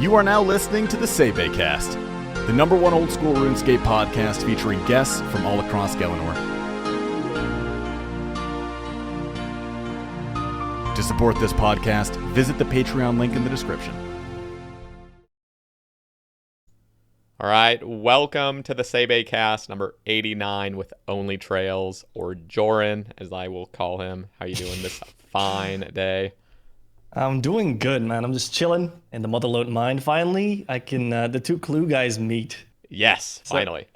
You are now listening to the Sae Bae Cast, the #1 old school RuneScape podcast featuring guests from all across Galanor. To support this podcast, visit the Patreon link in the description. All right, welcome to the Sae Bae Cast number 89 with Only Trails, or Joran, as I will call him. How you doing this fine day? I'm doing good, man. I'm just chilling in the Motherlode mine. Finally, I can the two clue guys meet. Yes, finally.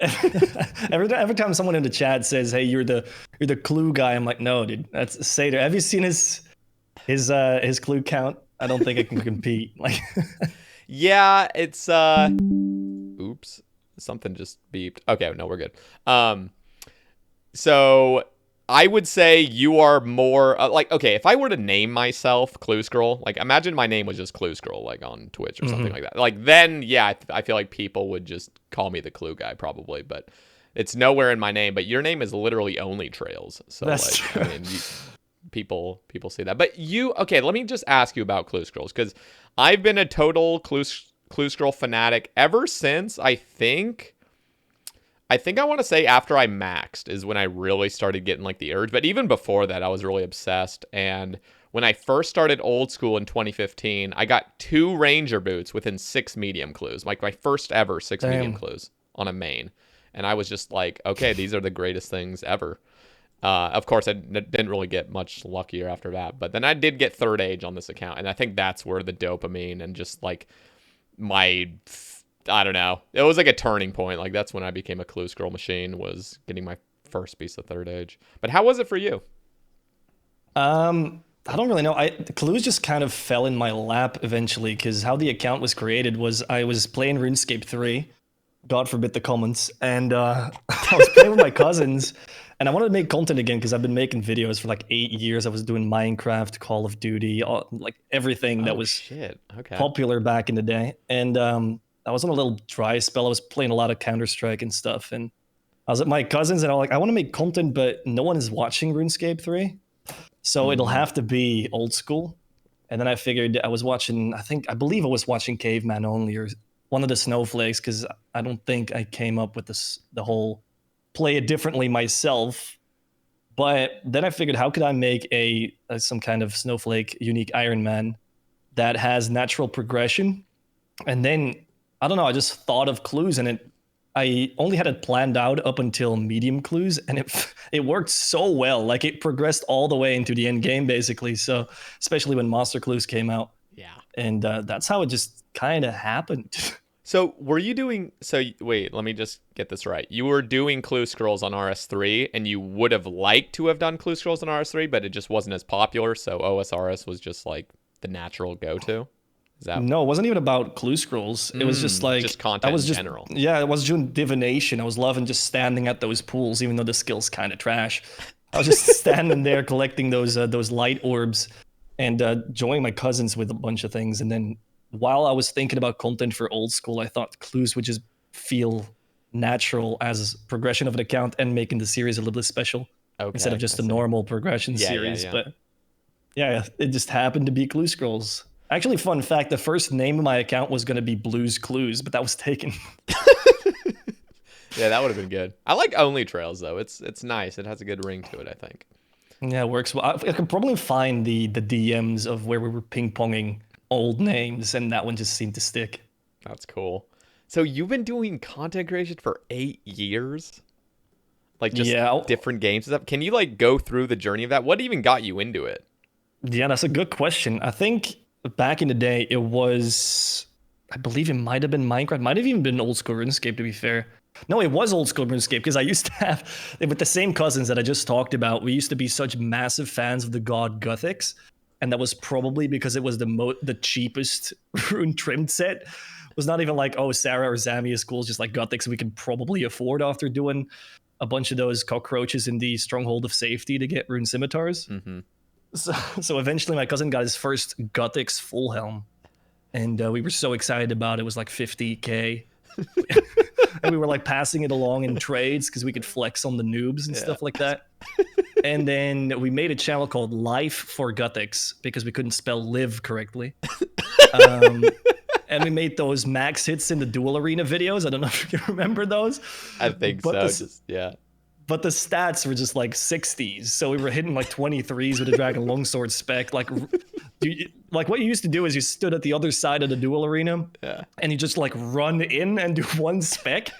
Every time someone in the chat says, "Hey, you're the clue guy," I'm like, "No, dude, that's Sader." Have you seen his clue count? I don't think I can compete. Like, yeah, it's oops, something just beeped. Okay, no, we're good. So I would say you are more okay, if I were to name myself Clue Scroll, like imagine my name was just Clue Scroll, like on Twitch or something like that. Like then, yeah, I feel like people would just call me the clue guy probably, but it's nowhere in my name. But your name is literally Only Trails, so that's like, true. I mean, people say that. But okay, let me just ask you about Clue Scrolls, because I've been a total Clue Scroll fanatic ever since I think I want to say after I maxed is when I really started getting like the urge. But even before that, I was really obsessed. And when I first started old school in 2015, I got 2 ranger boots within 6 medium clues, like my first ever 6 medium clues on a main. And I was just like, okay, these are the greatest things ever. Of course, I didn't really get much luckier after that. But then I did get 3rd age on this account. And I think that's where the dopamine and just like I don't know. It was like a turning point. Like that's when I became a Clue Scroll machine, was getting my first piece of 3rd age. But how was it for you? I don't really know. The clues just kind of fell in my lap eventually, because how the account was created was I was playing RuneScape 3, God forbid the comments, and I was playing with my cousins, and I wanted to make content again because I've been making videos for like 8 years. I was doing Minecraft, Call of Duty, like everything that was popular back in the day, and I was on a little dry spell. I was playing a lot of Counter-Strike and stuff, and I was at my cousins, and I was like, I want to make content, but no one is watching RuneScape 3, so it'll have to be old school. And then I figured I was watching, I believe I was watching Caveman Only, or one of the Snowflakes, because I don't think I came up with the whole play it differently myself. But then I figured, how could I make some kind of Snowflake unique ironman that has natural progression? And then I don't know, I just thought of clues, and I only had it planned out up until medium clues, and it worked so well. Like it progressed all the way into the end game, basically. So especially when Master Clues came out. Yeah. And that's how it just kind of happened. So were you doing, wait, let me just get this right. You were doing Clue Scrolls on RS3, and you would have liked to have done Clue Scrolls on RS3, but it just wasn't as popular. So OSRS was just like the natural go-to. No, it wasn't even about Clue Scrolls. It was just like content in general. Yeah, I was doing divination. I was loving just standing at those pools, even though the skill's kind of trash. I was just standing there collecting those light orbs and joining my cousins with a bunch of things. And then while I was thinking about content for old school, I thought clues would just feel natural as progression of an account and making the series a little bit special instead of just a normal progression series. But yeah, it just happened to be Clue Scrolls. Actually, fun fact, the first name of my account was going to be Blues Clues, but that was taken. Yeah, that would have been good. I like Only Trails, though. It's nice. It has a good ring to it, I think. Yeah, it works well. I could probably find the DMs of where we were ping-ponging old names, and that one just seemed to stick. That's cool. So you've been doing content creation for 8 years? Like just different games and stuff? Can you like go through the journey of that? What even got you into it? Yeah, that's a good question. I think back in the day, it was, I believe it might have been Minecraft, might have even been old school RuneScape, to be fair. No, it was old school RuneScape, because I used to have, with the same cousins that I just talked about, we used to be such massive fans of the god Guthix, and that was probably because it was the cheapest rune trimmed set. It was not even like, oh, Sarah or Zami is cool, it's just like Guthix we can probably afford after doing a bunch of those cockroaches in the Stronghold of Safety to get rune scimitars. So eventually my cousin got his first Guthix full helm, and we were so excited about it. It was like 50K. And we were like passing it along in trades because we could flex on the noobs and stuff like that. And then we made a channel called Life for Guthix because we couldn't spell live correctly. and we made those max hits in the duel arena videos. I don't know if you remember those. I think But so. the- But the stats were just like 60s. So we were hitting like 23s with a Dragon Longsword spec. Like what you used to do is you stood at the other side of the duel arena and you just like run in and do one spec.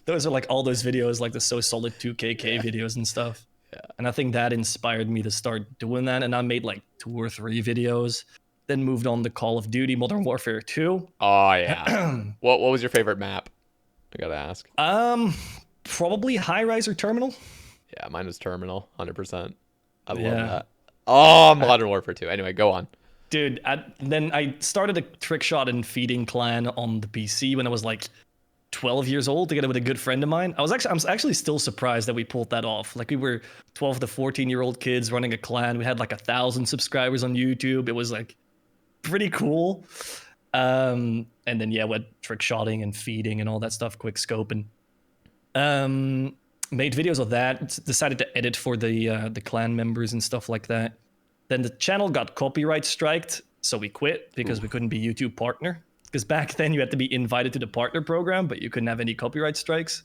Those are like all those videos, like the So Solid 2KK videos and stuff. Yeah. And I think that inspired me to start doing that. And I made like 2 or 3 videos, then moved on to Call of Duty Modern Warfare 2. Oh, yeah. What was your favorite map? I gotta ask. Probably High Rise or Terminal. Yeah, mine was Terminal, 100%. I love that. Oh, Modern Warfare 2. Anyway, go on. Dude, then I started a trick shot and feeding clan on the PC when I was like 12 years old together with a good friend of mine. I'm actually still surprised that we pulled that off. Like we were 12 to 14-year-old kids running a clan. We had like 1,000 subscribers on YouTube. It was like pretty cool. And then we had trick shotting and feeding and all that stuff, quick scoping. Made videos of that, decided to edit for the clan members and stuff like that. Then the channel got copyright striked, so we quit because we couldn't be YouTube partner. Because back then you had to be invited to the partner program, but you couldn't have any copyright strikes.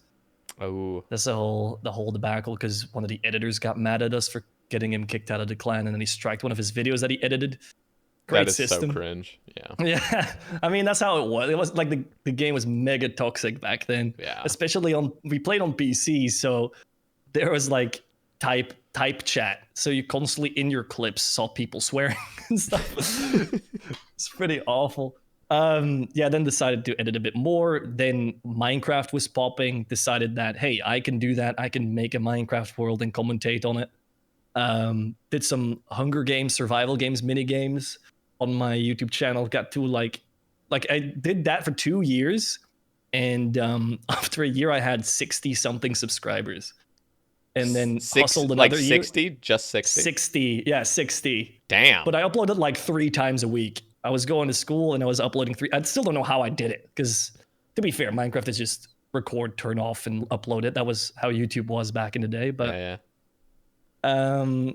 Oh, that's the whole debacle. Because one of the editors got mad at us for getting him kicked out of the clan, and then he striked one of his videos that he edited. Great that is system. So cringe. Yeah. Yeah. I mean, that's how it was. It was like the game was mega toxic back then. Yeah. Especially we played on PC, so there was like type chat. So you constantly in your clips saw people swearing and stuff. It's pretty awful. Then decided to edit a bit more. Then Minecraft was popping. Decided that, hey, I can do that. I can make a Minecraft world and commentate on it. Did some Hunger Games, survival games, mini games on my YouTube channel. Got to like I did that for 2 years, and after a year I had 60 something subscribers, and then hustled another year. 60, just 60. 60. Damn. But I uploaded like 3 times a week. I was going to school and I was uploading 3. I still don't know how I did it, because to be fair, Minecraft is just record, turn off, and upload it. That was how YouTube was back in the day. But yeah.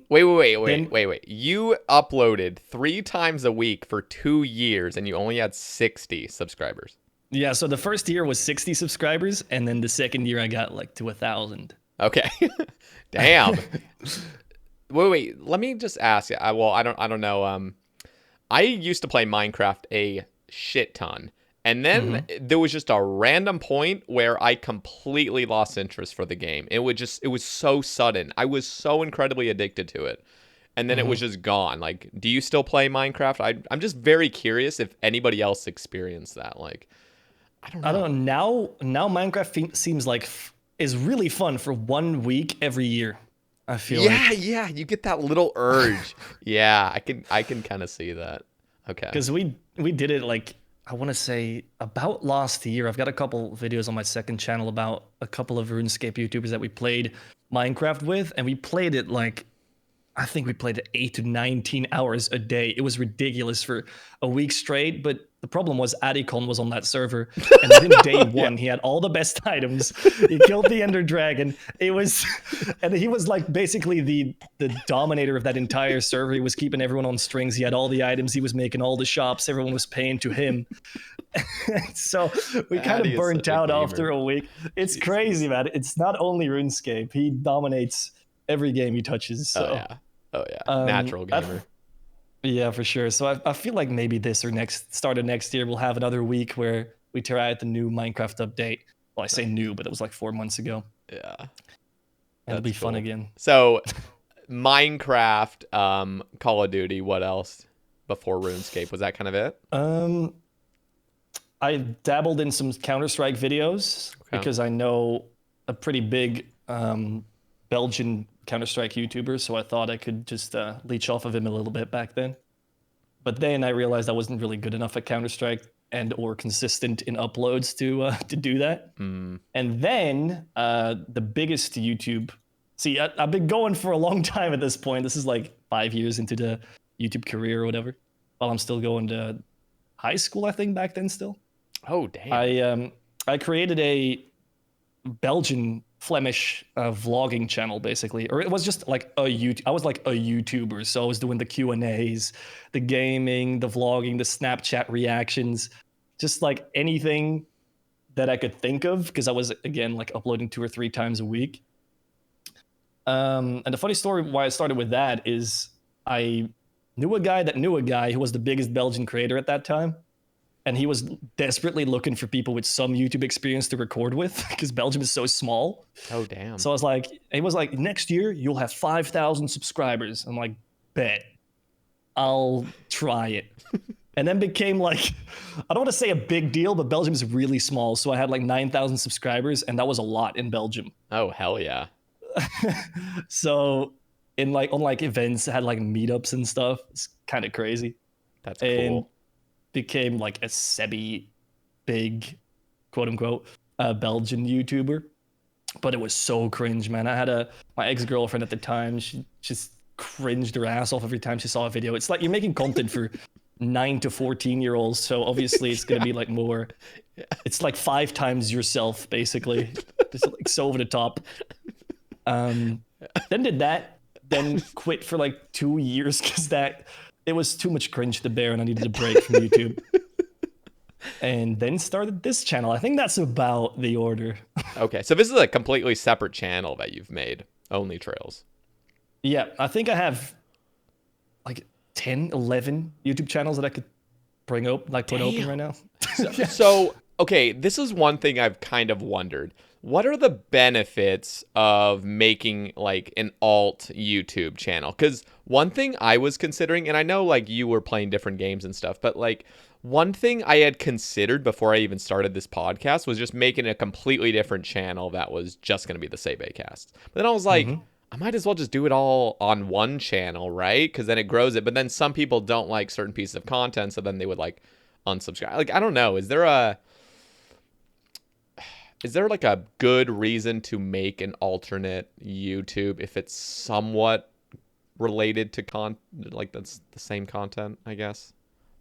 Wait. You uploaded 3 times a week for 2 years and you only had 60 subscribers. Yeah, so the first year was 60 subscribers, and then the second year I got like to 1,000. Okay. Damn. wait, let me just ask you. I don't know. I used to play Minecraft a shit ton. And then there was just a random point where I completely lost interest for the game. It was so sudden. I was so incredibly addicted to it. And then it was just gone. Like, do you still play Minecraft? I'm just very curious if anybody else experienced that. Like, I don't know. Now Minecraft seems like is really fun for 1 week every year. I feel Yeah, you get that little urge. Yeah, I can kind of see that. Okay. Because we did it like, I want to say about last year. I've got a couple videos on my second channel about a couple of RuneScape YouTubers that we played Minecraft with, and we played it like, I think we played it 8 to 19 hours a day. It was ridiculous for a week straight, but the problem was Adicon was on that server, and within day 1, he had all the best items. He killed the Ender Dragon. And he was like basically the dominator of that entire server. He was keeping everyone on strings. He had all the items. He was making all the shops. Everyone was paying to him. So we kind of burnt out after a week. It's crazy, man. It's not only RuneScape. He dominates every game he touches. So. Oh yeah. Natural gamer. Yeah, for sure. So I feel like maybe this or start of next year, we'll have another week where we try out the new Minecraft update. Well, I say new, but it was like 4 months ago. Yeah. It'll be fun again. So Minecraft, Call of Duty, what else before RuneScape? Was that kind of it? I dabbled in some Counter-Strike videos because I know a pretty big Belgian Counter-Strike YouTuber, so I thought I could just leech off of him a little bit back then. But then I realized I wasn't really good enough at Counter-Strike and or consistent in uploads to do that. And then the biggest YouTube... See, I've been going for a long time at this point. This is like 5 years into the YouTube career or whatever. While I'm still going to high school, I think, back then still. Oh, damn. I created a Belgian Flemish vlogging channel, basically, or it was just like I was like a YouTuber, so I was doing the Q&As, the gaming, the vlogging, the Snapchat reactions, just like anything that I could think of, because I was, again, like uploading 2 or 3 times a week. And the funny story why I started with that is I knew a guy that knew a guy who was the biggest Belgian creator at that time. And he was desperately looking for people with some YouTube experience to record with, because Belgium is so small. Oh, damn. So I was like, he was like, next year you'll have 5,000 subscribers. I'm like, bet. I'll try it. And then became like, I don't want to say a big deal, but Belgium is really small. So I had like 9,000 subscribers, and that was a lot in Belgium. Oh, hell yeah. So in like, on like events, I had like meetups and stuff. It's kind of crazy. That's And cool. became like a semi big, quote unquote, Belgian YouTuber. But it was so cringe, man. I had my ex-girlfriend at the time. She just cringed her ass off every time she saw a video. It's like you're making content for 9 to 14-year-olds, so obviously it's gonna be like more. It's like 5 times yourself, basically. Just like so over the top. Then did that. Then quit for like 2 years because it was too much cringe to bear, and I needed a break from YouTube. And then started this channel. I think that's about the order. Okay, so this is a completely separate channel that you've made, Only Trails. Yeah, I think I have like 10, 11 YouTube channels that I could put open right now. So, okay, this is one thing I've kind of wondered. What are the benefits of making like an alt YouTube channel? Because one thing I was considering, and I know like you were playing different games and stuff, but like one thing I had considered before I even started this podcast was just making a completely different channel that was just going to be the Sae Bae cast. But then I was like, I might as well just do it all on one channel, right? Because then it grows it. But then some people don't like certain pieces of content, so then they would like unsubscribe. Like, I don't know. Is there like a good reason to make an alternate YouTube if it's somewhat related to like that's the same content, I guess?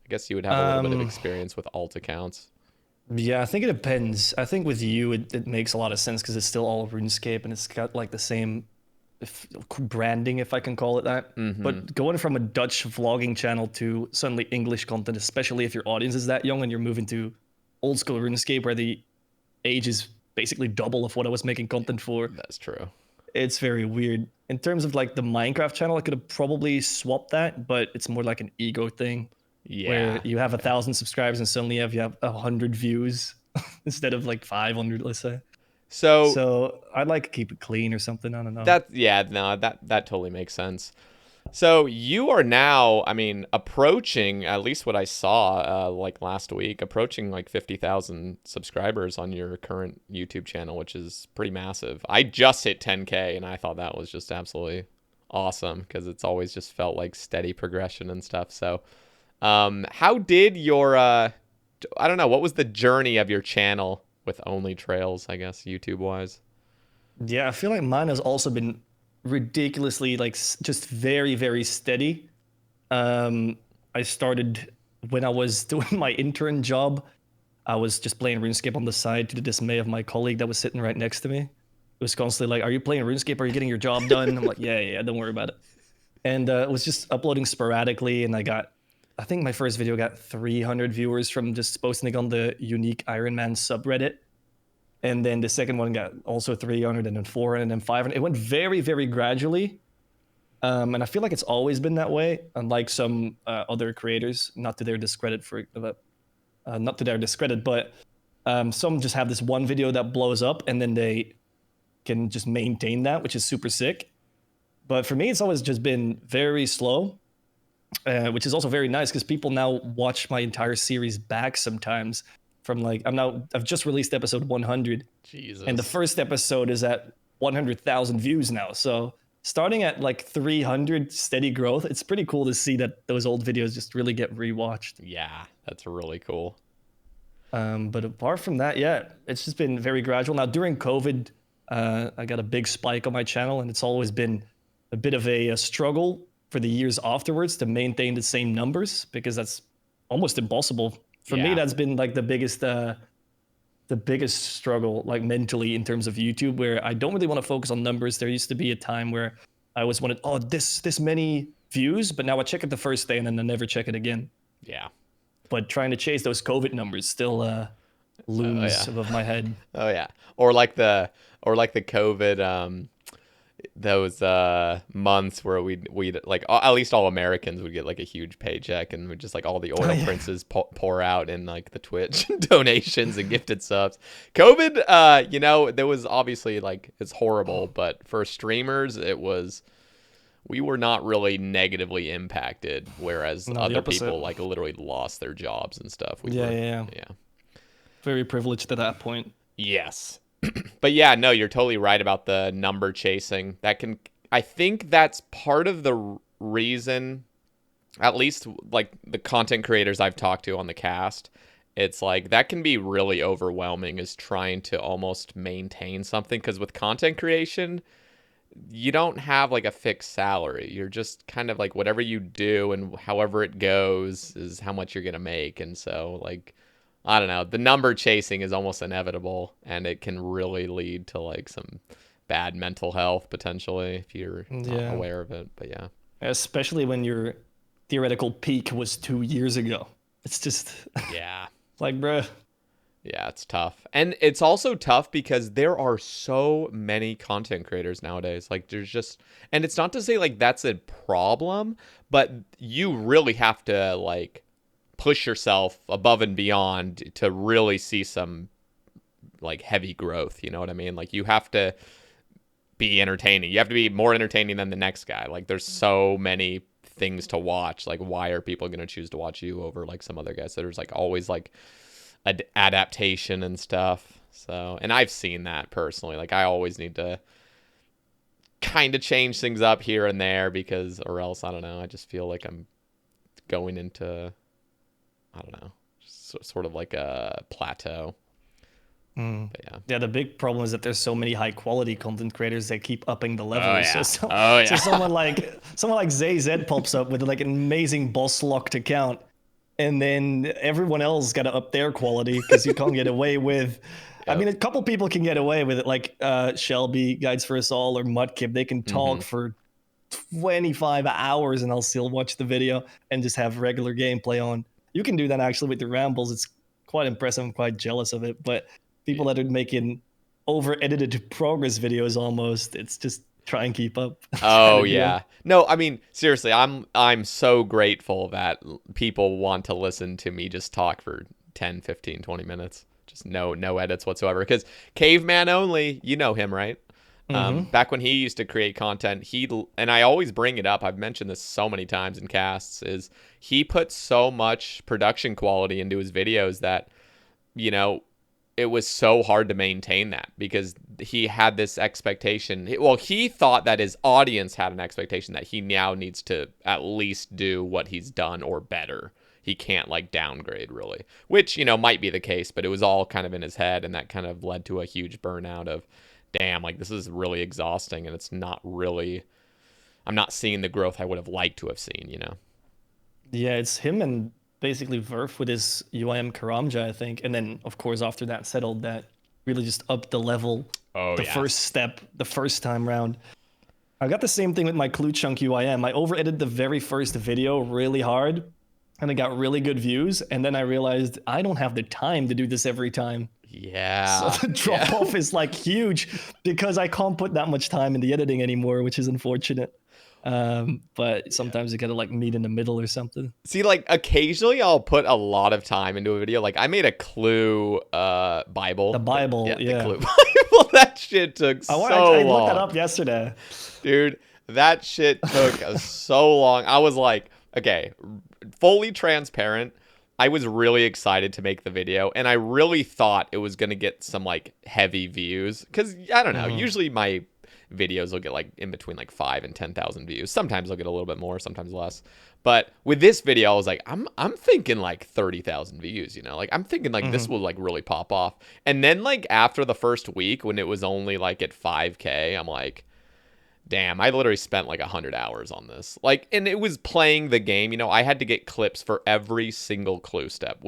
I guess you would have a little bit of experience with alt accounts. Yeah, I think it depends. I think with you, it makes a lot of sense because it's still all RuneScape and it's got like the same branding, if I can call it that. But going from a Dutch vlogging channel to suddenly English content, especially if your audience is that young and you're moving to old school RuneScape where the age is basically double of what I was making content for. That's true. It's very weird. In terms of like the Minecraft channel, I could have probably swapped that, but it's more like an ego thing. Yeah. Where you have 1,000 subscribers and suddenly you have 100 views instead of like 500, let's say. So I'd like to keep it clean or something. I don't know. That totally makes sense. So you are now, I mean, approaching, at least what I saw like last week, approaching like 50,000 subscribers on your current YouTube channel, which is pretty massive. I just hit 10K and I thought that was just absolutely awesome because it's always just felt like steady progression and stuff. So how did your, I don't know, what was the journey of your channel with Only Trails, I guess, YouTube wise? Yeah, I feel like mine has also been ridiculously like just very, very steady. I started when I was doing my intern job. I was just playing RuneScape on the side to the dismay of my colleague that was sitting right next to me. It was constantly like, "Are you playing RuneScape? Are you getting your job done?" I'm like, yeah, don't worry about it. And it was just uploading sporadically, and I think my first video got 300 viewers from just posting it on the unique Ironman subreddit. And then the second one got also 300 and then 400 and then 500. It went very, very gradually. And I feel like it's always been that way, unlike some other creators, not to their discredit, but some just have this one video that blows up and then they can just maintain that, which is super sick. But for me, it's always just been very slow. Which is also very nice because people now watch my entire series back sometimes from like, I've just released episode 100. Jesus. And the first episode is at 100,000 views now. So starting at like 300 steady growth, it's pretty cool to see that those old videos just really get rewatched. Yeah, that's really cool. But apart from that, yeah, it's just been very gradual. Now during COVID, I got a big spike on my channel and it's always been a bit of a struggle for the years afterwards to maintain the same numbers because that's almost impossible. For me, that's been like the biggest struggle, like mentally in terms of YouTube, where I don't really want to focus on numbers. There used to be a time where I always wanted, this many views, but now I check it the first day and then I never check it again. Yeah. but trying to chase those COVID numbers still looms above my head. Oh yeah. Or like the COVID those months where we'd like at least all Americans would get like a huge paycheck, and would just like all the oil princes pour out in like the Twitch donations and gifted subs. COVID, you know, there was obviously like it's horrible, but for streamers we were not really negatively impacted, whereas other people like literally lost their jobs and stuff. Yeah. Very privileged at that point. Yes. But yeah, no, you're totally right about the number chasing. I think that's part of the reason, at least like the content creators I've talked to on the cast, it's like that can be really overwhelming, is trying to almost maintain something. Because with content creation, you don't have like a fixed salary. You're just kind of like whatever you do and however it goes is how much you're going to make. And so like, I don't know, the number chasing is almost inevitable, and it can really lead to like some bad mental health potentially if you're not aware of it. But yeah. Especially when your theoretical peak was 2 years ago. It's just like, bruh. Yeah, it's tough. And it's also tough because there are so many content creators nowadays. Like there's just, and it's not to say like that's a problem, but you really have to like push yourself above and beyond to really see some like heavy growth. You know what I mean? Like you have to be entertaining. You have to be more entertaining than the next guy. Like there's so many things to watch. Like why are people going to choose to watch you over like some other guys? So there's like always like adaptation and stuff. So, and I've seen that personally. Like I always need to kind of change things up here and there because, or else, I don't know, I just feel like I'm going into, I don't know, sort of like a plateau. But yeah, the big problem is that there's so many high quality content creators that keep upping the level. So someone like Sae Bae pops up with like an amazing boss locked account, and then everyone else got to up their quality because you can't get away with. I mean, a couple people can get away with it, like Shelby, Guides for Us All, or Mudkip. They can talk for 25 hours, and I'll still watch the video and just have regular gameplay on. You can do that actually with the rambles. It's quite impressive. I'm quite jealous of it. But people that are making over-edited progress videos almost, it's just try and keep up. Oh, yeah. No, I mean, seriously, I'm so grateful that people want to listen to me just talk for 10, 15, 20 minutes. Just no edits whatsoever. Because Caveman Only, you know him, right? Back when he used to create content, and I always bring it up, I've mentioned this so many times in casts, is he put so much production quality into his videos that, you know, it was so hard to maintain that because he had this expectation. Well, he thought that his audience had an expectation that he now needs to at least do what he's done or better. He can't like downgrade really, which, you know, might be the case, but it was all kind of in his head, and that kind of led to a huge burnout of, damn, like this is really exhausting, and it's not really, I'm not seeing the growth I would have liked to have seen, you know? Yeah, it's him and basically Verf with his UIM Karamja, I think. And then, of course, after that settled, that really just upped the level. First step, the first time round. I got the same thing with my Clue Chunk UIM. I over-edited the very first video really hard, and it got really good views. And then I realized I don't have the time to do this every time. Yeah. So the drop-off is like huge because I can't put that much time in the editing anymore, which is unfortunate. But sometimes you gotta like meet in the middle or something. See, like occasionally I'll put a lot of time into a video. Like I made a Clue Bible. The Bible, the Clue Bible. That shit took so long. I looked that up yesterday. Dude, that shit took so long. I was like, okay, fully transparent. I was really excited to make the video, and I really thought it was gonna get some like heavy views. Cause I don't know, usually my videos will get like in between like 5 and 10,000 views. Sometimes I'll get a little bit more, sometimes less. But with this video, I was like, I'm thinking like 30,000 views, you know? Like I'm thinking like this will like really pop off. And then like after the first week when it was only like at 5K, I'm like, damn, I literally spent like 100 hours on this. Like, and it was playing the game, you know, I had to get clips for every single clue step,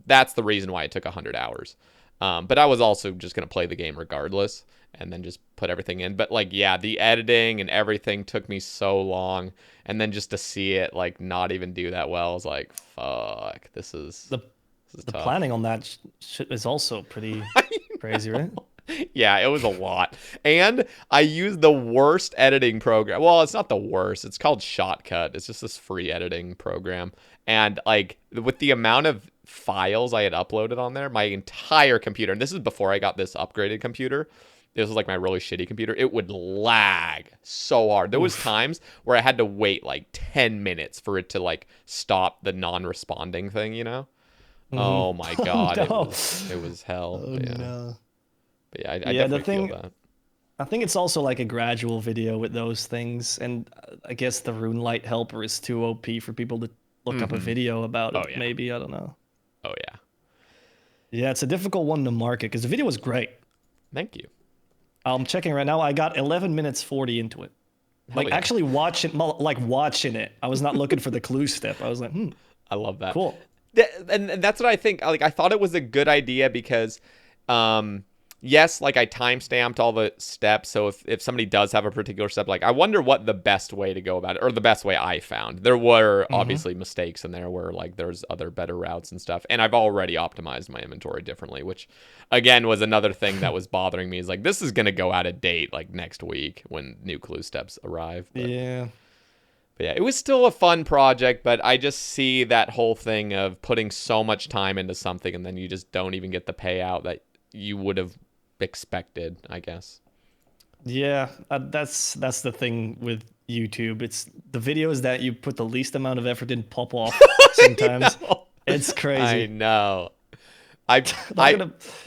that's the reason why it took 100 hours. But I was also just going to play the game regardless. and then just put everything in. But like, yeah, the editing and everything took me so long, and then just to see it like not even do that well, I was like, fuck, this is The tough. planning on that is also pretty crazy, right? Yeah, it was a lot. And I used the worst editing program. Well, it's not the worst. It's called Shotcut. It's just this free editing program. And like with the amount of files I had uploaded on there, my entire computer, and this is before I got this upgraded computer. This was like my really shitty computer. It would lag so hard. There was times where I had to wait like 10 minutes for it to like stop the non-responding thing, you know? Oh my God. No. It was hell. Oh, yeah. no. But yeah, I definitely feel that. I think it's also like a gradual video with those things, and I guess the RuneLite helper is too OP for people to look up a video about it. Oh, yeah. Maybe, I don't know. Oh yeah. Yeah, it's a difficult one to market because the video was great. Thank you. I'm checking right now. I got 11 minutes 40 into it. Like yeah. actually watching it. I was not looking for the clue step. I was like, I love that. cool. And that's what I think. Like, I thought it was a good idea because, yes, like I timestamped all the steps. So if somebody does have a particular step, like I wonder what the best way to go about it, or the best way I found. There were obviously mistakes in there where like there's other better routes and stuff. And I've already optimized my inventory differently, which again was another thing that was bothering me. Is like, this is going to go out of date like next week when new clue steps arrive. But, Yeah. But yeah, it was still a fun project, but I just see that whole thing of putting so much time into something and then you just don't even get the payout that you would have expected, I guess. Yeah, that's the thing with YouTube. It's the videos that you put the least amount of effort in pop off sometimes. It's crazy. I know.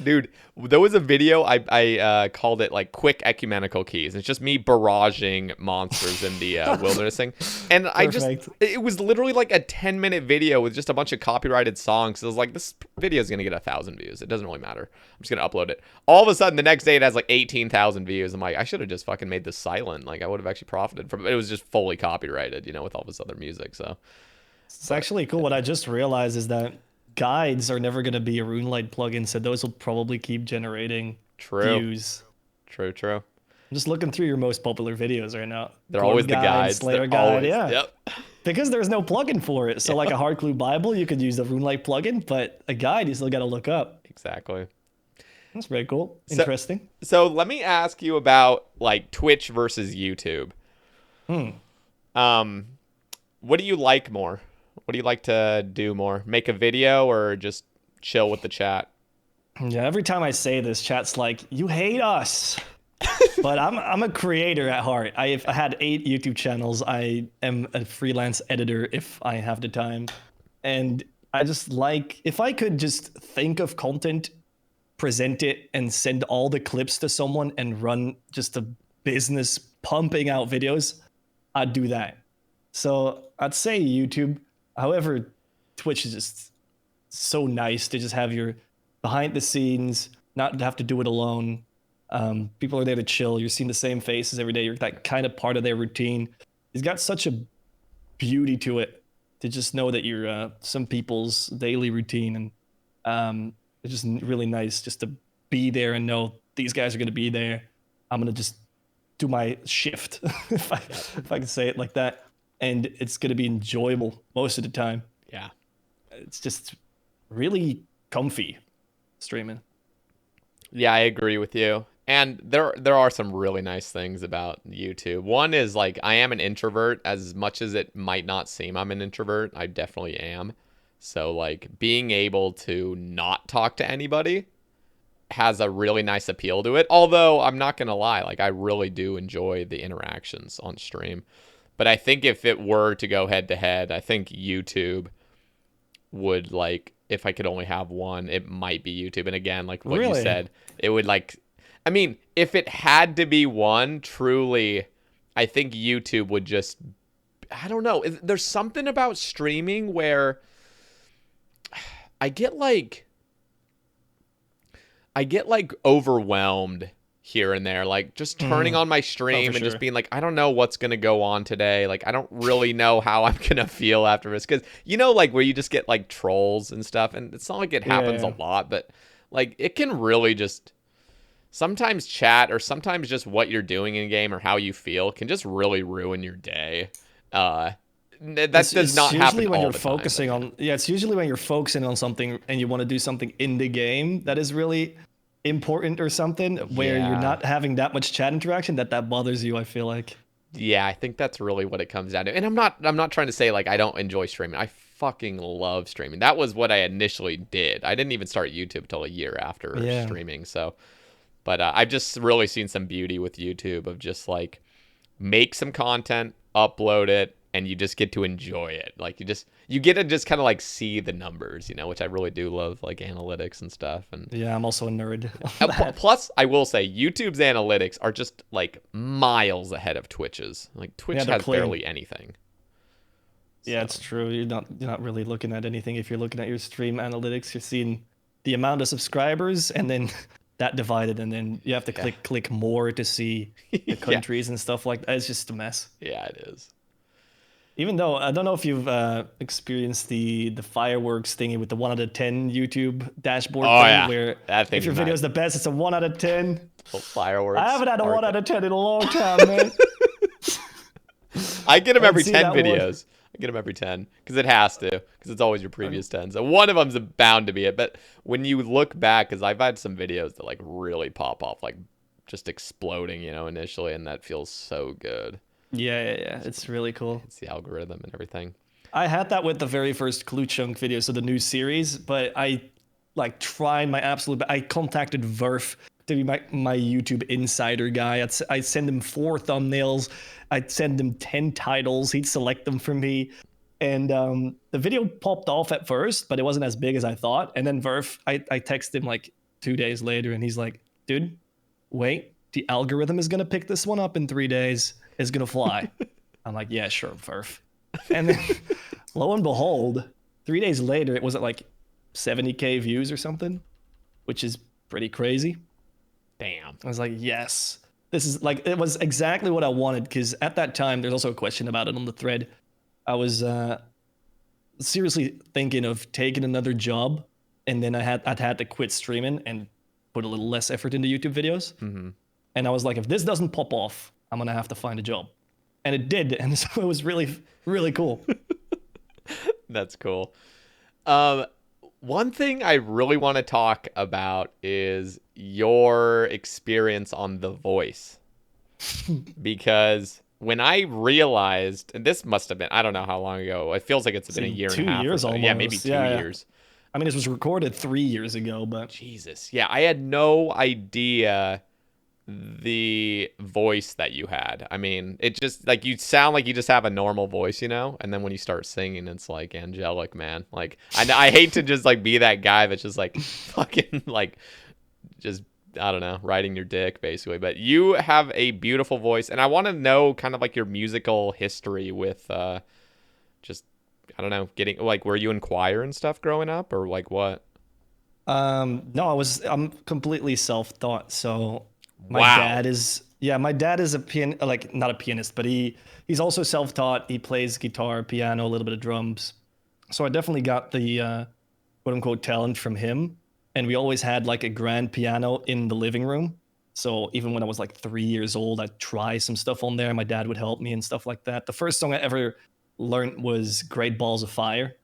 Dude, there was a video I called it like quick ecumenical keys. It's just me barraging monsters in the wilderness thing, and it was literally like a 10-minute video with just a bunch of copyrighted songs. So I was like, this video is gonna get 1,000 views. It doesn't really matter. I'm just gonna upload it. All of a sudden, the next day it has like 18,000 views. I'm like, I should have just fucking made this silent. Like I would have actually profited from it. It was just fully copyrighted, you know, with all this other music. So it's actually cool. What I just realized is that guides are never going to be a RuneLite plugin, so those will probably keep generating views. True. I'm just looking through your most popular videos right now. They're always the guides. Slayer guide, yeah. Yep. Because there's no plugin for it. So like a Hard Clue Bible, you could use the RuneLite plugin, but a guide you still got to look up. Exactly. That's very cool. Interesting. So let me ask you about like Twitch versus YouTube. What do you like more? What do you like to do more? Make a video or just chill with the chat? Yeah, every time I say this, chat's like, you hate us. But I'm a creator at heart. I had 8 YouTube channels. I am a freelance editor if I have the time. And I just like, if I could just think of content, present it, and send all the clips to someone and run just a business pumping out videos, I'd do that. So I'd say YouTube. However, Twitch is just so nice to just have your behind the scenes, not have to do it alone. People are there to chill. You're seeing the same faces every day. You're that kind of part of their routine. It's got such a beauty to it to just know that you're some people's daily routine. And it's just really nice just to be there and know these guys are going to be there. I'm going to just do my shift, if I can say it like that. And it's going to be enjoyable most of the time. Yeah. It's just really comfy streaming. Yeah, I agree with you. And there are some really nice things about YouTube. One is like I am an introvert. As much as it might not seem I'm an introvert, I definitely am. So like being able to not talk to anybody has a really nice appeal to it. Although I'm not going to lie, like I really do enjoy the interactions on stream. But I think if it were to go head to head, I think YouTube would like, if I could only have one, it might be YouTube. And again, like what you said, it would like, I mean, if it had to be one, truly, I think YouTube would just, I don't know. There's something about streaming where I get like overwhelmed here and there, like just turning on my stream and just being like, I don't know what's going to go on today. Like, I don't really know how I'm going to feel after this. Cause you know, like where you just get like trolls and stuff, and it's not like it happens a lot, but like it can really just sometimes chat or sometimes just what you're doing in game or how you feel can just really ruin your day. That does not happen when all you're the focusing time, on it's usually when you're focusing on something and you want to do something in the game that is really important or something where you're Yeah. not having that much chat interaction that bothers you, I feel like. Yeah, I think that's really what it comes down to. And I'm not trying to say like I don't enjoy streaming. I fucking love streaming. That was what I initially did. I didn't even start YouTube until a year after streaming. So, but I've just really seen some beauty with YouTube of just like make some content, upload it, and you just get to enjoy it. Like you get to just kind of like see the numbers, which I really do love, like analytics and stuff. And yeah, I'm also a nerd. plus, I will say YouTube's analytics are just like miles ahead of Twitch's. Like Twitch has barely anything. Yeah, it's true. You're not really looking at anything. If you're looking at your stream analytics, you're seeing the amount of subscribers and then that divided, and then you have to click more to see the countries and stuff like that. It's just a mess. Yeah, it is. Even though I don't know if you've experienced the fireworks thingy with the 1 out of 10 YouTube dashboard thing, where if your video is the best, it's a 1 out of 10. Fireworks. I haven't had a 1 out of 10 in a long time, man. I get them every 10 videos. I get them every 10 because it has to, because it's always your previous 10. So one of them's bound to be it. But when you look back, because I've had some videos that like really pop off, like just exploding, initially, and that feels so good. Yeah. It's really cool. It's the algorithm and everything. I had that with the very first Clue Chunk video, so the new series, but I like tried my absolute best. I contacted Verf to be my YouTube insider guy. I'd send him 4 thumbnails. I'd send him 10 titles. He'd select them for me. And the video popped off at first, but it wasn't as big as I thought. And then Verf, I texted him like 2 days later, and he's like, dude, wait, the algorithm is going to pick this one up in 3 days. It's going to fly. I'm like, yeah, sure, Verf. And then lo and behold, 3 days later, it was at like 70K views or something, which is pretty crazy. Damn. I was like, yes, this is like, it was exactly what I wanted. Because at that time, there's also a question about it on the thread. I was seriously thinking of taking another job, and then I'd had to quit streaming and put a little less effort into YouTube videos. Mm-hmm. And I was like, if this doesn't pop off, I'm gonna have to find a job. And it did, and so it was really, really cool. That's cool. One thing I really want to talk about is your experience on The Voice. Because when I realized, and this must have been, I don't know how long ago, it feels like it's been a year and a half. 2 years almost. Yeah, maybe 2 years. I mean, this was recorded 3 years ago, but... Jesus. Yeah, I had no idea the voice that you had. I mean, it just, like, you sound like you just have a normal voice, and then when you start singing, it's like angelic, man. Like, I hate to just like be that guy that's just like fucking like just, I don't know, riding your dick basically. But you have a beautiful voice, and I want to know kind of like your musical history with just, I don't know, getting like, were you in choir and stuff growing up, or like what? No, I'm completely self-taught. So my Wow. dad is a like not a pianist, but he's also self-taught. He plays guitar, piano, a little bit of drums. So I definitely got the quote unquote talent from him. And we always had like a grand piano in the living room. So even when I was like 3 years old, I'd try some stuff on there. My dad would help me and stuff like that. The first song I ever learned was Great Balls of Fire.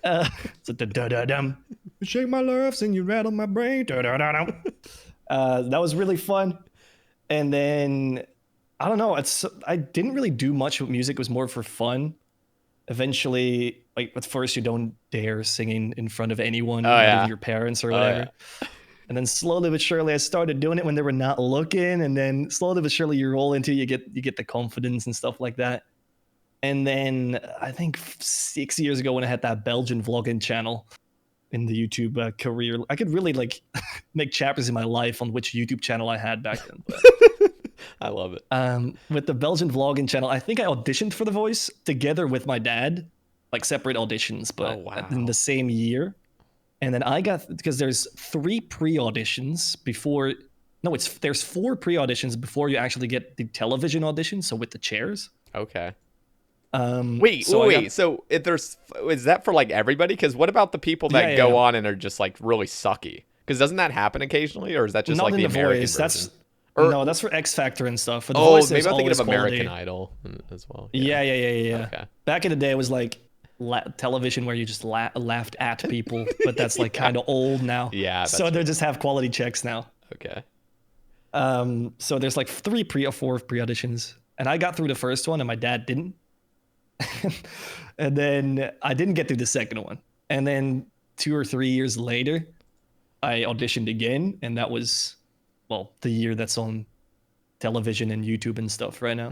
It's a da-da-dum. You shake my nerves and you rattle my brain. Da-da-da-dum. That was really fun. And then, I don't know, I didn't really do much with music. It was more for fun. Eventually, like at first you don't dare singing in front of anyone, even your parents or whatever. Yeah. And then slowly but surely I started doing it when they were not looking. And then slowly but surely you roll into it, you get the confidence and stuff like that. And then I think 6 years ago when I had that Belgian vlogging channel in the YouTube career, I could really like make chapters in my life on which YouTube channel I had back then. I love it. With the Belgian vlogging channel, I think I auditioned for The Voice together with my dad, like separate auditions, but in the same year. And then I got, because there's 3 pre-auditions before, there's 4 pre-auditions before you actually get the television audition, so with the chairs. Okay. Wait. So is that for like everybody? Because what about the people that go on and are just like really sucky? Because doesn't that happen occasionally, or is that just Not like in the the American voice. version? No, that's for X Factor and stuff. For the Oh, voice, maybe there's I'm thinking always of American quality. Idol as well. Yeah. Okay. Back in the day, it was like television where you just laughed at people, but that's like kind of old now. Yeah, that's so they true. just have quality checks now. Okay. So there's like 3 or 4 pre-auditions, and I got through the first one, and my dad didn't. And then I didn't get through the second one, and then 2 or 3 years later, I auditioned again, and that was, well, the year that's on television and YouTube and stuff right now.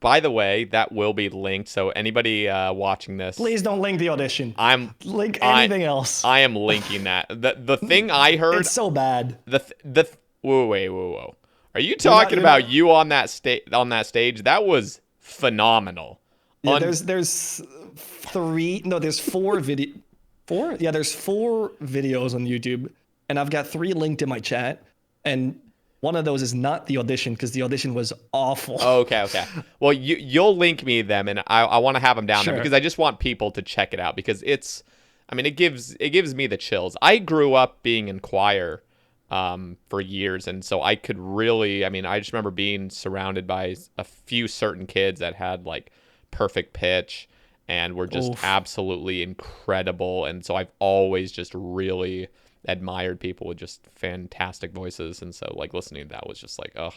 By the way, that will be linked. So anybody watching this, Please don't link the audition. Link I- anything else. I am linking that. The thing I heard. It's so bad. Whoa. Are you talking you're about not- you on that stage? That was phenomenal. Yeah, there's 4 video. 4? Yeah, there's 4 videos on YouTube, and I've got 3 linked in my chat, and one of those is not the audition because the audition was awful. Okay. Well, you'll link me them, and I want to have them down there Sure. because I just want people to check it out because it gives me the chills. I grew up being in choir for years, and so I could really, I just remember being surrounded by a few certain kids that had like perfect pitch and were just absolutely incredible, and so I've always just really admired people with just fantastic voices, and so like listening to that was just like, oh,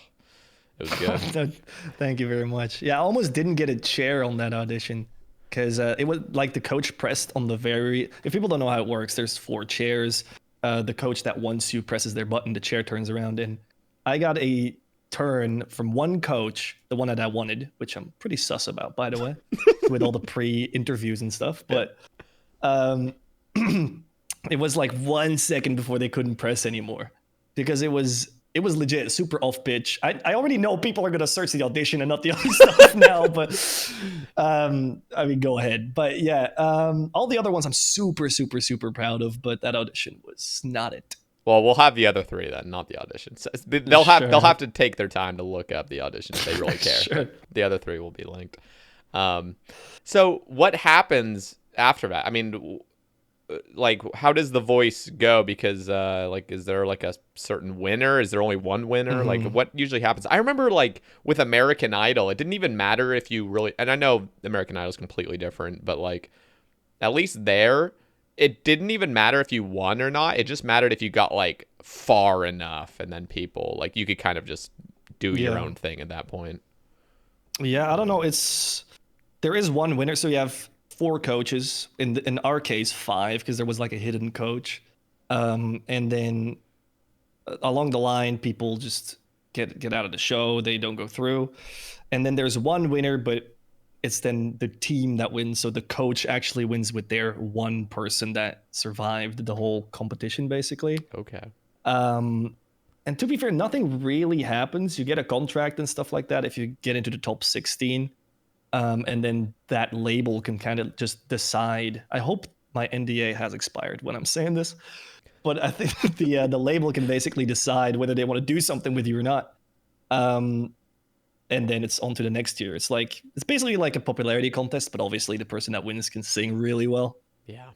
it was good. Thank you very much. Yeah, I almost didn't get a chair on that audition because it was like the coach pressed on the very. If people don't know how it works, there's 4 chairs. The coach that wants you presses their button, the chair turns around, and I got a turn from one coach, the one that I wanted, which I'm pretty sus about, by the way, with all the pre-interviews and stuff. But it was like 1 second before they couldn't press anymore because it was legit super off pitch. I already know people are gonna search the audition and not the other stuff now, but go ahead. But yeah, all the other ones I'm super proud of, but that audition was not it. Well, we'll have the other 3 then, not the auditions. They'll have to take their time to look up the audition if they really care. Sure. The other 3 will be linked. So what happens after that? Like, how does the voice go? Because is there like a certain winner? Is there only one winner? Like, what usually happens? I remember like with American Idol, it didn't even matter if you really, and I know American Idol is completely different, but like at least there, it didn't even matter if you won or not. It just mattered if you got like far enough, and then people like you could kind of just do your own thing at that point. Yeah, I don't know. There is one winner, so you have 4 coaches. In our case, 5 because there was like a hidden coach, and then along the line, people just get out of the show. They don't go through, and then there's one winner, but it's then the team that wins. So the coach actually wins with their one person that survived the whole competition, basically. Okay. And to be fair, nothing really happens. You get a contract and stuff like that if you get into the top 16. And then that label can kind of just decide. I hope my NDA has expired when I'm saying this, but I think the label can basically decide whether they want to do something with you or not. And then it's on to the next year. It's basically like a popularity contest, but obviously the person that wins can sing really well. Yeah.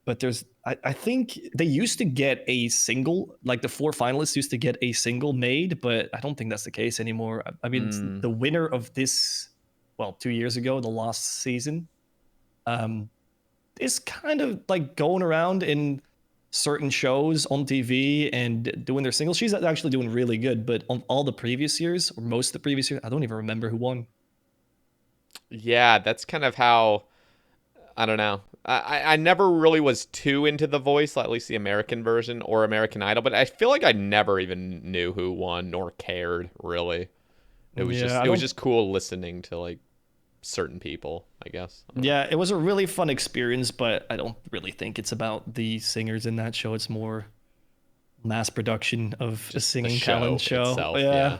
But I think they used to get a single, like the 4 finalists used to get a single made, but I don't think that's the case anymore. The winner of this, 2 years ago, the last season, is kind of like going around in certain shows on TV and doing their singles. She's actually doing really good, but on all the previous years, or most of the previous years, I don't even remember who won. Yeah, that's kind of how, I don't know. I never really was too into The Voice, at least the American version or American Idol, but I feel like I never even knew who won nor cared, really. It was just cool listening to like certain people, I guess. Yeah, it was a really fun experience, but I don't really think it's about the singers in that show. It's more mass production of a singing talent show. Itself, yeah.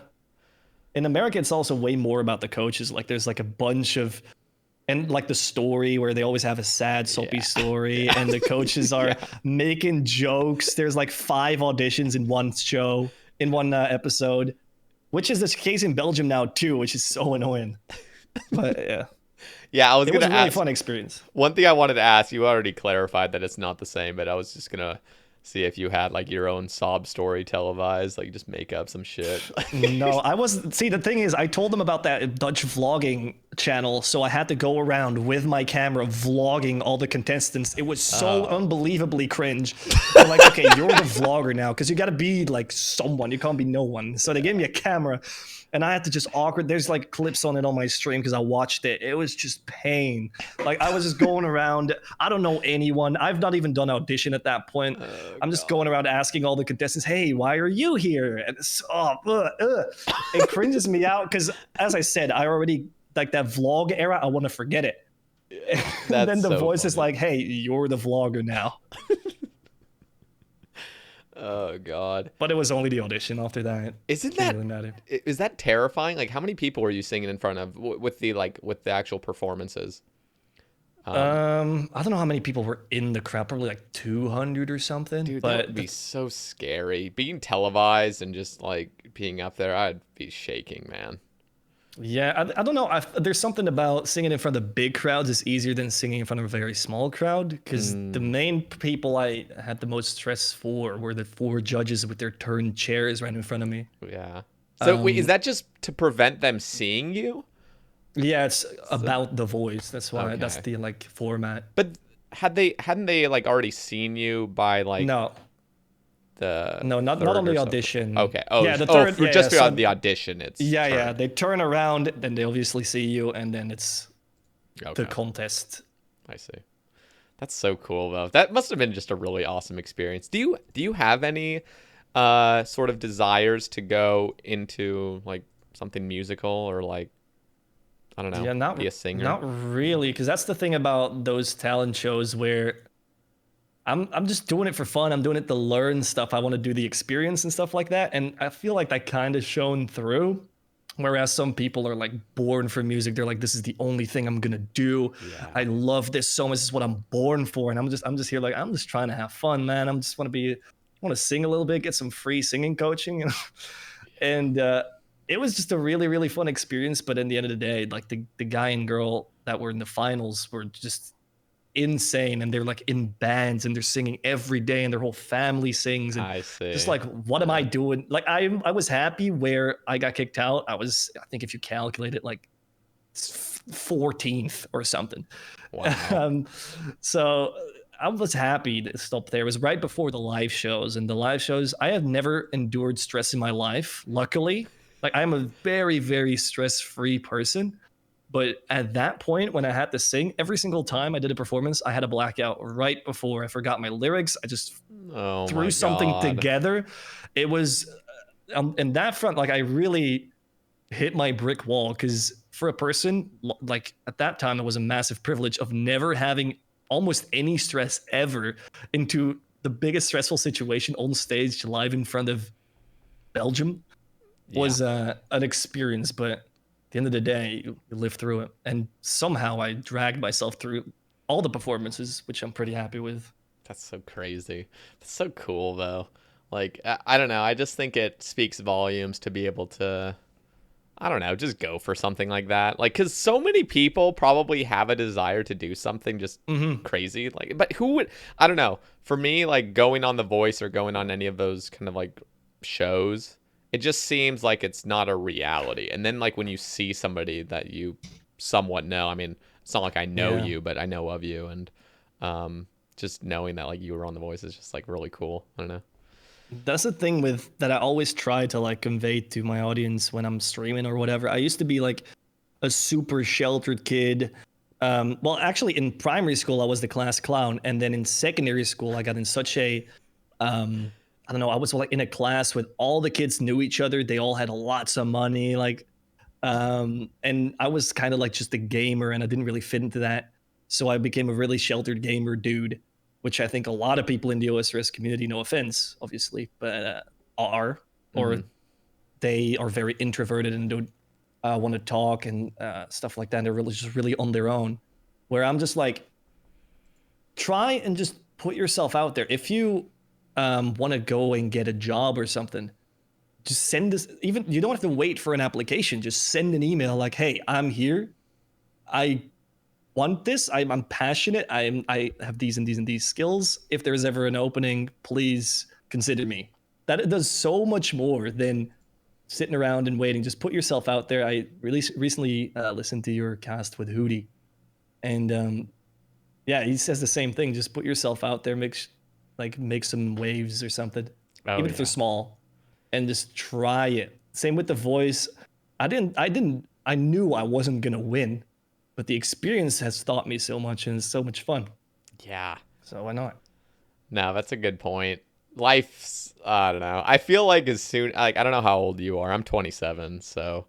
In America, it's also way more about the coaches. Like there's like a bunch of, and like the story where they always have a sad, soapy story, and the coaches are making jokes. There's like 5 auditions in one show, in one episode, which is the case in Belgium now too, which is so annoying. But yeah. Yeah, I was It going was a to really ask. fun experience. One thing I wanted to ask, you already clarified that it's not the same, but I was just going to see if you had like your own sob story televised, like just make up some shit. No, I was. See, the thing is, I told them about that Dutch vlogging channel, so I had to go around with my camera vlogging all the contestants. It was so unbelievably cringe. They're like, okay, you're the vlogger now, because you got to be like someone. You can't be no one. So they gave me a camera, and I had to just awkward. There's like clips on it on my stream because I watched it. It was just pain. Like I was just going around. I don't know anyone. I've not even done audition at that point. I'm just going around asking all the contestants, "Hey, why are you here?" And it's, it cringes me out because, as I said, I already like that vlog era. I want to forget it. And then the so voice is funny. like, "Hey, you're the vlogger now." Oh God. But it was only the audition. After that, Isn't didn't that really matter. is that terrifying? Like how many people were you singing in front of with the actual performances? I don't know how many people were in the crowd. Probably like 200 or something. Dude, that but would be so scary. Being televised and just like being up there, I'd be shaking, man. yeah, I don't know. There's something about singing in front of big crowds is easier than singing in front of a very small crowd because the main people I had the most stress for were the 4 judges with their turned chairs right in front of me. Yeah. So wait, is that just to prevent them seeing you? Yeah, it's about the voice. That's why that's Okay. the like format. But hadn't they like already seen you by like No, the not third on or the something? audition. Okay. Oh, yeah, the third. for yeah, just yeah, for so- the audition, it's yeah. turned. They turn around, then they obviously see you, and then it's Okay. the contest. I see. That's so cool though. That must have been just a really awesome experience. Do you have any sort of desires to go into like something musical or like I don't know, Yeah, be a singer? not really, because that's the thing about those talent shows where I'm just doing it for fun. I'm doing it to learn stuff. I want to do the experience and stuff like that, and I feel like that kind of shown through. Whereas some people are like born for music, they're like, "This is the only thing I'm gonna do. Yeah. I love this so much. This is what I'm born for." And I'm just here like I'm just trying to have fun, man. I'm just want to sing a little bit, get some free singing coaching, you know? And it was just a really really fun experience. But in the end of the day, like the guy and girl that were in the finals were just insane, and they're like in bands and they're singing every day, and their whole family sings, and I see. just like, what am I doing? Like I was happy where I got kicked out. I think if you calculate it, like 14th or something. Wow. So I was happy to stop there. It was right before the live shows, and the live shows, I have never endured stress in my life. Luckily, like I'm a very, very stress-free person. But at that point, when I had to sing, every single time I did a performance, I had a blackout right before. I forgot my lyrics. I just Oh threw my something God. together. It was, in that front, like I really hit my brick wall because for a person, like at that time, it was a massive privilege of never having almost any stress ever into the biggest stressful situation on stage live in front of Belgium was an experience. But at the end of the day, you live through it. And somehow I dragged myself through all the performances, which I'm pretty happy with. That's so crazy. That's so cool though. Like I don't know. I just think it speaks volumes to be able to, I don't know, just go for something like that. Like, cause so many people probably have a desire to do something just crazy. Like, but who would? I don't know. For me, like going on The Voice or going on any of those kind of like shows, it just seems like it's not a reality. And then like when you see somebody that you somewhat know, I mean, it's not like I know Yeah. you, but I know of you, and just knowing that like you were on The Voice is just like really cool. I don't know. That's the thing with that I always try to like convey to my audience when I'm streaming or whatever. I used to be like a super sheltered kid. Well, actually, in primary school, I was the class clown, and then in secondary school, I got in such a I don't know. I was like in a class with all the kids knew each other. They all had lots of money, like, and I was kind of like just a gamer, and I didn't really fit into that. So I became a really sheltered gamer dude, which I think a lot of people in the OSRS community, no offense, obviously, but are, or they are very introverted and don't want to talk and stuff like that. And they're really just really on their own. Where I'm just like, try and just put yourself out there. If you want to go and get a job or something, just send this. Even you don't have to wait for an application. Just send an email like, "Hey, I'm here. I want this. I'm passionate. I have these and these and these skills. If there's ever an opening, please consider me. That it does so much more than sitting around and waiting. Just put yourself out there. I really recently listened to your cast with Hootie, and yeah, he says the same thing. Just put yourself out there, make some waves or something, even if they're small, and just try it. Same with the voice. I knew I wasn't gonna win, but the experience has taught me so much, and it's so much fun. Yeah. So why not? No, that's a good point. Life's, I don't know. I feel like as soon, like, I don't know how old you are. I'm 27, so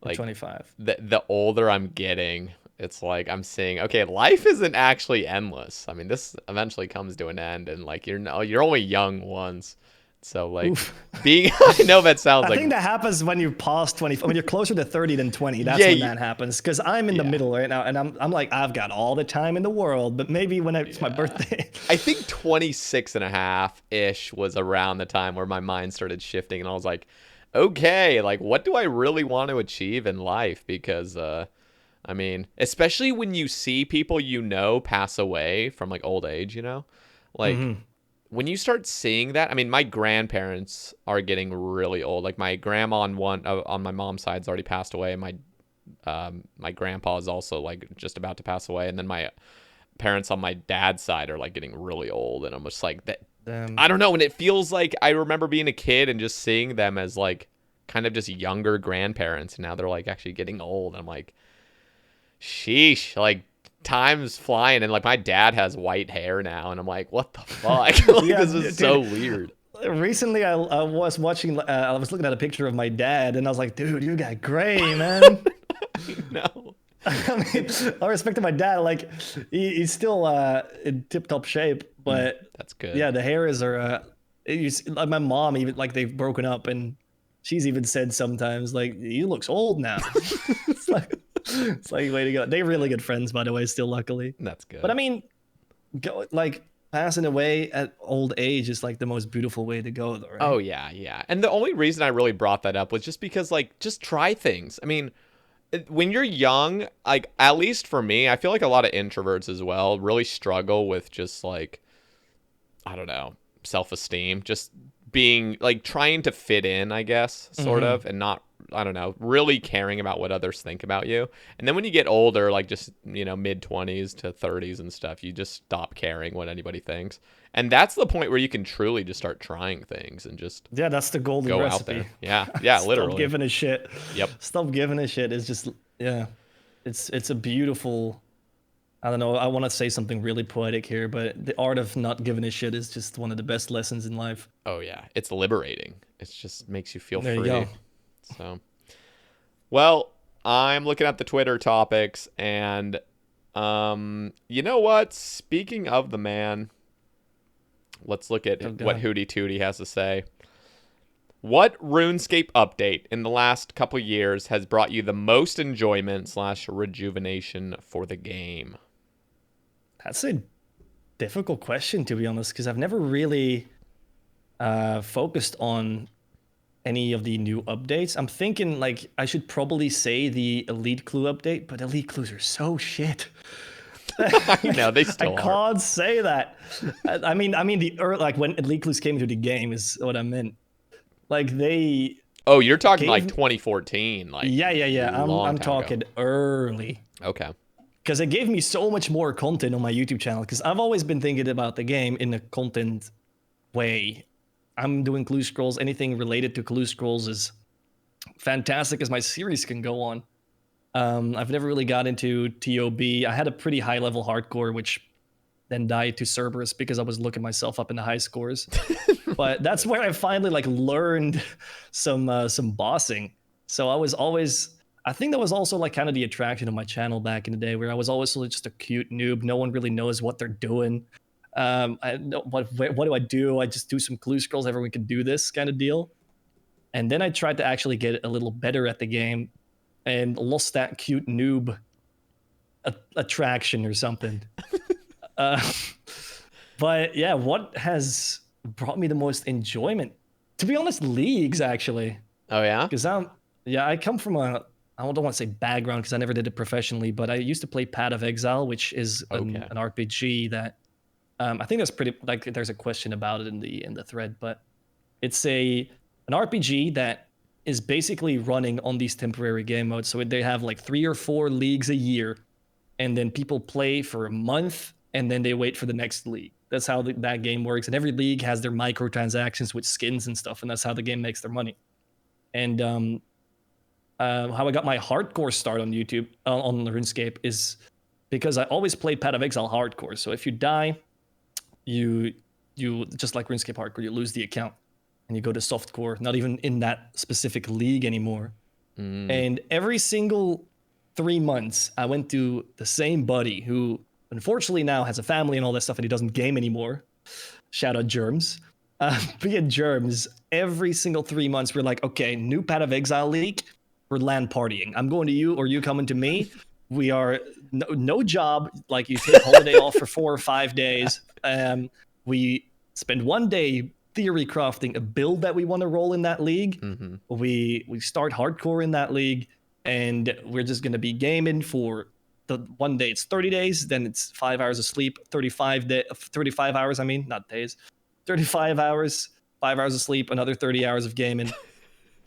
like 25. The older I'm getting, it's like I'm seeing, okay, life isn't actually endless. I mean, this eventually comes to an end, and like you're only young once. So like being, I know that sounds like. I think that happens when you pass 20. When you're closer to 30 than 20. That's when that happens. Because I'm in the middle right now, and I'm like, I've got all the time in the world. But maybe when it's my birthday. I think 26 and a half ish was around the time where my mind started shifting, and I was like, okay, like what do I really want to achieve in life? Because I mean, especially when you see people pass away from like old age, like. When you start seeing that, I mean, my grandparents are getting really old. Like my grandma on my mom's side's already passed away. My grandpa is also like just about to pass away, and then my parents on my dad's side are like getting really old. And I'm just like that. I don't know. And it feels like I remember being a kid and just seeing them as like kind of just younger grandparents, and now they're like actually getting old. And I'm like, sheesh, like. Time's flying, and like my dad has white hair now, and I'm like, what the fuck? Like, this is so weird. Recently, I was watching. I was looking at a picture of my dad, and I was like, dude, you got gray, man. No. I mean, I respect my dad. Like, he's still in tip-top shape, but that's good. Yeah, the hairs are. Like my mom, even like they've broken up, and she's even said sometimes like, he looks old now. It's like way to go. They're really good friends, by the way, still luckily. That's good. But I mean, passing away at old age is like the most beautiful way to go, though, right? Oh yeah. And the only reason I really brought that up was just because like just try things. I mean, when you're young, like at least for me, I feel like a lot of introverts as well really struggle with just like, I don't know, self-esteem, just being like trying to fit in, I guess, sort of, and not, I don't know, really caring about what others think about you. And then when you get older, like just, mid 20s to 30s and stuff, you just stop caring what anybody thinks. And that's the point where you can truly just start trying things and just that's the golden recipe. Out there. Yeah, literally. Stop giving a shit. Yep. Stop giving a shit. It's just, it's a beautiful, I don't know, I want to say something really poetic here, but the art of not giving a shit is just one of the best lessons in life. Oh yeah, it's liberating. It just makes you feel there free. You go. So, well, I'm looking at the Twitter topics, and you know what? Speaking of the man, let's look at what Hootie Tootie has to say. What RuneScape update in the last couple years has brought you the most enjoyment / rejuvenation for the game? That's a difficult question, to be honest, because I've never really focused on any of the new updates. I'm thinking like I should probably say the Elite Clue update, but Elite Clues are so shit. I know they still I can't say that. I mean like when Elite Clues came into the game is what I meant. Like they. Oh, you're talking like 2014, like yeah. I'm talking early. Okay. Because it gave me so much more content on my YouTube channel. Because I've always been thinking about the game in a content way. I'm doing clue scrolls. Anything related to clue scrolls is fantastic as my series can go on. I've never really got into TOB. I had a pretty high level hardcore, which then died to Cerberus because I was looking myself up in the high scores. But that's where I finally like learned some bossing. So I think that was also like kind of the attraction of my channel back in the day, where I was always just a cute noob. No one really knows what they're doing. What do I do? I just do some clue scrolls. Everyone can do this kind of deal. And then I tried to actually get a little better at the game and lost that cute noob attraction or something. But yeah, what has brought me the most enjoyment? To be honest, leagues actually. Oh yeah? Because I come from a I don't want to say background because I never did it professionally, but I used to play Path of Exile, which is an RPG that I think that's pretty, like, there's a question about it in the thread, but it's an RPG that is basically running on these temporary game modes. So they have like 3 or 4 leagues a year, and then people play for a month, and then they wait for the next league. That's how that game works. And every league has their microtransactions with skins and stuff, and that's how the game makes their money. And how I got my hardcore start on YouTube, on RuneScape, is because I always played Path of Exile hardcore. So if you die, you just like RuneScape hardcore, you lose the account and you go to softcore, not even in that specific league anymore. And every single 3 months, I went to the same buddy who unfortunately now has a family and all that stuff, and he doesn't game anymore. Shout out Germs. Me and Germs, every single 3 months, we're like, okay, new Path of Exile league, we're LAN partying. I'm going to you, or you coming to me. We are no job. Like, you take holiday off for 4 or 5 days. We spend 1 day theory crafting a build that we want to roll in that league. We start hardcore in that league, and we're just going to be gaming for the 1 day. It's 30 days, then it's 5 hours of sleep, 35 hours, I mean, not days. 35 hours, 5 hours of sleep, another 30 hours of gaming.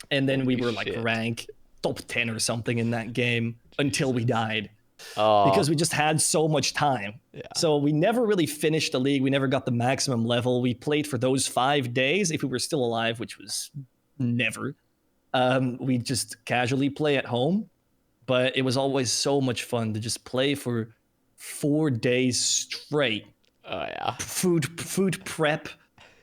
And then we were like rank top 10 or something in that game until we died. Because we just had so much time. So we never really finished the league. We never got the maximum level. We played for those 5 days if we were still alive, which was never. We just casually play at home. But it was always so much fun to just play for 4 days straight. Food prep.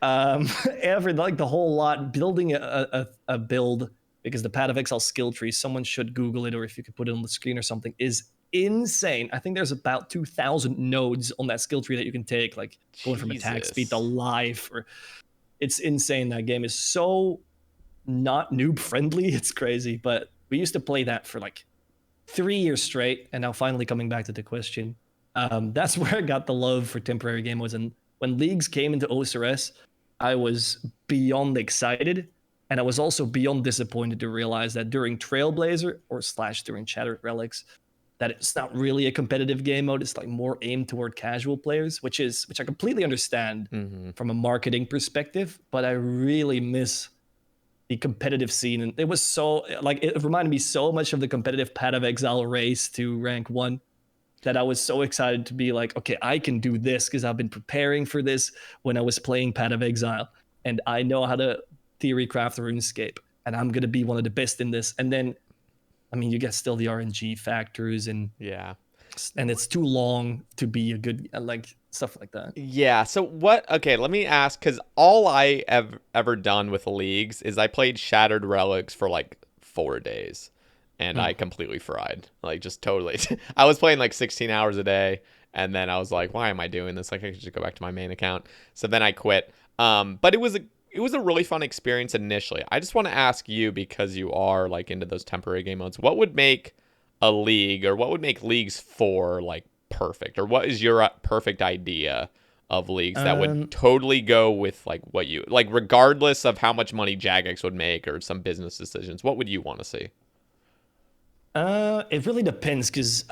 Like the whole lot, building a build, because the Path of Exile skill tree, someone should Google it, or if you could put it on the screen or something, is insane. I think there's about 2,000 nodes on that skill tree that you can take, like going from attack speed to life. It's insane. That game is so not noob friendly. It's crazy. But we used to play that for like 3 years straight, and now finally coming back to the question, that's where I got the love for temporary game modes. And when leagues came into OSRS, I was beyond excited, and I was also beyond disappointed to realize that during Trailblazer / during Shattered Relics, that it's not really a competitive game mode. It's like more aimed toward casual players, which I completely understand from a marketing perspective, but I really miss the competitive scene. And it was so, like, it reminded me so much of the competitive Path of Exile race to rank 1, that I was so excited to be like, okay, I can do this because I've been preparing for this when I was playing Path of Exile, and I know how to theory craft RuneScape, and I'm going to be one of the best in this. And then, I mean, you get still the RNG factors, and it's too long to be a good, like, stuff like that. Yeah. So okay, let me ask, because all I have ever done with leagues is I played Shattered Relics for like 4 days, and I completely fried, like, just totally. I was playing like 16 hours a day, and then I was like, why am I doing this? Like, I could just go back to my main account. So then I quit. But it was a really fun experience initially. I just want to ask you, because you are like into those temporary game modes, what would make a league, or what would make leagues 4 like perfect, or what is your perfect idea of leagues that would totally go with like what you like, regardless of how much money Jagex would make or some business decisions? What would you want to see? It really depends, because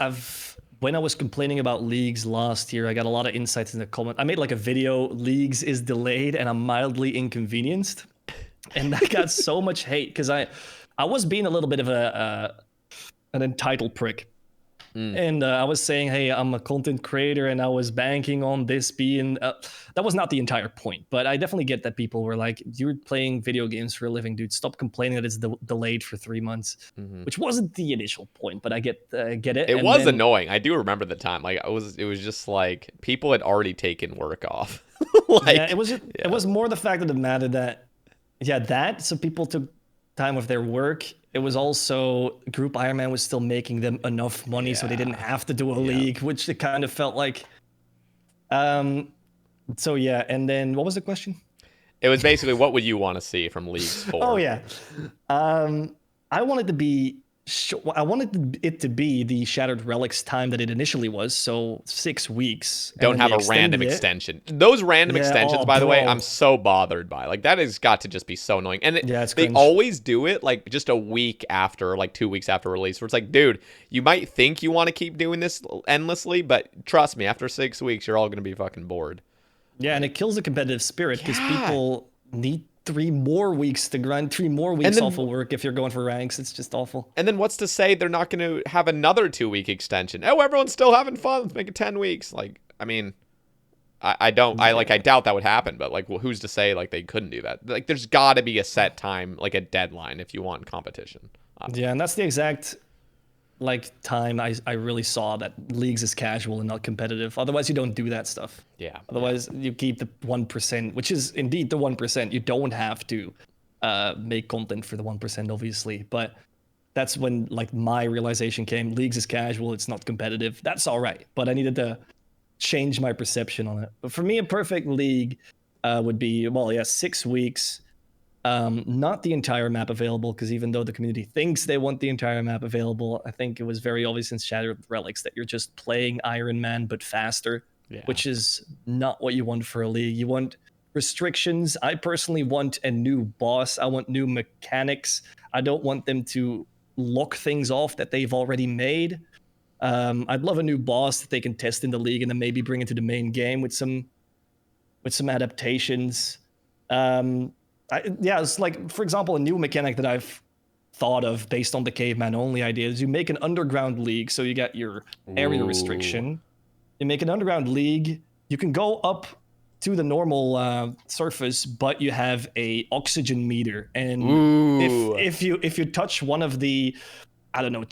when I was complaining about leagues last year, I got a lot of insights in the comment. I made like a video, leagues is delayed and I'm mildly inconvenienced. And that got so much hate, because I was being a little bit of an entitled prick. And I was saying, hey, I'm a content creator, and I was banking on this being... that was not the entire point, but I definitely get that people were like, you're playing video games for a living, dude. Stop complaining that it's delayed for 3 months, which wasn't the initial point, but I get it. It was annoying. I do remember the time. Like, it was just like people had already taken work off. Like, yeah, it was more the fact of the matter that, so people took time off their work. It was also Group Ironman was still making them enough money, so they didn't have to do a league, which it kind of felt like. So yeah, and then what was the question? It was basically, what would you want to see from Leagues 4? Oh yeah, I wanted to be I wanted it to be the Shattered Relics time that it initially was, so 6 weeks. Don't have a random extension. Those random extensions, by the way, I'm so bothered by. Like, that has got to just be so annoying. And it's they cringe. always do it like just a week after, like 2 weeks after release, where it's like, dude, you might think you want to keep doing this endlessly, but trust me, after 6 weeks, you're all going to be fucking bored. Yeah, and it kills the competitive spirit because people need 3 more weeks to grind, 3 more weeks off of work if you're going for ranks. It's just awful. And then what's to say they're not going to have another 2-week extension? Oh, everyone's still having fun. Let's make it 10 weeks. Like, I mean, I doubt that would happen, but like, well, who's to say like they couldn't do that? Like, there's got to be a set time, like a deadline if you want competition. Yeah, and that's the exact like time I really saw that leagues is casual and not competitive. Otherwise, you don't do that stuff. Yeah. Otherwise, you keep the 1%, which is indeed the 1%. You don't have to make content for the 1%, obviously. But that's when like my realization came. Leagues is casual. It's not competitive. That's all right. But I needed to change my perception on it. But for me, a perfect league would be, 6 weeks. Not the entire map available, because even though the community thinks they want the entire map available, I think it was very obvious in Shattered Relics that you're just playing Ironman but faster, which is not what you want for a league. You want restrictions. I personally want a new boss. I want new mechanics. I don't want them to lock things off that they've already made. I'd love a new boss that they can test in the league and then maybe bring into the main game with some adaptations. It's like, for example, a new mechanic that I've thought of based on the caveman only idea is you make an underground league. So you got your area restriction. You make an underground league. You can go up to the normal surface, but you have a oxygen meter. And if you touch one of the, I don't know,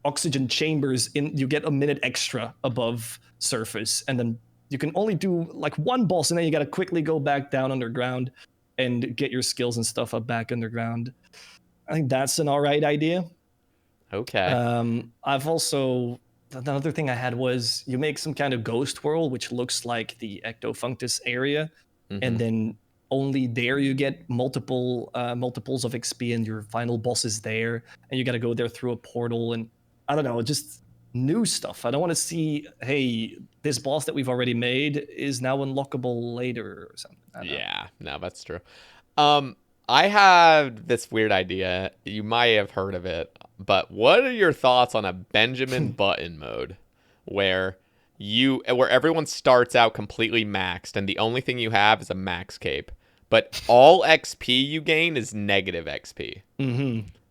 oxygen chambers, you get a minute extra above surface. And then you can only do like one boss, and then you got to quickly go back down underground and get your skills and stuff up back underground. I think that's an all right idea. Okay. I've also, another thing I had was you make some kind of ghost world, which looks like the Ectofunctus area. And then only there you get multiples of XP and your final boss is there. And you got to go there through a portal. And I don't know, just new stuff. I don't want to see, hey, this boss that we've already made is now unlockable later or something. Yeah, no, that's true. I have this weird idea. You might have heard of it, but what are your thoughts on a Benjamin Button mode where everyone starts out completely maxed and the only thing you have is a max cape, but all XP you gain is negative XP.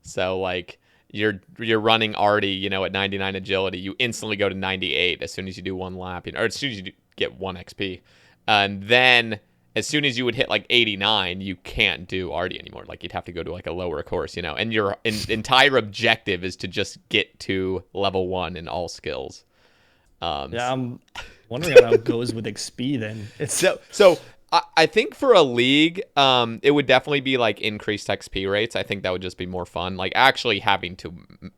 So like you're running already, at 99 agility, you instantly go to 98 as soon as you do one lap, or as soon as you get 1 XP. And then as soon as you would hit like 89, you can't do arty anymore. Like you'd have to go to like a lower course, and your entire objective is to just get to level 1 in all skills. I'm wondering how it goes with XP then. So I think for a league, it would definitely be like increased XP rates. I think that would just be more fun. Like actually having to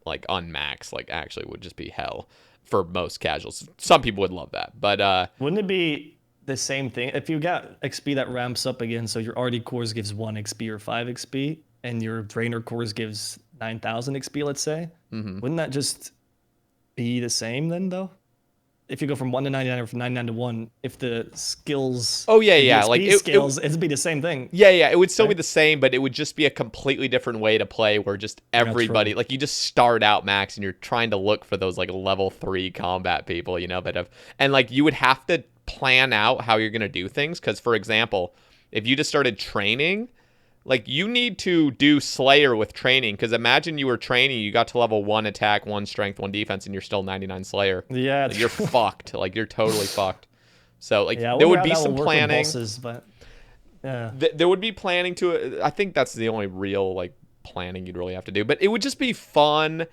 like unmax, like actually would just be hell for most casuals. Some people would love that, but wouldn't it be the same thing if you got XP that ramps up again? So your RD cores gives 1 XP or 5 XP, and your Drainer cores gives 9,000 XP, let's say. Wouldn't that just be the same then, though? If you go from 1 to 99 or from 99 to 1, if the skills, like it'd be the same thing. It would still be the same, but it would just be a completely different way to play, where just everybody, like you just start out max and you're trying to look for those like level 3 combat people, that have, and like you would have to plan out how you're going to do things. Because for example, if you just started training, like you need to do Slayer with training, because imagine you were training, you got to level 1 attack, 1 strength, 1 defense, and you're still 99 Slayer. Yeah, like, you're fucked. Like you're totally fucked. So like there would be some planning. Bosses, but yeah, there would be planning to it. I think that's the only real like planning you'd really have to do. But it would just be fun.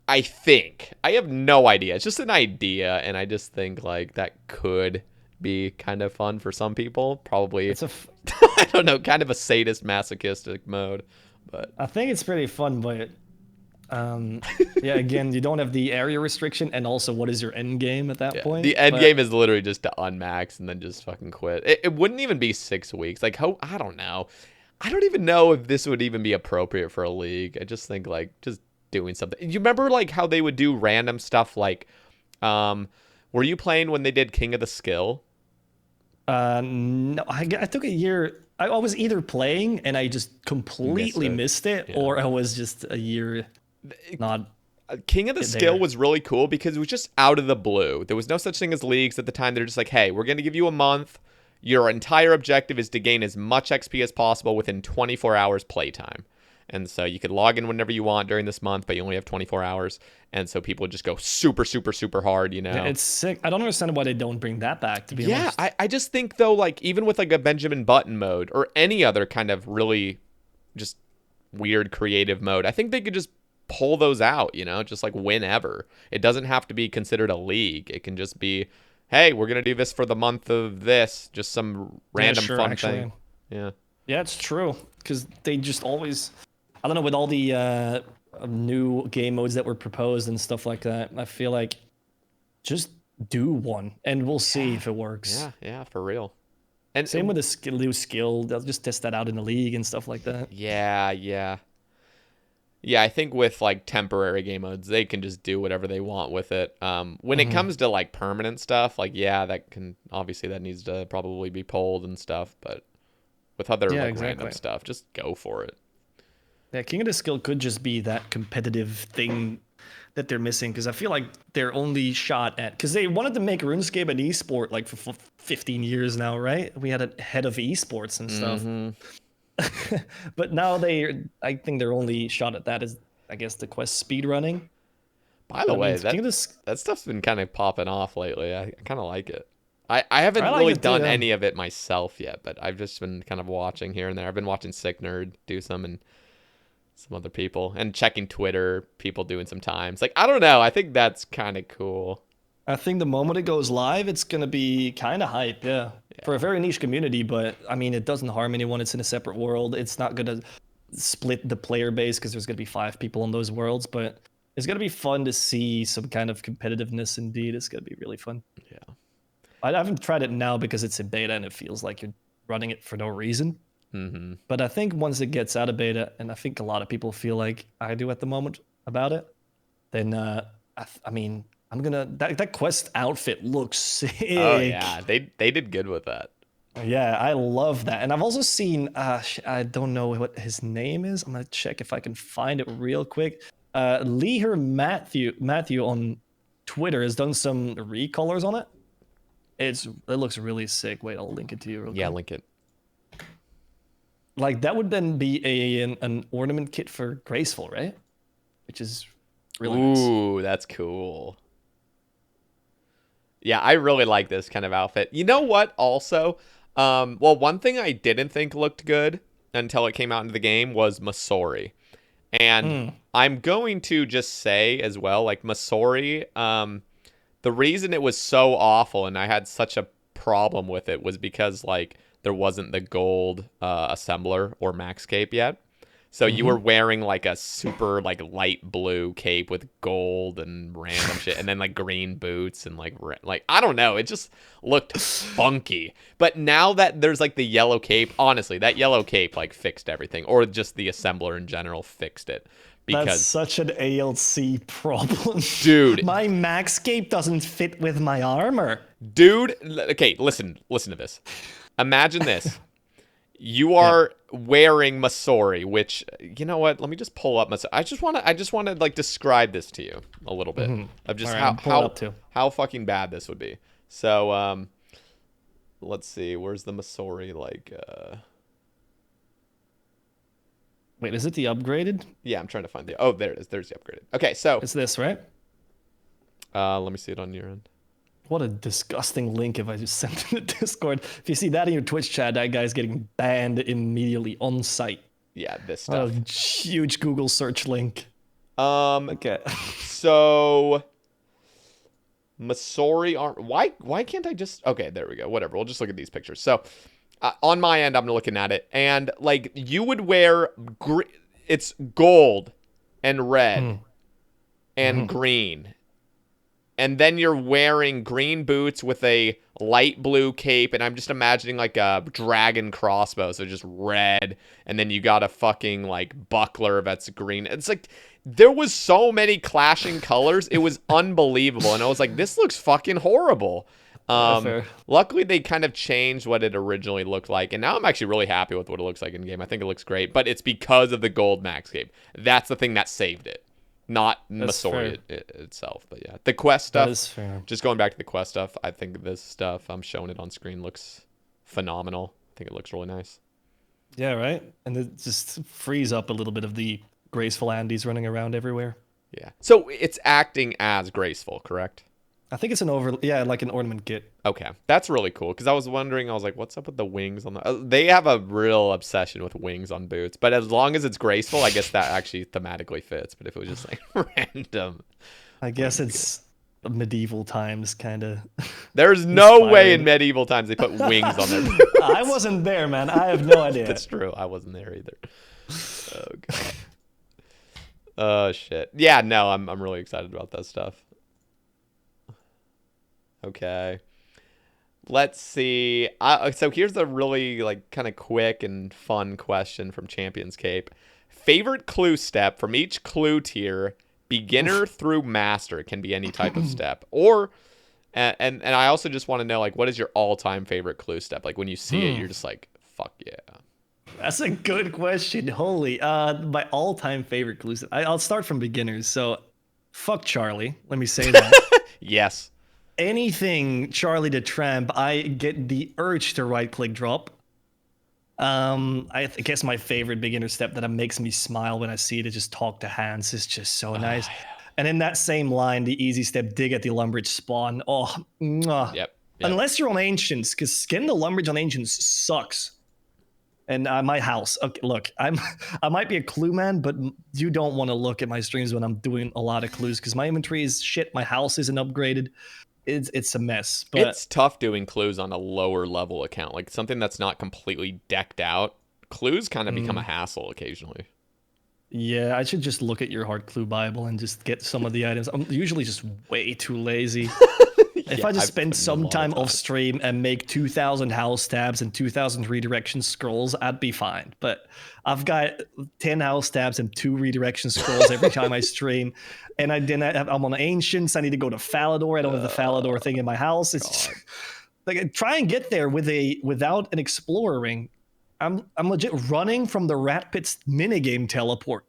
I think. I have no idea. It's just an idea, and I just think like that could be kind of fun for some people. Probably I don't know, kind of a sadist masochistic mode, but I think it's pretty fun. But again, you don't have the area restriction, and also what is your end game at that point? The end game is literally just to unmax and then just fucking quit. It wouldn't even be 6 weeks. Like I don't know. I don't even know if this would even be appropriate for a league. I just think like just doing something. You remember like how they would do random stuff like, were you playing when they did King of the Skill? No, I took a year. I was either playing and I just completely missed it, Yeah. or I was just a year not. King of the Skill was really cool because it was just out of the blue. There was no such thing as leagues at the time. They're just like, hey, we're going to give you a month. Your entire objective is to gain as much XP as possible within 24 hours playtime. And so you could log in whenever you want during this month, but you only have 24 hours. And so people would just go super, super, super hard, you know? Yeah, it's sick. I don't understand why they don't bring that back, to be honest. Yeah, I just think, though, like, even with, like, a Benjamin Button mode or any other kind of really just weird creative mode, I think they could just pull those out, you know, just like whenever. It doesn't have to be considered a league. It can just be, hey, we're gonna do this for the month of this, just some random fun thing. Yeah, it's true, because they just always, I don't know, with all the new game modes that were proposed and stuff like that, I feel like just do one and we'll see if it works. Yeah, for real. And same with the new skill, they'll just test that out in the league and stuff like that. Yeah, I think with like temporary game modes, they can just do whatever they want with it. When it comes to like permanent stuff, like that can obviously that needs to probably be pulled and stuff. But with other random stuff, just go for it. Yeah, King of the Skill could just be that competitive thing that they're missing, because I feel like they're only shot at, because they wanted to make RuneScape an esport like for 15 years now, right? We had a head of esports and stuff. But now I think they're only shot at that as, I guess, the quest speedrunning. By the way, that stuff's been kind of popping off lately. I kind of like it. I haven't really done any of it myself yet, but I've just been kind of watching here and there. I've been watching Sick Nerd do some and some other people, and checking Twitter, people doing some times. Like, I don't know. I think that's kind of cool. I think the moment it goes live, it's going to be kind of hype, yeah. For a very niche community, but I mean, it doesn't harm anyone. It's in a separate world. It's not going to split the player base because there's going to be 5 people in those worlds, but it's going to be fun to see some kind of competitiveness indeed. It's going to be really fun. Yeah. I haven't tried it now because it's in beta and it feels like you're running it for no reason. But I think once it gets out of beta, and I think a lot of people feel like I do at the moment about it, then I mean, I'm gonna that quest outfit looks sick. Oh yeah, they did good with that. Yeah, I love that. And I've also seen I don't know what his name is. I'm gonna check if I can find it real quick. Leher Matthew on Twitter has done some recolors on it. It looks really sick. Wait, I'll link it to you real quick. Yeah, link it. Like, that would then be an ornament kit for Graceful, right? Which is really nice. Ooh, that's cool. Yeah, I really like this kind of outfit. You know what, also? Well, one thing I didn't think looked good until it came out into the game was Masori. And I'm going to just say as well, like, Masori, the reason it was so awful and I had such a problem with it was because, like, there wasn't the gold assembler or max cape yet. So you were wearing like a super like light blue cape with gold and random shit, and then like green boots and like I don't know, it just looked funky. But now that there's like the yellow cape, honestly, that yellow cape like fixed everything, or just the assembler in general fixed it. Because that's such an ALC problem, dude. My max cape doesn't fit with my armor, dude. Okay, listen to this. Imagine this. You are wearing Masori, which, you know what? Let me just pull up Masori. I just want to like describe this to you a little bit of just how fucking bad this would be. So, let's see. Where's the Masori? Like, wait, is it the upgraded? Yeah, I'm trying to find oh, there it is. There's the upgraded. Okay, so it's this, right? Let me see it on your end. What a disgusting link if I just sent it in the Discord. If you see that in your Twitch chat, that guy's getting banned immediately on site. Yeah, this stuff. A huge Google search link. Okay. So Masori aren't. Why can't I just? Okay, there we go. Whatever. We'll just look at these pictures. So on my end, I'm looking at it, and like you would wear, it's gold and red and green. and then you're wearing green boots with a light blue cape, and I'm just imagining like a dragon crossbow, so just red, and then you got a fucking like buckler that's green. It's like there was so many clashing colors. It was unbelievable, and I was like, this looks fucking horrible. Fair. Luckily they kind of changed what it originally looked like, and now I'm actually really happy with what it looks like in game. I think it looks great, but it's because of the gold max cape. That's the thing that saved it. Not Masori itself, but yeah, the quest stuff. That is fair. Just going back to the quest stuff, I think this stuff I'm showing it on screen looks phenomenal. I think it looks really nice. Yeah, right. And it just frees up a little bit of the graceful Andes running around everywhere. Yeah. So it's acting as graceful, correct? I think it's like an ornament kit. Okay, that's really cool because I was wondering, I was like, what's up with the wings on the? They have a real obsession with wings on boots, but as long as it's graceful, I guess that actually thematically fits. But if it was just like random, I guess it's medieval times, kind of. There's no way in medieval times they put wings on their boots. I wasn't there, man. I have no idea. That's true. I wasn't there either. Oh god. Oh shit. Yeah, no, I'm really excited about that stuff. Okay. Let's see. So here's a really like kind of quick and fun question from Champions Cape. Favorite clue step from each clue tier, beginner through master. It can be any type of step. Or and I also just want to know, like, what is your all-time favorite clue step? Like when you see it, you're just like, fuck yeah. That's a good question. Holy. My all-time favorite clue step. I'll start from beginners. So fuck Charlie. Let me say that. Yes. Anything Charlie the Tramp, I get the urge to right-click drop. I guess my favorite beginner step that makes me smile when I see it is just talk to hands. It's just so nice. Yeah. And in that same line, the easy step, dig at the Lumbridge spawn. Oh, mwah. Yep. Unless you're on Ancients, because skin the Lumbridge on Ancients sucks. And my house. Okay, look, I might be a clue man, but you don't want to look at my streams when I'm doing a lot of clues because my inventory is shit. My house isn't upgraded. It's a mess. But it's tough doing clues on a lower level account, like something that's not completely decked out. Clues kind of become a hassle occasionally. Yeah, I should just look at your hard clue Bible and just get some of the items. I'm usually just way too lazy. If I just spend some time off stream and make 2,000 house tabs and 2,000 redirection scrolls, I'd be fine. But I've got 10 house tabs and 2 redirection scrolls every time I stream. And I'm on Ancients. I need to go to Falador. I don't have the Falador thing in my house. It's just, like, try and get there without an Explorer ring. I'm legit running from the Rat Pit's minigame teleport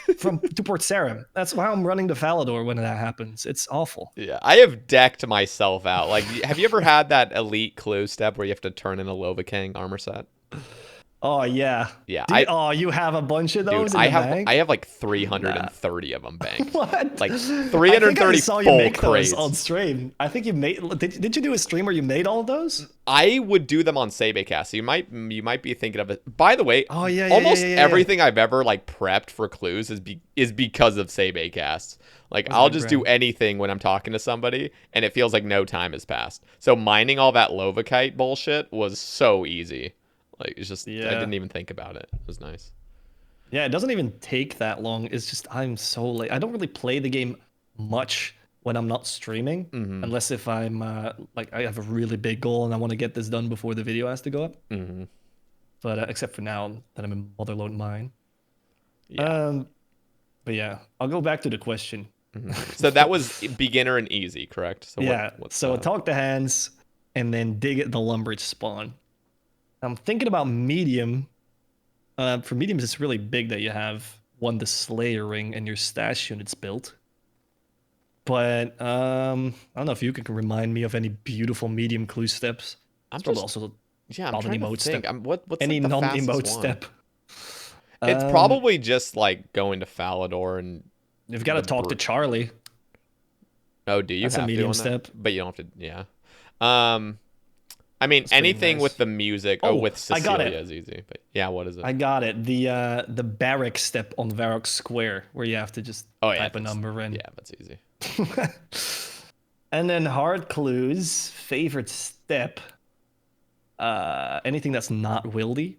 to Port Sarim. That's why I'm running to Falador when that happens. It's awful. Yeah, I have decked myself out. Like, have you ever had that elite clue step where you have to turn in a Lovakang armor set? Oh yeah. Yeah. You have a bunch of those. Dude, in the bank? I have like 330 of them banked. What? Like 330 I saw you full make crates those on stream. I think you made. Did you do a stream where you made all of those? I would do them on Sae Bae Cast. So you might be thinking of it. By the way, almost yeah. everything I've ever like prepped for clues is because of Sae Bae Casts. Like I'll just do anything when I'm talking to somebody, and it feels like no time has passed. So mining all that Lovakite bullshit was so easy. Like, it's just, I didn't even think about it. It was nice. Yeah, it doesn't even take that long. It's just, I'm so late. I don't really play the game much when I'm not streaming, unless if I'm, like, I have a really big goal and I want to get this done before the video has to go up. But except for now that I'm in Motherlode Mine. Yeah. But yeah, I'll go back to the question. So that was beginner and easy, correct? So so talk to hands and then dig at the Lumbridge spawn. I'm thinking about medium. For mediums, it's really big that you have the Slayer ring and your stash units built. But I don't know if you can remind me of any beautiful medium clue steps. I'm not trying an emote to think. step. What's any like the non-emote fastest step? It's probably just like going to Falador and you've got to talk to Charlie. Oh, do you? That's have a medium to step, but you don't have to. Yeah. I mean, anything with the music with Cecilia is easy. But yeah, what is it? I got it. The barrack step on Varrock Square, where you have to just type a number in. Yeah, that's easy. And then hard clues, favorite step. Anything that's not wildy,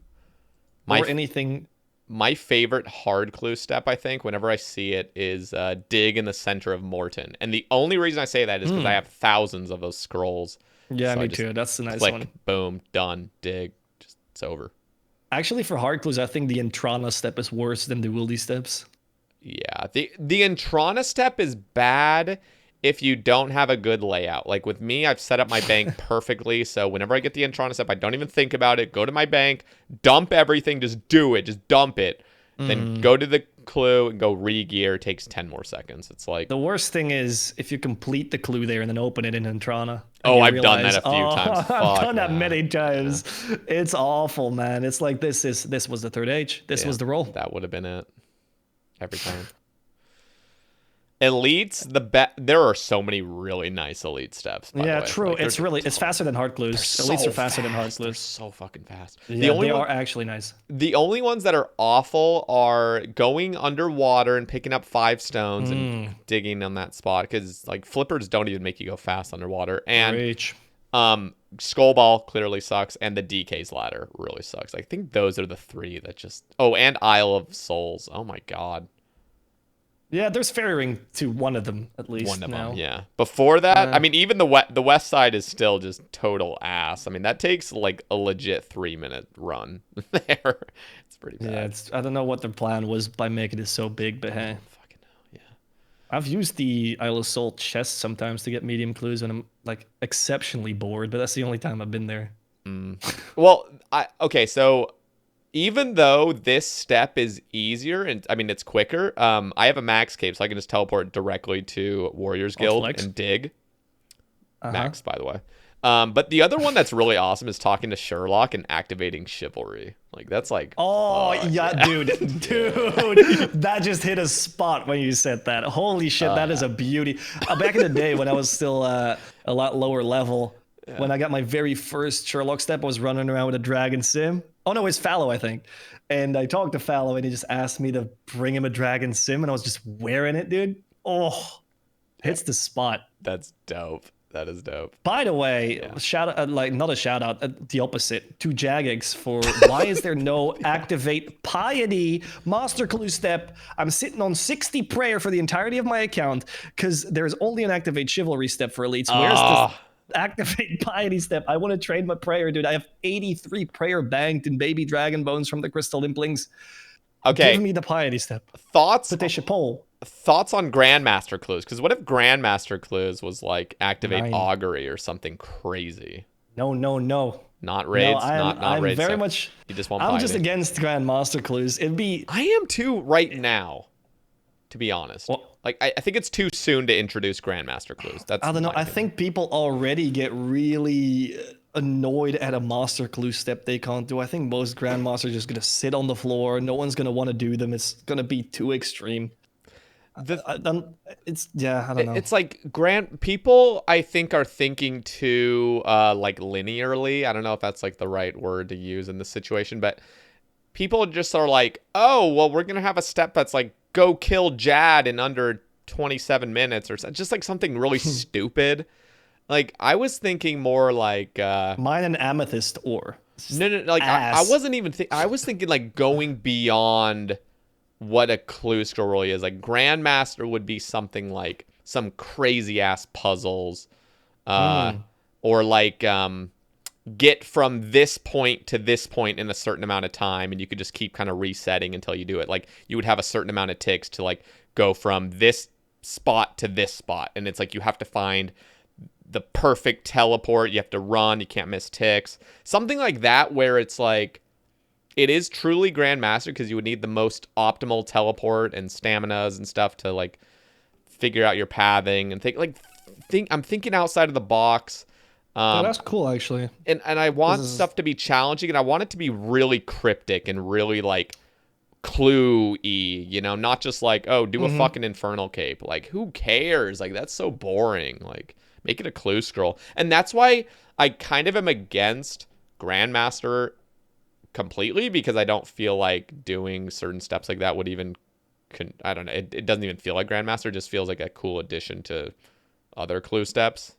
or anything. my favorite hard clue step, I think, whenever I see it, is dig in the center of Morton. And the only reason I say that is because I have thousands of those scrolls. Yeah, So me too. That's a nice click, one. boom, done, dig, just it's over. Actually, for hard clues, I think the Entrana step is worse than the Wildy steps. Yeah, the Entrana step is bad if you don't have a good layout. Like with me, I've set up my bank perfectly, so whenever I get the Entrana step, I don't even think about it. Go to my bank, dump everything, just do it, just dump it. Then go to the clue and go re-gear. Takes 10 more seconds. It's like The worst thing is if you complete the clue there and then open it in Entrana. Oh, I've done that a few times. I've done that many times. Yeah. It's awful, man. It's like this was the third age. This was the roll. That would have been it every time. Elites, there are so many really nice elite steps. By the way. True. Like, it's faster than hard clues. Elites are faster than hard clues. They're so fucking fast. Yeah, they are actually nice. The only ones that are awful are going underwater and picking up 5 stones and digging on that spot, because like flippers don't even make you go fast underwater. And Skullball clearly sucks, and the DK's ladder really sucks. I think those are the 3 that just. Oh, and Isle of Souls. Oh my god. Yeah, there's fairy ring to one of them at least. One of them, yeah. Before that, I mean, even the west side is still just total ass. I mean, that takes like a legit 3-minute run there. It's pretty bad. Yeah, I don't know what their plan was by making it so big, but hey. Fucking hell, yeah. I've used the Isle of Soul chest sometimes to get medium clues when I'm like exceptionally bored, but that's the only time I've been there. Well, okay, so even though this step is easier, and I mean it's quicker, I have a max cape, so I can just teleport directly to Warriors Guild and dig. Max, by the way. But the other one that's really awesome is talking to Sherlock and activating Chivalry. Like that's like, dude, that just hit a spot when you said that. Holy shit, that is a beauty. Back in the day when I was still a lot lower level, when I got my very first Sherlock step, I was running around with a dragon sim. Oh no, it's Fallow, I think. And I talked to Fallow and he just asked me to bring him a dragon sim, and I was just wearing it, dude. Oh, hits the spot. That's dope. That is dope. By the way, shout out, like not a shout out, the opposite to Jagex for why is there no activate piety master clue step? I'm sitting on 60 prayer for the entirety of my account because there's only an activate chivalry step for elites. Where's this activate piety step? I want to trade my prayer, dude. I have 83 prayer banked in baby dragon bones from the crystal implings. Okay, give me the piety step. Thoughts on Grandmaster clues, because what if Grandmaster clues was like activate augury or something crazy? No, not raids. I'm raids, very so much you just want I'm piety. just against Grandmaster clues. I am too right now, to be honest. Like I think it's too soon to introduce Grandmaster clues. I don't know. I think people already get really annoyed at a master clue step they can't do. I think most Grandmasters are just gonna sit on the floor. No one's gonna want to do them. It's gonna be too extreme. I don't know. It's like people I think are thinking too like linearly. I don't know if that's like the right word to use in this situation, but people just are like, oh well, we're gonna have a step that's like go kill Jad in under 27 minutes or just like something really stupid. Like I was thinking more like mine an amethyst ore. No, like I wasn't even I was thinking like going beyond what a clue scroll really is. Like Grandmaster would be something like some crazy ass puzzles, or like get from this point to this point in a certain amount of time, and you could just keep kind of resetting until you do it. Like you would have a certain amount of ticks to like go from this spot to this spot, and it's like you have to find the perfect teleport. You have to run. You can't miss ticks. Something like that, where it's like it is truly Grandmaster because you would need the most optimal teleport and staminas and stuff to like figure out your pathing and I'm thinking outside of the box. That's cool, actually. And I want stuff to be challenging, and I want it to be really cryptic and really like clue-y, you know, not just like, oh, do a fucking infernal cape. Like, who cares? Like, that's so boring. Like, make it a clue scroll. And that's why I kind of am against Grandmaster completely, because I don't feel like doing certain steps like that would even, I don't know, it doesn't even feel like Grandmaster. It just feels like a cool addition to other clue steps.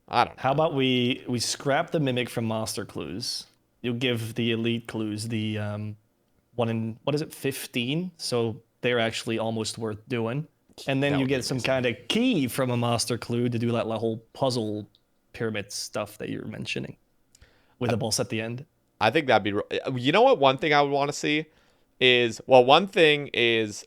I don't know. How about we scrap the mimic from master clues? You'll give the elite clues the what is it, 15? So they're actually almost worth doing. And then That you would be get some amazing. kind of key from a master clue to do that whole puzzle pyramid stuff that you're mentioning with a boss at the end. I think that'd be. You know what? One thing I would want to see is, well, one thing is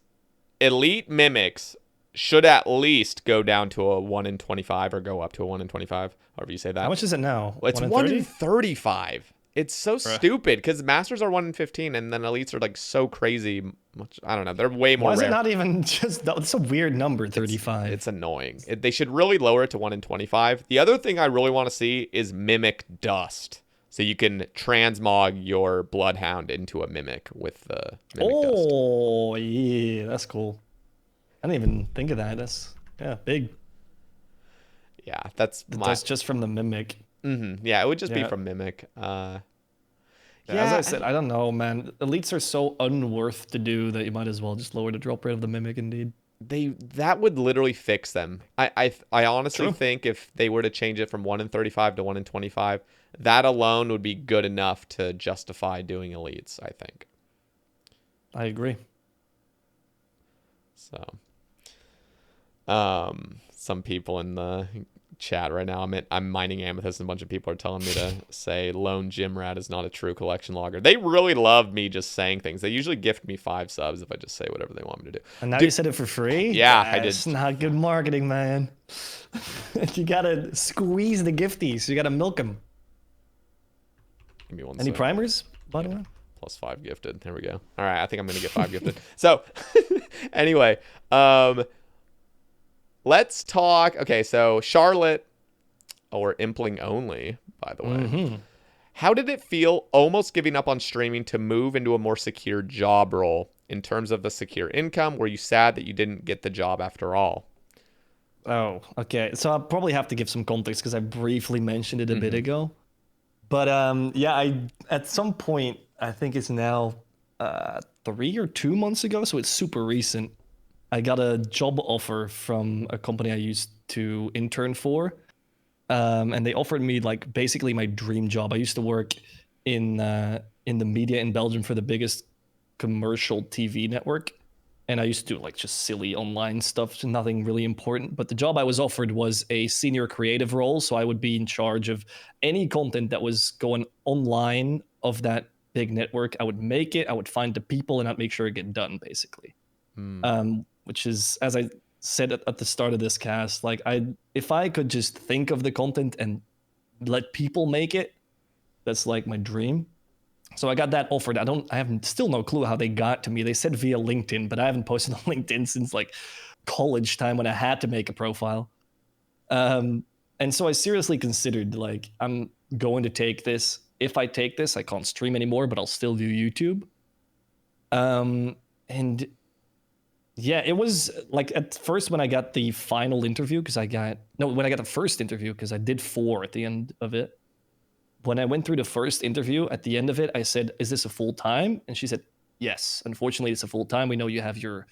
elite mimics should at least go down to a 1 in 25 or go up to a 1 in 25, however you say that. How much is it now? It's 1 in 35. It's so stupid because masters are 1 in 15 and then elites are like so crazy much. I don't know. They're way more Why is rare. it not even just, that's a weird number, 35. It's annoying. They should really lower it to 1 in 25. The other thing I really want to see is mimic dust. So you can transmog your bloodhound into a mimic with the mimic dust. Oh, yeah, that's cool. I didn't even think of that. That's, yeah, big. Yeah, that's That's just from the mimic. Yeah, it would just be Yeah. from mimic. Yeah, as I said, I don't know, man. Elites are so unworth to do that you might as well just lower the drop rate of the mimic, indeed. That would literally fix them. I honestly True. think if they were to change it from 1 in 35 to 1 in 25, that alone would be good enough to justify doing elites, I think. I agree. So, some people in the chat right now, I'm mining amethyst and a bunch of people are telling me to say lone gym rat is not a true collection logger. They really love me just saying things. They usually gift me 5 subs if I just say whatever they want me to do. And now you said it for free? Yeah, I did. That's not good marketing, man. You gotta squeeze the gifties. You gotta milk them. Give me one Any sec. primers, by the way? Plus 5 gifted. There we go. All right, I think I'm gonna get 5 gifted. So, anyway, let's talk. Okay, so Charlotte, or Impling only, by the way. How did it feel almost giving up on streaming to move into a more secure job role in terms of the secure income? Were you sad that you didn't get the job after all? Oh, okay. So I'll probably have to give some context because I briefly mentioned it a bit ago. But yeah, I at some point, I think it's now 3 or 2 months ago, so it's super recent. I got a job offer from a company I used to intern for. And they offered me like basically my dream job. I used to work in the media in Belgium for the biggest commercial TV network. And I used to do like just silly online stuff, so nothing really important. But the job I was offered was a senior creative role. So I would be in charge of any content that was going online of that big network. I would make it, I would find the people, and I'd make sure it get done, basically. Which is, as I said at the start of this cast, like if I could just think of the content and let people make it, that's like my dream. So I got that offered. I have still no clue how they got to me. They said via LinkedIn, but I haven't posted on LinkedIn since like college time when I had to make a profile. And so I seriously considered like, I'm going to take this. If I take this, I can't stream anymore, but I'll still do YouTube. And yeah, it was like at first when I got the final interview, when I got the first interview, because I did 4 at the end of it. When I went through the first interview, at the end of it, I said, "Is this a full time?" And she said, "Yes, unfortunately, it's a full time. We know you have your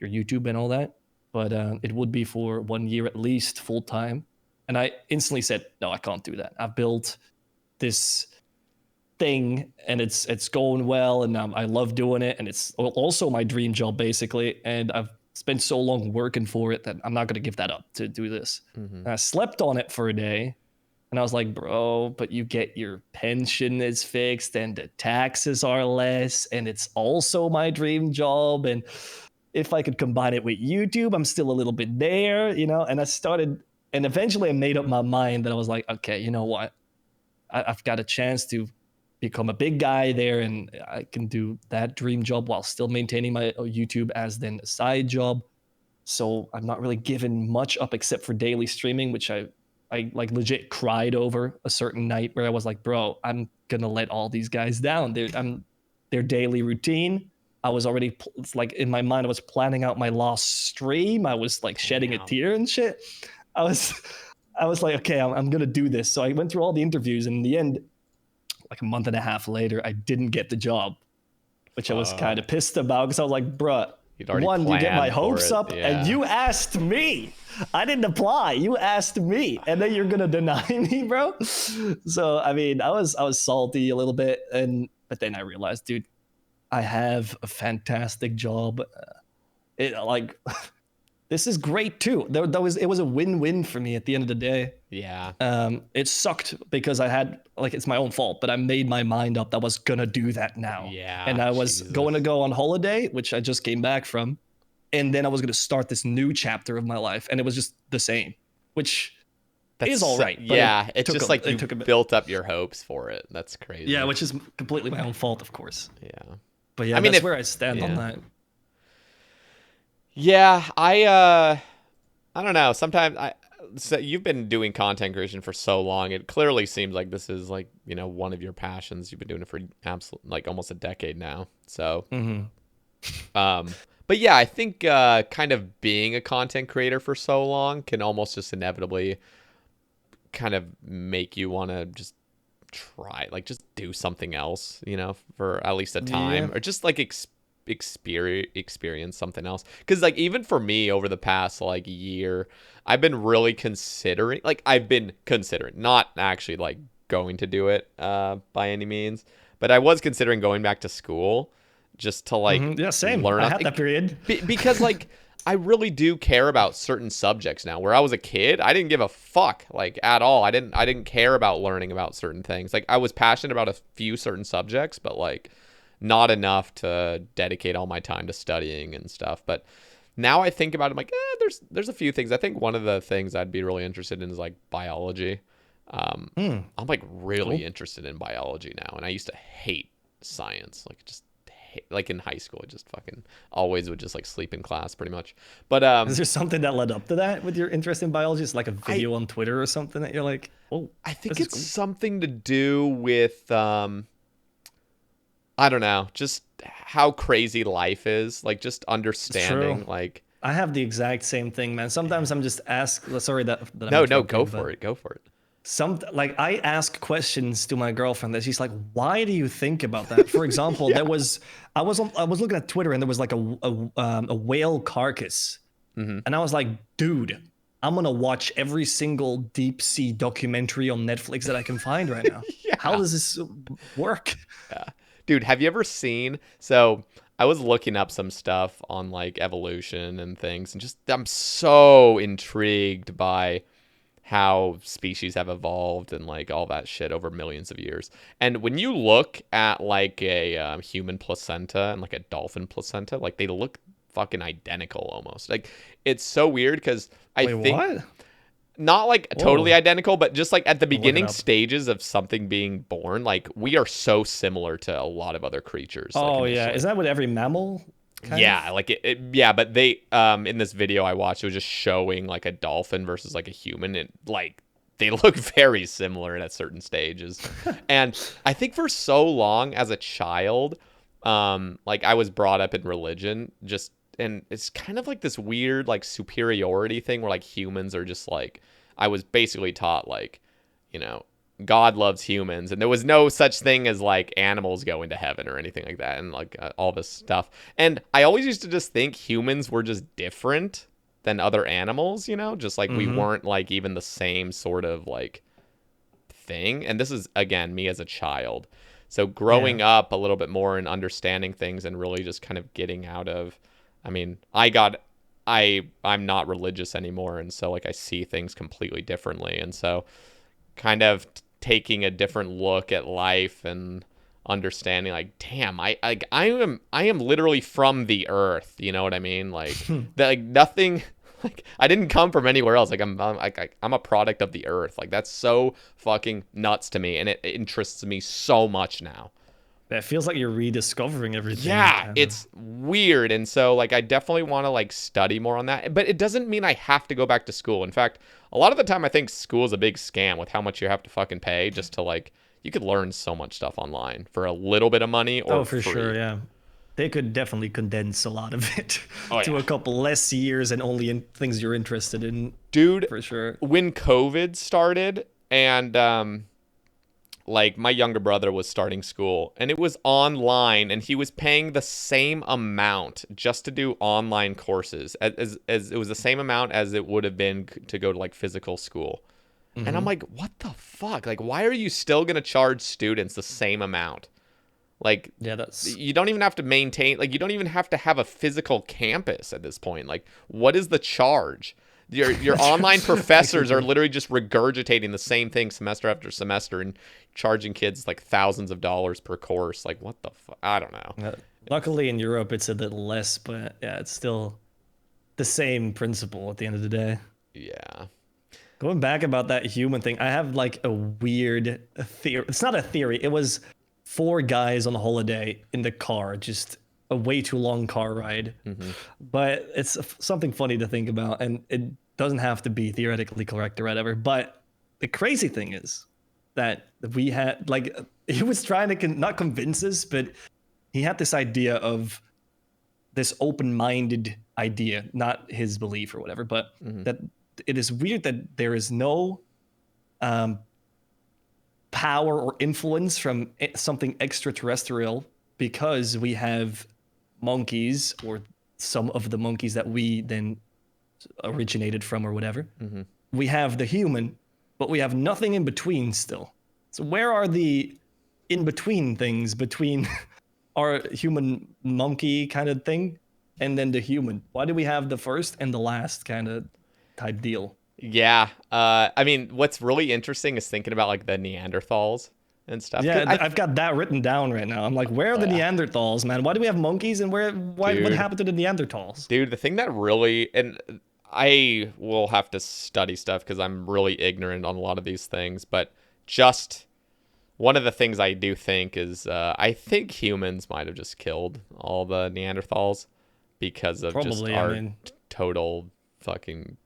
YouTube and all that, but it would be for 1 year at least full time." And I instantly said, "No, I can't do that. I've built this thing, and it's going well, and I love doing it, and it's also my dream job basically. And I've spent so long working for it that I'm not going to give that up to do this." And I slept on it for a day. And I was like, "Bro, but you get your pension is fixed and the taxes are less, and it's also my dream job. And if I could combine it with YouTube, I'm still a little bit there, you know?" And and eventually I made up my mind that I was like, okay, you know what? I've got a chance to become a big guy there, and I can do that dream job while still maintaining my YouTube as then a side job. So I'm not really giving much up except for daily streaming, which I like legit cried over a certain night where I was like, "Bro, I'm gonna let all these guys down. Their daily routine." I was already it's like in my mind, I was planning out my last stream. I was like shedding a tear and shit. I was like, okay, I'm gonna do this. So I went through all the interviews, and in the end, like a month and a half later, I didn't get the job, which I was kind of pissed about because I was like, "Bruh, one, you get my hopes up, and you asked me. I didn't apply. You asked me, and then you're gonna deny me, bro." So I mean, I was salty a little bit, but then I realized, dude, I have a fantastic job. It like this is great too. It was a win-win for me at the end of the day. Yeah. It sucked because I had like it's my own fault, but I made my mind up that I was gonna do that now. Yeah. And I was Jesus. going to go on holiday, which I just came back from, and then I was gonna start this new chapter of my life, and it was just the same, which is all right. But Yeah, it's just like you took a bit. built up your hopes for it. That's crazy. Yeah, which is completely my own fault, of course. Yeah. But yeah, I mean, that's where I stand on that. Yeah, I don't know. Sometimes so you've been doing content creation for so long. It clearly seems like this is like, you know, one of your passions. You've been doing it for like almost a decade now. So, but yeah, I think kind of being a content creator for so long can almost just inevitably kind of make you want to just try, like just do something else, you know, for at least a time, or just like experience something else. Because like even for me over the past like year, I've been really considering, not actually like going to do it by any means, but I was considering going back to school just to like same. learn. I had that period because like I really do care about certain subjects now. Where I was a kid, I didn't give a fuck like at all. I didn't care about learning about certain things. Like I was passionate about a few certain subjects, but like not enough to dedicate all my time to studying and stuff. But now I think about it, I'm like, there's a few things. I think one of the things I'd be really interested in is like biology. I'm like really interested in biology now, and I used to hate science, like just like in high school, I just fucking always would just like sleep in class pretty much. But is there something that led up to that with your interest in biology? It's like a video on Twitter or something that you're like, oh, I think it's something to do with I don't know, just how crazy life is, like just understanding. Like I have the exact same thing, man. Sometimes I'm just sorry that I'm no, interrupting, go for it. Like I ask questions to my girlfriend that she's like, why do you think about that? For example, I was looking at Twitter and there was like a whale carcass, and I was like, dude, I'm gonna watch every single deep sea documentary on Netflix that I can find right now. How does this work? Yeah. Dude, have you ever seen, so I was looking up some stuff on like evolution and things, and just I'm so intrigued by how species have evolved and like all that shit over millions of years. And when you look at like a human placenta and like a dolphin placenta, like they look fucking identical almost. Like it's so weird because I think what? Not like totally identical, but just like at the beginning stages of something being born, like we are so similar to a lot of other creatures. Oh like, yeah, is that with every mammal? Yeah, like yeah, but they in this video I watched, it was just showing like a dolphin versus like a human, and like they look very similar at certain stages. And I think for so long as a child, like I was brought up in religion, just, and it's kind of like this weird like superiority thing where like humans are just like, I was basically taught like, you know, God loves humans, and there was no such thing as like animals going to heaven or anything like that, and like all this stuff. And I always used to just think humans were just different than other animals, you know, just like we weren't like even the same sort of like thing. And this is again me as a child, so growing up a little bit more and understanding things and really just kind of getting out of, I mean, I'm not religious anymore, and so like I see things completely differently, and so kind of taking a different look at life and understanding like, damn, I am literally from the earth, you know what I mean? Like that, like nothing, like I didn't come from anywhere else. Like I'm a product of the earth. Like that's so fucking nuts to me, and it interests me so much now. It feels like you're rediscovering everything. Yeah, it's weird. And so like I definitely want to like study more on that. But it doesn't mean I have to go back to school. In fact, a lot of the time I think school is a big scam with how much you have to fucking pay just to like, you could learn so much stuff online for a little bit of money or for free. Sure, yeah. They could definitely condense a lot of it to a couple less years and only in things you're interested in. Dude, for sure. When COVID started and like my younger brother was starting school and it was online, and he was paying the same amount just to do online courses as it was the same amount as it would have been to go to like physical school. And I'm like, what the fuck? Like, why are you still going to charge students the same amount? Like, Yeah, that's you don't even have to maintain, like, you don't even have to have a physical campus at this point. Like, what is the charge? Your online professors are literally just regurgitating the same thing semester after semester and charging kids like thousands of dollars per course. Like, what the fuck? I don't know. luckily in Europe it's a bit less, but yeah, it's still the same principle at the end of the day. Yeah. Going back about that human thing, I have like a weird theory. It's not a theory. It was 4 guys on a holiday in the car, just a way too long car ride. But it's something funny to think about, and it doesn't have to be theoretically correct or whatever. But the crazy thing is that we had, like, he was trying to not convince us, but he had this idea of this open-minded idea, not his belief or whatever, but that it is weird that there is no power or influence from something extraterrestrial, because we have monkeys, or some of the monkeys that we then originated from or whatever. We have the human, but we have nothing in between still. So where are the in-between things between our human monkey kind of thing and then the human? Why do we have the first and the last kind of type deal? Yeah. I mean, what's really interesting is thinking about like the Neanderthals and stuff. Yeah, I've got that written down right now. I'm like, where are the Neanderthals, man? Why do we have monkeys, and what happened to the Neanderthals? Dude, the thing that really, and I will have to study stuff because I'm really ignorant on a lot of these things, but just one of the things I do think is I think humans might have just killed all the Neanderthals because of total fucking,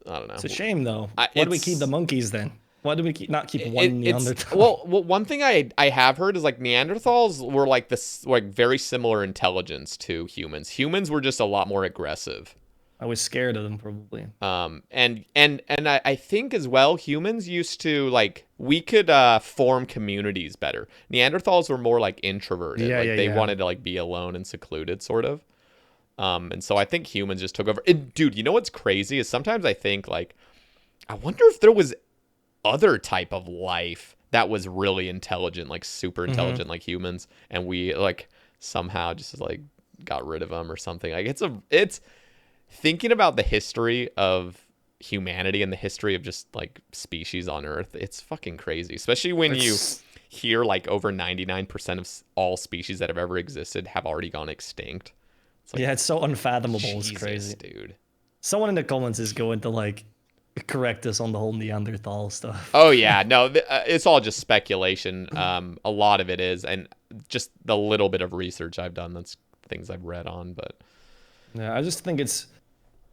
I don't know. It's a shame, though. Why do we keep the monkeys then? Why do we not keep one Neanderthal? Well, one thing I have heard is like Neanderthals were like this, like very similar intelligence to humans. Humans were just a lot more aggressive. I was scared of them, probably. And I think as well, humans used to, like, we could form communities better. Neanderthals were more like introverted. They wanted to like be alone and secluded, sort of. And so I think humans just took over. And, dude, you know what's crazy is sometimes I think, like, I wonder if there was other type of life that was really intelligent, like super intelligent, like humans, and we like somehow just like got rid of them or something. Like it's thinking about the history of humanity and the history of just like species on Earth. It's fucking crazy, especially when you hear like over 99% of all species that have ever existed have already gone extinct. It's like, it's so unfathomable. Jesus, it's crazy, dude. Someone in the comments is going to like correct us on the whole Neanderthal stuff. Oh yeah, no, it's all just speculation. A lot of it is, and just the little bit of research I've done, that's things I've read on. But yeah, I just think it's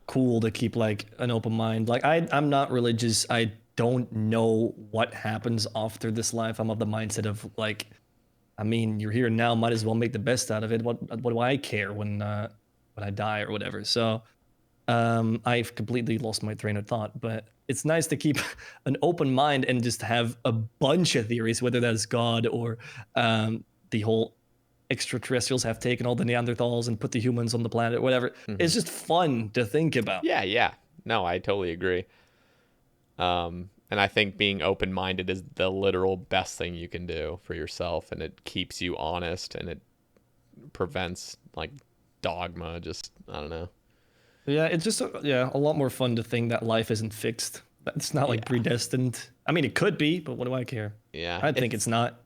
cool to keep like an open mind. Like I'm not religious. I don't know what happens after this life. I'm of the mindset of like, I mean, you're here now, might as well make the best out of it. What do I care when I die or whatever? So I've completely lost my train of thought, but it's nice to keep an open mind and just have a bunch of theories, whether that's God or the whole extraterrestrials have taken all the Neanderthals and put the humans on the planet, whatever. It's just fun to think about. Yeah. No, I totally agree. And I think being open-minded is the literal best thing you can do for yourself, and it keeps you honest, and it prevents like dogma. Just, I don't know. Yeah, it's just a lot more fun to think that life isn't fixed. It's not like predestined. I mean, it could be, but what do I care? Yeah, I think it's not.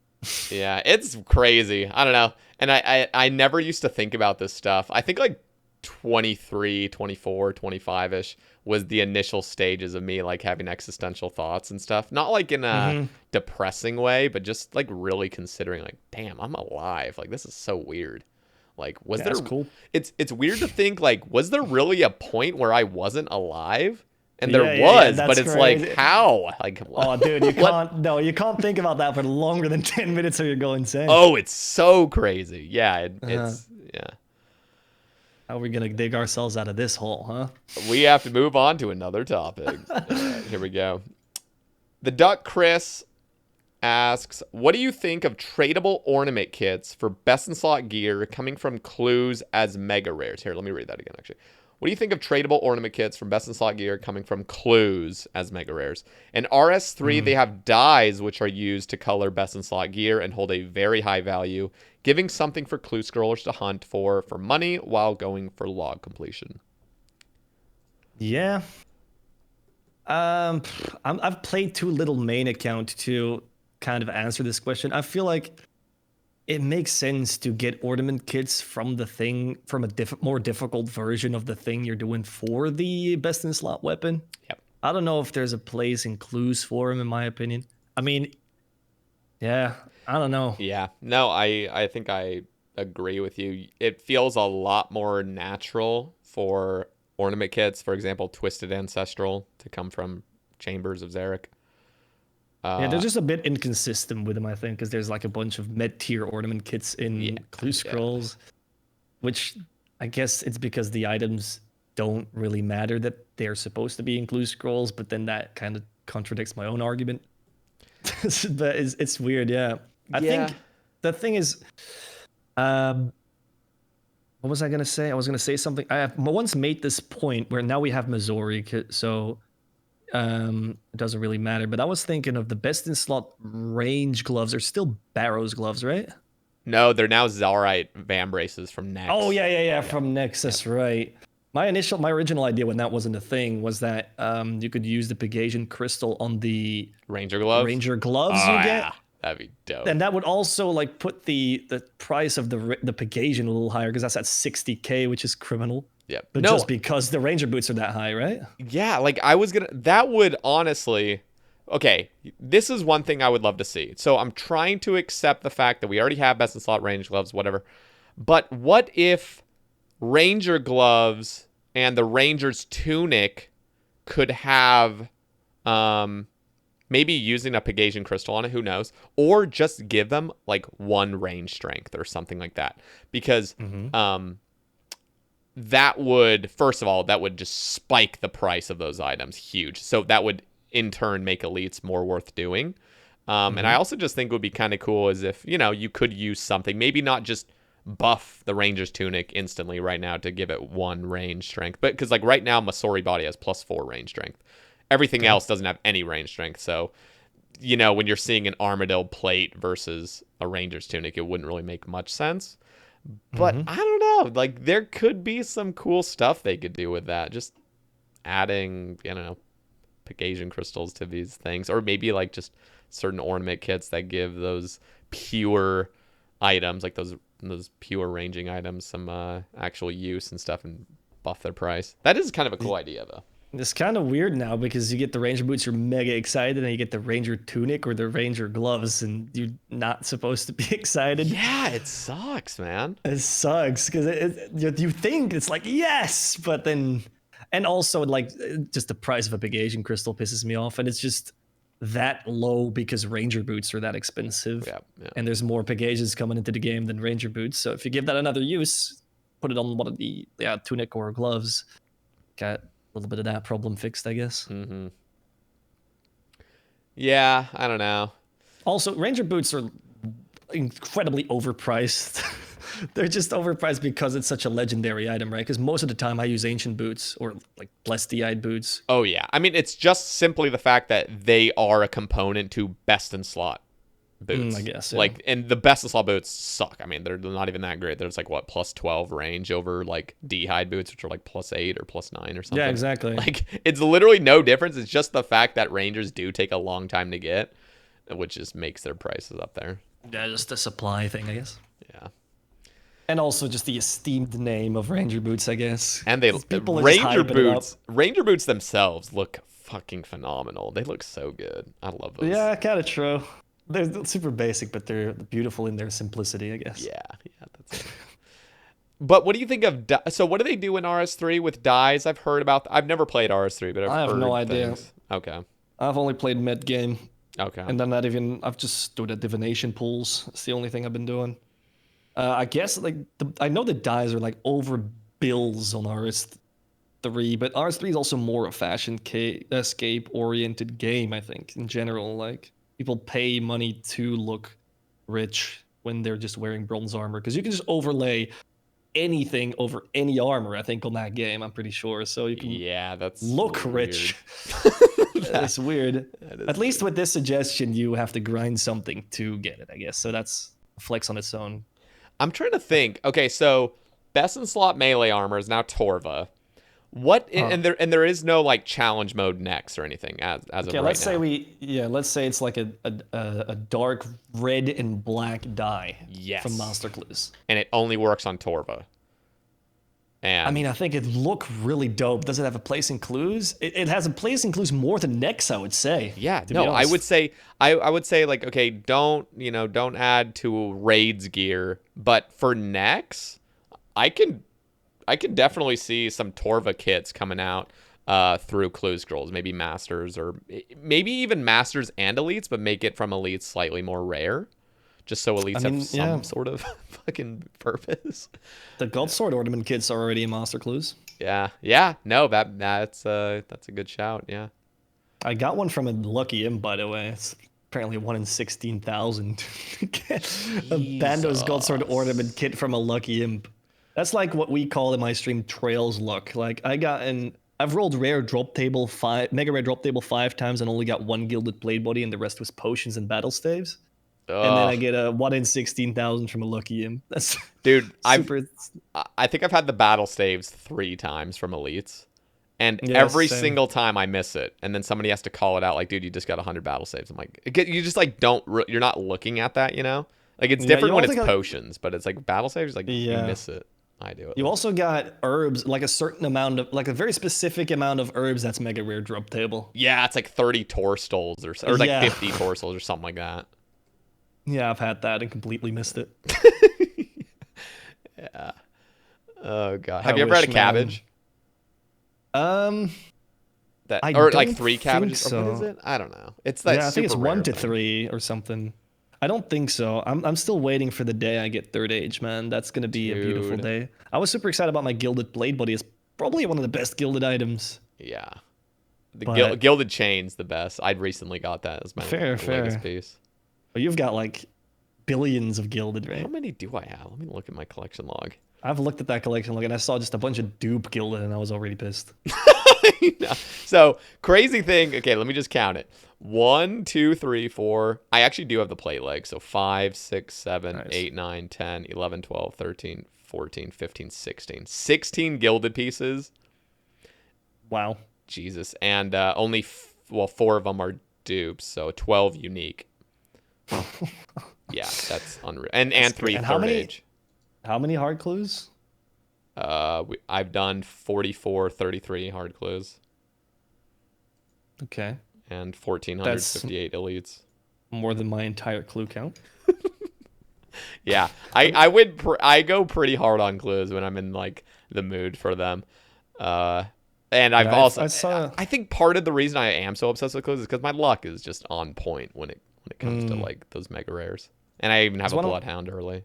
Yeah, it's crazy. I don't know. And I never used to think about this stuff. I think like 23, 24, 25-ish was the initial stages of me like having existential thoughts and stuff. Not like in a depressing way, but just like really considering like, damn, I'm alive. Like, this is so weird. Like, was there? Cool. It's weird to think like, was there really a point where I wasn't alive? And there was, but it's crazy. Like, how? Like, oh, dude, you can't. No, you can't think about that for longer than 10 minutes, or you're going insane. Oh, it's so crazy. Yeah, it's yeah. How are we gonna dig ourselves out of this hole, huh? We have to move on to another topic. All right, here we go. The Duck Chris asks, what do you think of tradable ornament kits for best in slot gear coming from clues as mega rares? Here, let me read that again, actually. What do you think of tradable ornament kits from Best in Slot gear coming from Clues as mega rares? In RS3, they have dyes which are used to color Best in Slot gear and hold a very high value, giving something for clue scrollers to hunt for money while going for log completion. Yeah. I've played too little main account to kind of answer this question. I feel like it makes sense to get ornament kits from the thing, from a more difficult version of the thing you're doing for the best in slot weapon. Yep. I don't know if there's a place in Clues for him, in my opinion. I mean, yeah, I don't know. Yeah. No, I think I agree with you. It feels a lot more natural for ornament kits, for example, Twisted Ancestral, to come from Chambers of Zarek. Yeah, they're just a bit inconsistent with them, I think, because there's like a bunch of mid-tier ornament kits in Clue Scrolls, which I guess it's because the items don't really matter that they're supposed to be in Clue Scrolls, but then that kind of contradicts my own argument. But it's weird, yeah. I think the thing is, what was I going to say? I was going to say something. I have once made this point where now we have Missouri, so it doesn't really matter. But I was thinking of the best in slot range gloves are still Barrow's gloves, right? No, they're now Zarite Van Braces from Nex. Oh, yeah, from Nexus, right. My original idea when that wasn't a thing was that you could use the Pegasian crystal on the Ranger gloves you get. Yeah. That'd be dope. And that would also like put the price of the Pegasian a little higher because that's at 60K, which is criminal. Yeah. But just because the Ranger boots are that high, right? Yeah, like that would honestly, okay, this is one thing I would love to see. So I'm trying to accept the fact that we already have best in slot range gloves, whatever. But what if Ranger gloves and the Ranger's tunic could have, maybe using a Pegasian crystal on it, who knows? Or just give them like 1 range strength or something like that. Because that would, first of all, that would just spike the price of those items huge. So that would in turn make elites more worth doing. And I also just think it would be kind of cool as if, you could use something, maybe not just buff the Ranger's tunic instantly right now to give it 1 range strength. But because like right now, Masori body has +4 range strength. Everything else doesn't have any range strength. So, when you're seeing an Armadillo plate versus a Ranger's tunic, it wouldn't really make much sense. But I don't know. Like, there could be some cool stuff they could do with that. Just adding, Pegasian crystals to these things. Or maybe, like, just certain ornament kits that give those pure items, like those pure ranging items, some actual use and stuff, and buff their price. That is kind of a cool idea, though. It's kind of weird now because you get the Ranger boots, you're mega excited, and you get the Ranger tunic or the Ranger gloves, and you're not supposed to be excited. Yeah, it sucks, man. It sucks because you think it's like, yes, but then, and also like just the price of a Pegasian crystal pisses me off, and it's just that low because Ranger boots are that expensive. Yeah. And there's more Pegasians coming into the game than Ranger boots. So if you give that another use, put it on one of the tunic or gloves, got a little bit of that problem fixed, I guess. Yeah, I don't know. Also, Ranger boots are incredibly overpriced. They're just overpriced because it's such a legendary item, right? Because most of the time I use ancient boots or like Blessed-eyed boots. Oh, yeah. I mean, it's just simply the fact that they are a component to best in slot boots. I guess. Yeah. Like, and the best in slot boots suck. I mean, they're not even that great. There's like what, +12 range over like D-hide boots, which are like +8 or +9 or something. Yeah, exactly. Like, it's literally no difference. It's just the fact that Rangers do take a long time to get, which just makes their prices up there. Yeah, just a supply thing, I guess. Yeah. And also just the esteemed name of Ranger boots, I guess. And Ranger boots themselves look fucking phenomenal. They look so good. I love those. Yeah, kind of true. They're super basic, but they're beautiful in their simplicity, I guess. Yeah, that's it. But what do you think of... So what do they do in RS3 with dyes? I've heard about... I've never played RS3, but I have no idea. Okay. I've only played mid game. Okay. And then I've just stood at divination pools. It's the only thing I've been doing. I guess like I know the dyes are like over bills on RS3, but RS3 is also more a fashion escape oriented game, I think, in general. Like people pay money to look rich when they're just wearing bronze armor because you can just overlay anything over any armor, I think, on that game. I'm pretty sure. So you can that's look weird. rich. That's weird. At least with this suggestion, you have to grind something to get it, I guess. So that's a flex on its own. I'm trying to think. Okay, so best in slot melee armor is now Torva. And there is no like challenge mode next or anything as of right now. Let's say it's like a dark red and black dye from Monster Clues. And it only works on Torva. And I mean, I think it'd look really dope. Does it have a place in clues? It has a place in clues more than Nex, I would say. Yeah, no, I would say like, okay, don't add to Raid's gear, but for Nex, I can definitely see some Torva kits coming out through clue scrolls, maybe masters or maybe even masters and elites, but make it from elites slightly more rare. Just so elites have some sort of fucking purpose. The Gold Sword ornament kits are already in Master Clues. Yeah. No, that's a good shout. Yeah. I got one from a Lucky Imp, by the way. It's apparently 1 in 16,000. A Bando's Gold Sword ornament kit from a Lucky Imp. That's like what we call in my stream trails luck. Like I've rolled rare drop table mega rare drop table 5 times and only got 1 gilded blade body, and the rest was potions and battle staves. And then I get a 1 in 16,000 from a Lucky Imp. That's dude. super. I think I've had the battle staves 3 times from elites, and every single time I miss it, and then somebody has to call it out, like, dude, you just got 100 battle saves. I'm like, you just like you're not looking at that, Like it's different when it's potions, but it's like battle saves, like you miss it. I do it. You also got herbs, like a certain amount of, like a very specific amount of herbs that's mega rare drop table. Yeah, it's like 30 Torstols or like 50 Torstols or something like that. Yeah, I've had that and completely missed it. Yeah. Oh god. Have you ever had a cabbage? Or like 3 cabbages? So. Or what is it? I don't know. It's like I think it's 1 to 3 or something. I don't think so. I'm still waiting for the day I get third age, man. That's gonna be a beautiful day. I was super excited about my gilded blade body. It's probably one of the best gilded items. Yeah. The gilded chain's the best. I'd recently got that as my latest piece. But you've got like billions of gilded, right? How many do I have? Let me look at my collection log. I've looked at that collection log and I saw just a bunch of dupe gilded and I was already pissed. So crazy thing. Okay, let me just count it. 1, 2, 3, 4. I actually do have the plate leg. So 5, 6, 7, 8, 9, 10, 11, 12, 13, 14, 15, 16. 16 gilded pieces. Wow. Jesus. And only 4 of them are dupes. So 12 unique. Yeah, that's unreal. And 3 third age. How many hard clues? I've done 44, 33 hard clues. Okay. And 1,458 elites. More than my entire clue count. Yeah, I go pretty hard on clues when I'm in like the mood for them. And I think part of the reason I am so obsessed with clues is because my luck is just on point when it comes to like those mega rares. And I even have a bloodhound early.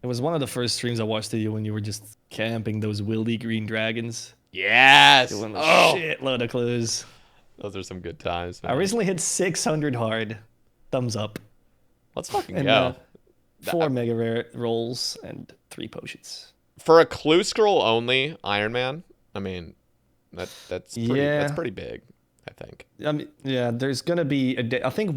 It was one of the first streams I watched of you when you were just camping those wildy green dragons. Yes. Doing a shitload of clues. Those are some good times, man. I recently hit 600 hard. Thumbs up. Let's fucking go. 4 mega rare rolls and 3 potions. For a clue scroll only Ironman, I mean, that's pretty big, I think. I mean, yeah, there's gonna be a day. I think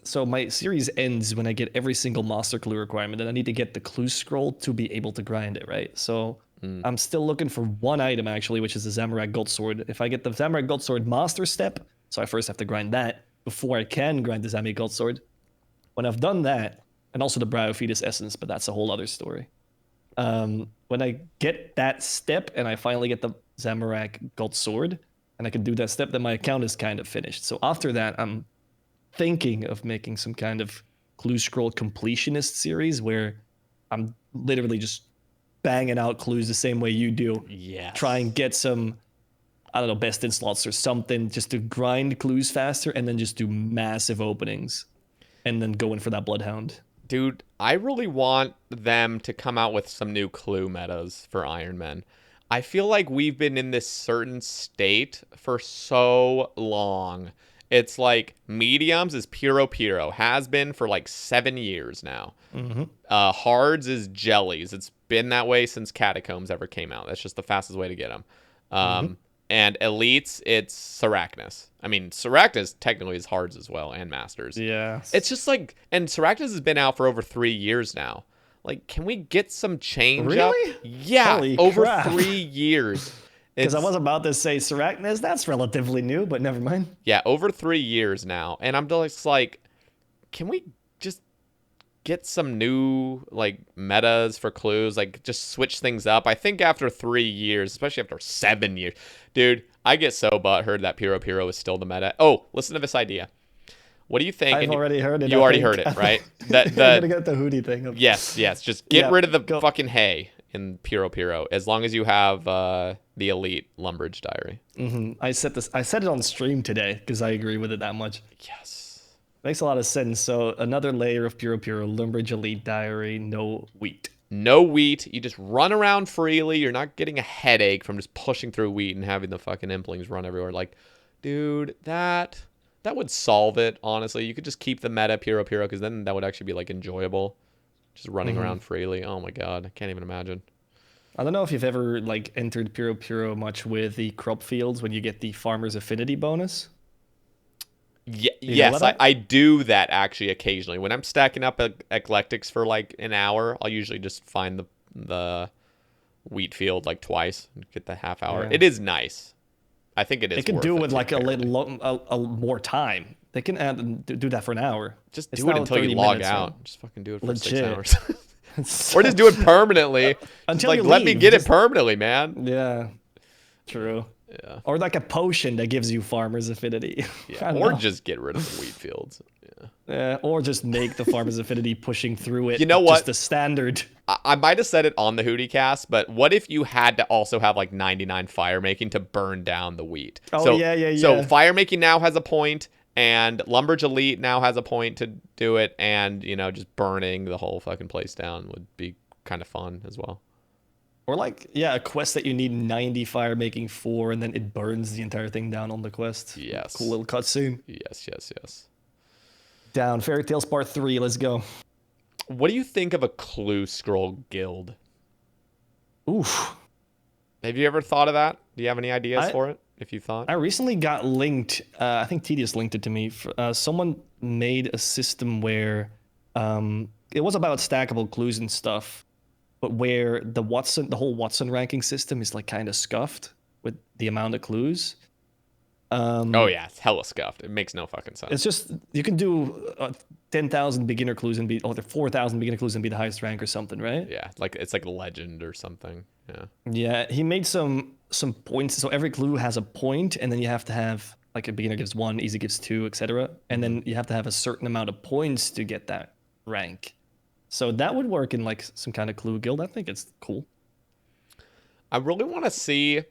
so my series ends when I get every single master clue requirement, and I need to get the clue scroll to be able to grind it, right? So I'm still looking for one item actually, which is the Zamorak Gold Sword. If I get the Zamorak Gold Sword master step, so I first have to grind that before I can grind the Zamorak Gold Sword. When I've done that, and also the Bryophytus Essence, but that's a whole other story. When I get that step and I finally get the Zamorak Gold Sword, and I can do that step, then my account is kind of finished. So after that, I'm thinking of making some kind of clue scroll completionist series where I'm literally just banging out clues the same way you do. Yes. Try and get some, I don't know, best in slots or something, just to grind clues faster and then just do massive openings and then go in for that Bloodhound. Dude, I really want them to come out with some new clue metas for Ironman. I feel like we've been in this certain state for so long. It's like mediums is Puro, has been for like 7 years now. Mm-hmm. Hards is jellies. It's been that way since Catacombs ever came out. That's just the fastest way to get them. And elites, it's Sarachnis. I mean, Sarachnis technically is hards as well, and masters. Yeah. It's just like, and Sarachnis has been out for over 3 years now. Like, can we get some change up? Really? Yeah, Holy over crap. 3 years. Because I was about to say Sarachnis, that's relatively new, but never mind. Yeah, over 3 years now. And I'm just like, can we just get some new like metas for clues, like just switch things up? I think after 3 years, especially after 7 years, dude, I get so butthurt that Piro is still the meta. Oh, listen to this idea. What do you think? I've already heard it. You already heard it, right? I'm gonna get the Hootie thing. Yes. Just get rid of the fucking hay in Piro, as long as you have the elite Lumbridge diary. I said it on stream today because I agree with it that much. Yes. Makes a lot of sense. So another layer of Piro, Lumbridge elite diary, no wheat. No wheat. You just run around freely. You're not getting a headache from just pushing through wheat and having the fucking implings run everywhere. Like, dude, that would solve it, honestly. You could just keep the meta Piro, because then that would actually be like enjoyable. Just running around freely. Oh my god, I can't even imagine. I don't know if you've ever like entered Piro much with the crop fields when you get the farmer's affinity bonus. Yes, I do that actually occasionally. When I'm stacking up eclectics for like an hour, I'll usually just find the wheat field like twice and get the half hour. Yeah. It is nice. I think it is. They can do it with like a more time. They can add and do that for an hour. Just do it until you log out. Right? Just fucking do it for legit. 6 hours. Or just do it permanently. Until like, let me get it permanently, man. Yeah. True. Yeah. Or like a potion that gives you farmer's affinity. Yeah. Or just get rid of the wheat fields. Yeah. Or just make the farmer's affinity pushing through it. You know what? Just the standard. I might have said it on the Hootie cast, but what if you had to also have like 99 fire making to burn down the wheat? Oh, yeah. So fire making now has a point, and Lumbridge Elite now has a point to do it, and, you know, just burning the whole fucking place down would be kind of fun as well. Or like, a quest that you need 90 fire making for, and then it burns the entire thing down on the quest. Yes. Cool little cutscene. Yes. Down. Fairy Tales Part 3, let's go. What do you think of a clue scroll guild? Oof. Have you ever thought of that? Do you have any ideas for it, if you thought? I recently got linked, I think Tedious linked it to me. Someone made a system where it was about stackable clues and stuff, but where the whole Watson ranking system is like kind of scuffed with the amount of clues. It's hella scuffed. It makes no fucking sense. It's just, you can do 10,000 beginner clues and be, or 4,000 beginner clues and be the highest rank or something, right? Yeah, like it's like a legend or something. Yeah, he made some points. So every clue has a point, and then you have to have, like, a beginner gives 1, easy gives 2, etc. And then you have to have a certain amount of points to get that rank. So that would work in like some kind of clue guild. I think it's cool. I really want to see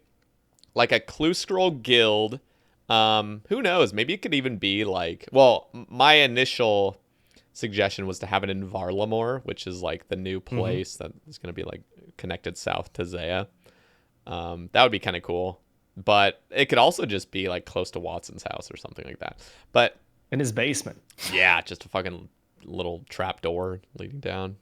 like a clue scroll guild. Who knows? Maybe it could even be like, well, my initial suggestion was to have it in Varlamore, which is like the new place that is going to be like connected south to Zaya. That would be kind of cool. But it could also just be like close to Watson's house or something like that. But in his basement. Yeah, just a fucking little trap door leading down.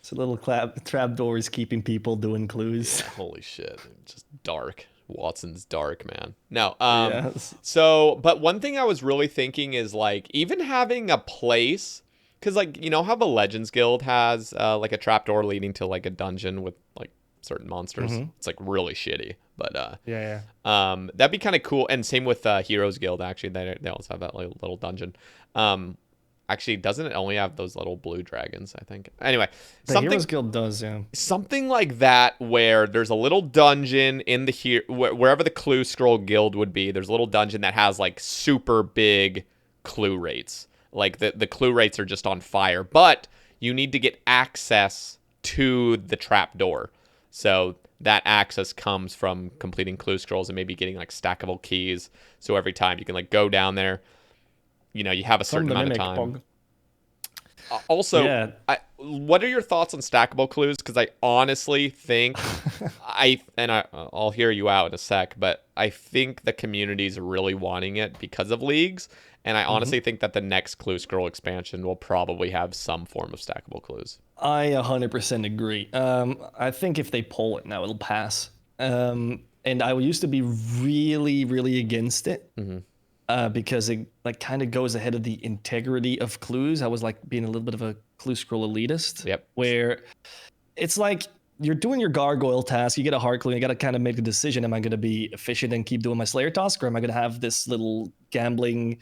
It's a little trap doors keeping people doing clues. Yeah, holy shit. Just dark. Watson's dark, man. No. Yes. So, but one thing I was really thinking is like even having a place, because like, you know how the Legends Guild has like a trapdoor leading to like a dungeon with like certain monsters. It's like really shitty, but that'd be kind of cool. And same with Heroes Guild. Actually, they also have that like, little dungeon. Actually, doesn't it only have those little blue dragons, I think? Anyway, the Heroes Guild does, yeah. Something like that where there's a little dungeon in the wherever the clue scroll guild would be, there's a little dungeon that has like super big clue rates. Like the clue rates are just on fire, but you need to get access to the trap door. So that access comes from completing clue scrolls and maybe getting like stackable keys. So every time you can like go down there, you know, you have a certain amount of time. Also, Yeah. what are your thoughts on stackable clues? Because I honestly think I'll hear you out in a sec, but I think the community's really wanting it because of leagues, and I honestly think that the next Clue Scroll expansion will probably have some form of stackable clues. I 100% agree. I think if they pull it now, it'll pass. And I used to be really, really against it because it like kind of goes ahead of the integrity of clues. I was like being a little bit of a Clue Scroll elitist. Yep. Where it's like you're doing your gargoyle task, you get a hard clue, you got to kind of make a decision. Am I going to be efficient and keep doing my Slayer task, or am I going to have this little gambling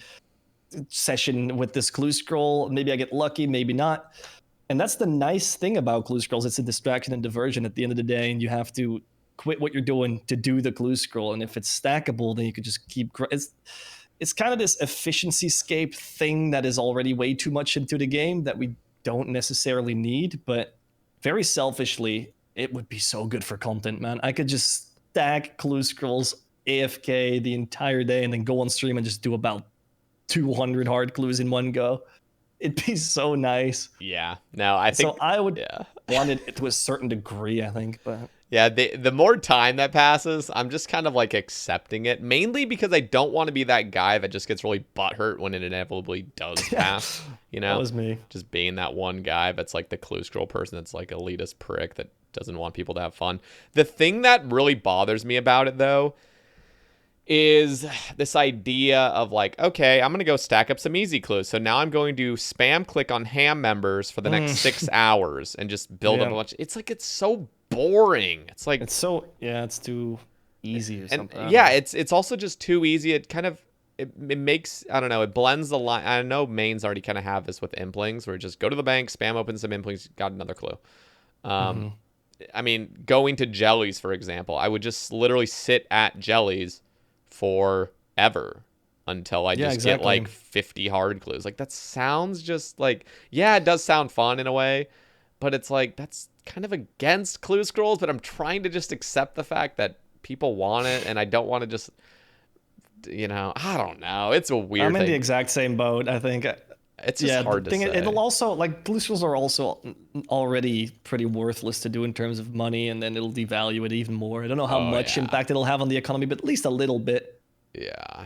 session with this Clue Scroll? Maybe I get lucky, maybe not. And that's the nice thing about Clue Scrolls. It's a distraction and diversion at the end of the day, and you have to quit what you're doing to do the Clue Scroll. And if it's stackable, then you could just keep. It's kind of this efficiency scape thing that is already way too much into the game that we don't necessarily need. But very selfishly, it would be so good for content, man. I could just stack Clue Scrolls AFK the entire day and then go on stream and just do about 200 hard clues in one go. It'd be so nice. Yeah. No, I think so. I would want it to a certain degree, I think, but yeah, the more time that passes, I'm just kind of like accepting it, mainly because I don't want to be that guy that just gets really butthurt when it inevitably does pass. You know, that was me. Just being that one guy that's like the Clue Scroll person that's like elitist prick that doesn't want people to have fun. The thing that really bothers me about it, though, is this idea of like, okay, I'm going to go stack up some easy clues. So now I'm going to spam click on ham members for the next 6 hours and just build up a bunch. It's like, it's so boring. It's like, it's too easy or something. And yeah, it's also just too easy. It kind of, it makes, I don't know, it blends the line. I know mains already kind of have this with implings where just go to the bank, spam open some implings, got another clue. I mean, going to jellies, for example, I would just literally sit at jellies forever until I just get like 50 hard clues. Like that sounds just like, yeah, it does sound fun in a way, but it's like, that's kind of against Clue Scrolls, but I'm trying to just accept the fact that people want it and I don't want to just, you know, I don't know. It's a weird thing. I'm in the exact same boat, I think. It's just hard to say. It'll also, like, Clue Scrolls are also already pretty worthless to do in terms of money, and then it'll devalue it even more. I don't know how much impact it'll have on the economy, but at least a little bit. Yeah.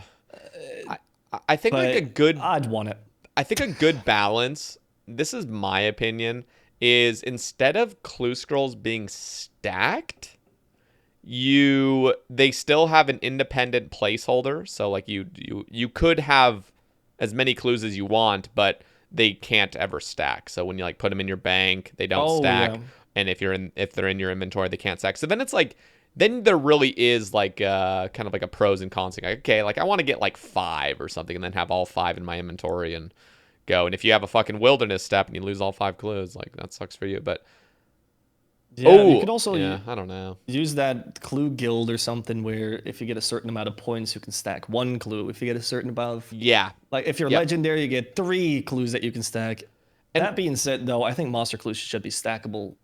I think like a good... I'd want it. I think a good balance, this is my opinion, is instead of Clue Scrolls being stacked, they still have an independent placeholder. So, like, you could have as many clues as you want, but they can't ever stack. So when you like put them in your bank, they don't stack. Yeah. And if they're in your inventory, they can't stack. So then it's like, then there really is like kind of like a pros and cons thing. Like, okay, like I want to get like 5 or something and then have all 5 in my inventory and go. And if you have a fucking wilderness step and you lose all 5 clues, like that sucks for you. But you could also I don't know, use that clue guild or something where if you get a certain amount of points, you can stack 1 clue. If you get a certain amount of like if you're legendary, you get 3 clues that you can stack. And that being said, though, I think master clues should be stackable.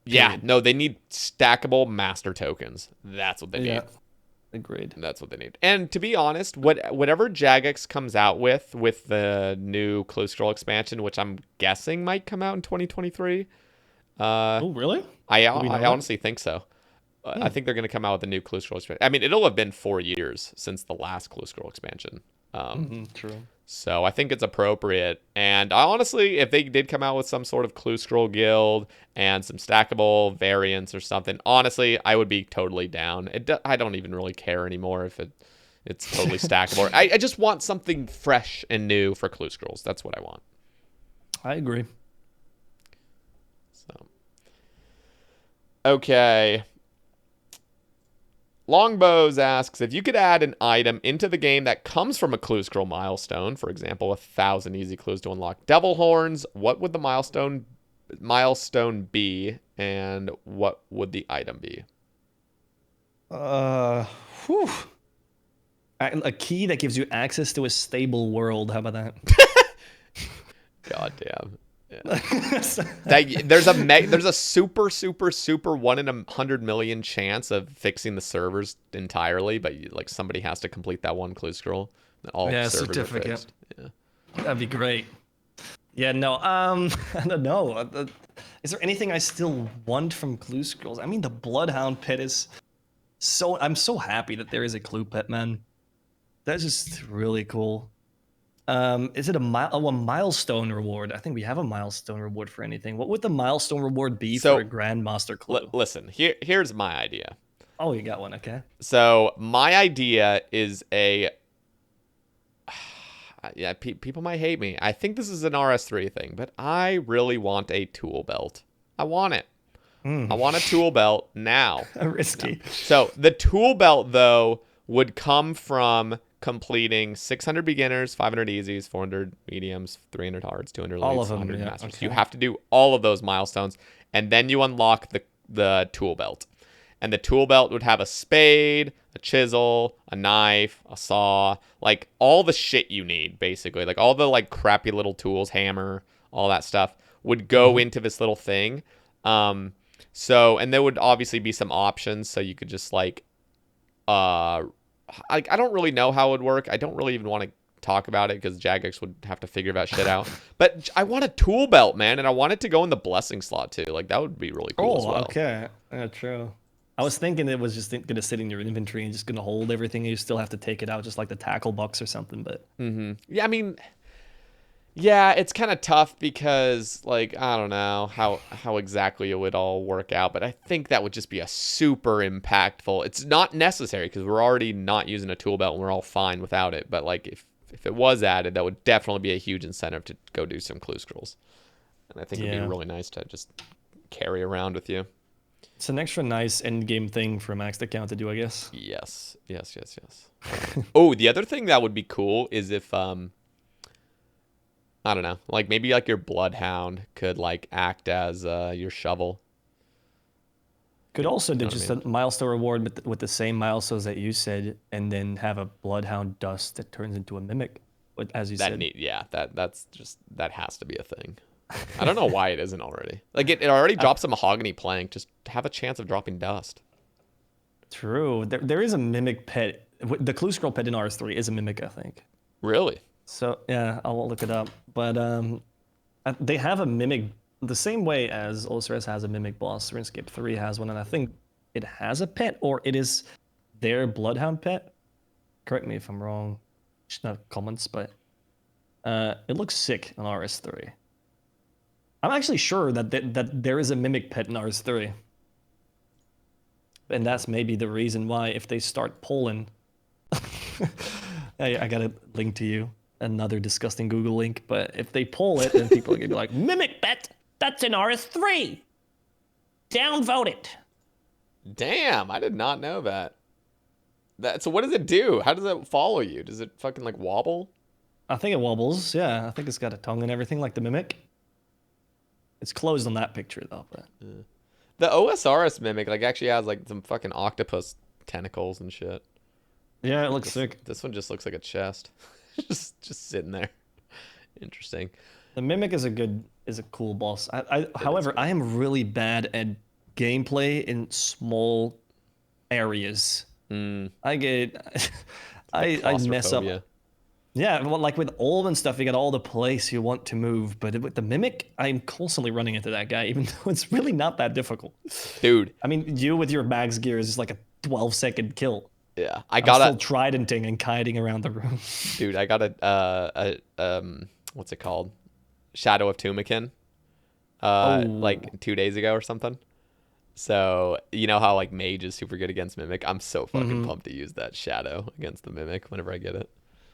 Yeah, no, they need stackable master tokens. That's what they need. Agreed. That's what they need. And to be honest, whatever Jagex comes out with the new Clue Scroll expansion, which I'm guessing might come out in 2023. Oh, really? I honestly think so. I think they're going to come out with a new Clue Scroll expansion. I mean, it'll have been 4 years since the last Clue Scroll expansion. True. So I think it's appropriate. And honestly, if they did come out with some sort of Clue Scroll guild and some stackable variants or something, honestly, I would be totally down. I don't even really care anymore if it's totally stackable. I just want something fresh and new for Clue Scrolls. That's what I want. I agree. So, okay. Longbows asks, if you could add an item into the game that comes from a Clue Scroll milestone, for example, 1,000 easy clues to unlock devil horns, what would the milestone be, and what would the item be? A key that gives you access to a stable world. How about that? God damn. Yeah. There's a super 1 in 100 million chance of fixing the servers entirely, but like somebody has to complete that 1 Clue Scroll. All servers are fixed. Yeah. That'd be great. Yeah, no, I don't know. Is there anything I still want from Clue Scrolls? I mean, the Bloodhound Pet is I'm so happy that there is a Clue Pet, man. That's just really cool. Is it a milestone reward? I think we have a milestone reward for anything. What would the milestone reward be for a Grandmaster Clue? Listen, here's my idea. Oh, you got one, okay. So my idea is yeah, people might hate me. I think this is an RS3 thing, but I really want a tool belt. I want it. I want a tool belt now. Risky. No. So the tool belt, though, would come from completing 600 beginners, 500 easies, 400 mediums, 300 hards, 200 elites, all of them, 100 yeah, masters. okay. You have to do all of those milestones, and then you unlock the tool belt. And the tool belt would have a spade, a chisel, a knife, a saw, like all the shit you need, basically. Like all the like crappy little tools, hammer, all that stuff would go into this little thing. And there would obviously be some options, so you could just like, I don't really know how it would work. I don't really even want to talk about it because Jagex would have to figure that shit out. But I want a tool belt, man, and I want it to go in the blessing slot too. Like that would be really cool as well. Okay. Yeah, true. I was thinking it was just going to sit in your inventory and just going to hold everything, and you still have to take it out, just like the tackle box or something. But yeah, I mean, yeah, it's kind of tough because, like, I don't know how exactly it would all work out, but I think that would just be a super impactful. It's not necessary because we're already not using a tool belt and we're all fine without it. But like, if it was added, that would definitely be a huge incentive to go do some Clue Scrolls, and I think it'd be really nice to just carry around with you. It's an extra nice end game thing for a maxed account to do, I guess. Yes. Oh, the other thing that would be cool is if I don't know, like maybe like your Bloodhound could like act as your shovel. Could also do just a milestone reward with the same milestones that you said, and then have a Bloodhound dust that turns into a mimic, as you said. That has to be a thing. I don't know why it isn't already. Like it already drops a mahogany plank. Just have a chance of dropping dust. True. There is a mimic pet. The Clue Scroll pet in RS3 is a mimic, I think. Really? So yeah, I'll look it up. But they have a mimic the same way as OSRS has a mimic boss. RuneScape 3 has one, and I think it has a pet, or it is their Bloodhound pet. Correct me if I'm wrong. Just not comments, but it looks sick on RS3. I'm actually sure that there is a mimic pet in RS3. And that's maybe the reason why, if they start polling, I got a link to you, another disgusting Google link, but if they poll it, then people are going to be like, mimic pet, that's in RS3. Downvote it. Damn, I did not know that. So what does it do? How does it follow you? Does it fucking like wobble? I think it wobbles, yeah. I think it's got a tongue and everything like the mimic. It's closed on that picture though, but the OSRS mimic like actually has like some fucking octopus tentacles and shit. Yeah, it looks sick. This one just looks like a chest, just sitting there. Interesting. The mimic is a cool boss. However, I am really bad at gameplay in small areas. I get I mess up. Yeah, well, like with Olm and stuff, you got all the place you want to move, but with the Mimic, I'm constantly running into that guy, even though it's really not that difficult. Dude. I mean, you with your Mags gear is just like a 12-second kill. Yeah, I'm still tridenting and kiting around the room. Dude, I got a what's it called? Shadow of Tumakin. Like 2 days ago or something. So, you know how like Mage is super good against Mimic? I'm so fucking pumped to use that Shadow against the Mimic whenever I get it.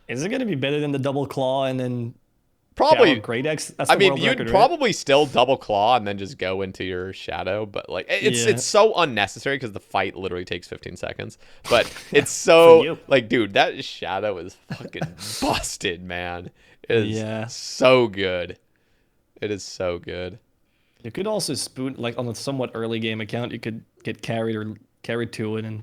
Is it going to be better than the double claw and then probably Great X? I mean, you'd probably still double claw and then just go into your Shadow, but like it's so unnecessary because the fight literally takes 15 seconds. But it's so like, dude, that Shadow is fucking busted, man. It is so good. It is so good. You could also spoon like on a somewhat early game account. You could get carried to it, and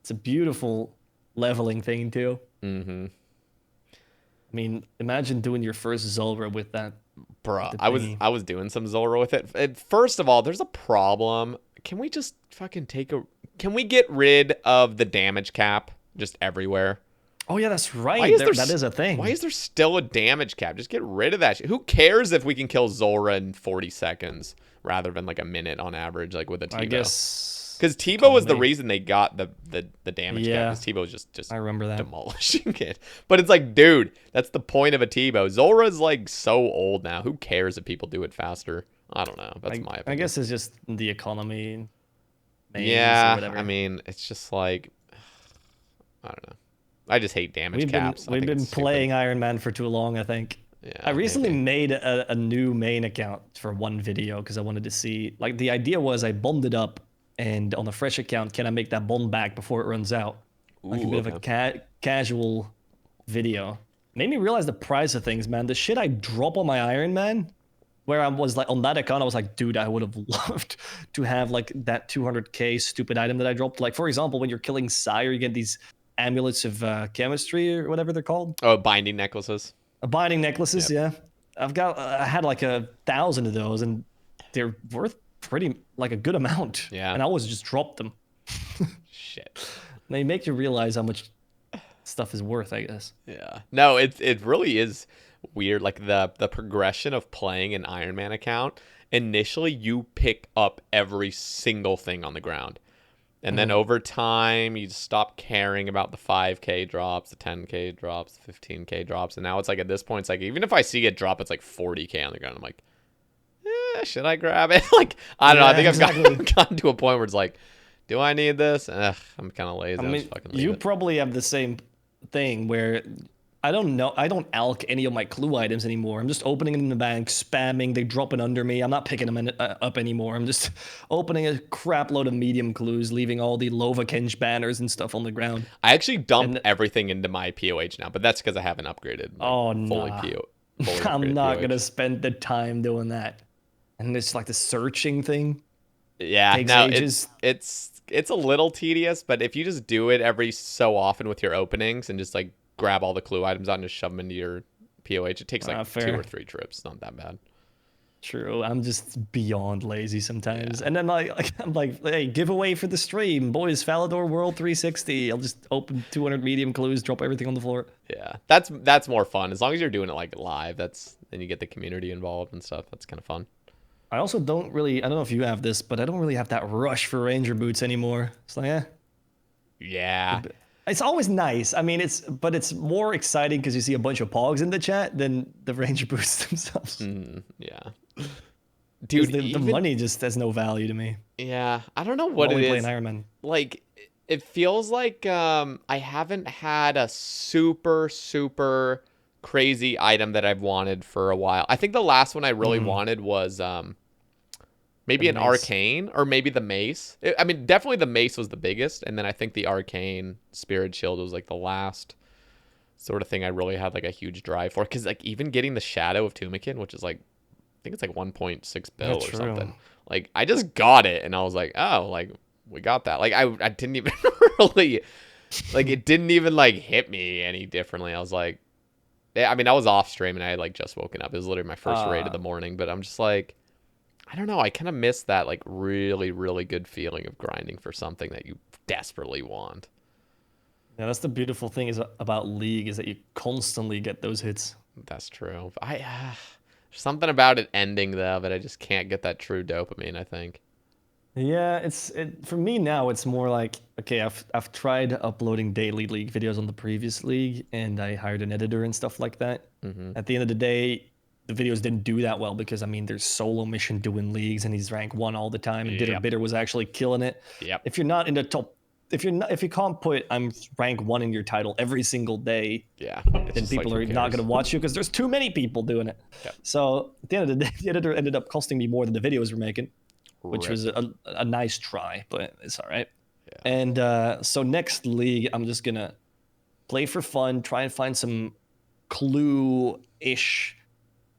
it's a beautiful leveling thing too. I mean, imagine doing your first Zulrah with that. Bruh, I was doing some Zulrah with it. And first of all, there's a problem. Can we just fucking can we get rid of the damage cap just everywhere? Oh yeah, that's Why right. is there That is a thing. Why is there still a damage cap? Just get rid of that shit. Who cares if we can kill Zora in 40 seconds rather than like a minute on average, like with a Tebow? I guess Because Tebow was the comedy. reason they got the damage cap. Yeah. Because Tebow was just I remember that. demolishing it. But it's like, dude, that's the point of a Tebow. Zora's like so old now. Who cares if people do it faster? I don't know. That's my opinion. I guess it's just the economy. Mains or Yeah, whatever. I mean, it's just like, I don't know. I just hate damage caps. We've been playing Iron Man for too long, I think. Yeah, I recently maybe. made a new main account for one video because I wanted to see, like, the idea was I bombed it up, and on a fresh account, can I make that bomb back before it runs out? Like a Ooh, bit of a casual video. Made me realize the price of things, man. The shit I drop on my Iron Man, where I was like, on that account, I was like, dude, I would have loved to have like that 200k stupid item that I dropped. Like, for example, when you're killing Sire, you get these amulets of chemistry or whatever they're called. Oh, binding necklaces. Binding necklaces, Yep. yeah. I had like 1,000 of those, and they're worth pretty like a good amount. Yeah. And I always just dropped them. Shit. They make you realize how much stuff is worth, I guess. Yeah. No, it really is weird. Like the progression of playing an Iron Man account. Initially, you pick up every single thing on the ground. And then over time, you just stop caring about the 5K drops, the 10K drops, the 15K drops. And now it's like at this point, it's like even if I see it drop, it's like 40K on the ground. I'm like, should I grab it? Like, I don't know. I think I've gotten to a point where it's like, do I need this? I'm kind of lazy. I mean, just fucking leave you it. probably have the same thing where I don't know. I don't alch any of my clue items anymore. I'm just opening them in the bank, spamming. They dropping under me. I'm not picking them up anymore. I'm just opening a crap load of medium clues, leaving all the Lovakenj banners and stuff on the ground. I actually dumped everything into my POH now, but that's because I haven't upgraded. Fully I'm not POH. gonna spend the time doing that. And it's like the searching thing. Yeah, Takes no, ages. it's a little tedious, but if you just do it every so often with your openings and just like grab all the clue items out and just shove them into your POH, it takes like 2 or 3 trips. Not that bad. True. I'm just beyond lazy sometimes. Yeah. And then I'm like, hey, giveaway for the stream, boys. Falador World 360. I'll just open 200 medium clues, drop everything on the floor. Yeah, that's more fun as long as you're doing it like live. Then you get the community involved and stuff. That's kind of fun. I also don't know if you have this, but I don't really have that rush for Ranger boots anymore. It's like, Yeah. It's always nice. I mean, it's more exciting because you see a bunch of pogs in the chat than the Ranger boots themselves. Yeah. Dude, the money just has no value to me. Yeah, I don't know what it is. Playing Iron Man. Like, it feels like I haven't had a super crazy item that I've wanted for a while. I think the last one I really wanted was maybe an arcane or maybe the mace. I mean, definitely the mace was the biggest, and then I think the arcane spirit shield was like the last sort of thing I really had like a huge drive for. Because like even getting the shadow of Tumikin, which is like I think it's like 1.6 bill or something. Like I just got it, and I was like, oh, like we got that. Like I didn't even really like it didn't even like hit me any differently. I was like, I mean, I was off stream and I had like just woken up. It was literally my first raid of the morning, but I'm just like, I don't know. I kind of miss that like really good feeling of grinding for something that you desperately want. Yeah, that's the beautiful thing about League is that you constantly get those hits. That's true. There's something about it ending though that I just can't get that true dopamine, I think. Yeah, for me now it's more like, okay, I've tried uploading daily League videos on the previous League and I hired an editor and stuff like that. At the end of the day, the videos didn't do that well because I mean there's solo mission doing leagues and he's rank 1 all the time and Bitter was actually killing it. Yep. If you're not in the top, if you can't put I'm rank 1 in your title every single day, then people are not going to watch you because there's too many people doing it. Yep. So at the end of the day, the editor ended up costing me more than the videos were making, which was a nice try, but it's all right. Yeah. And so next League, I'm just going to play for fun, try and find some clue-ish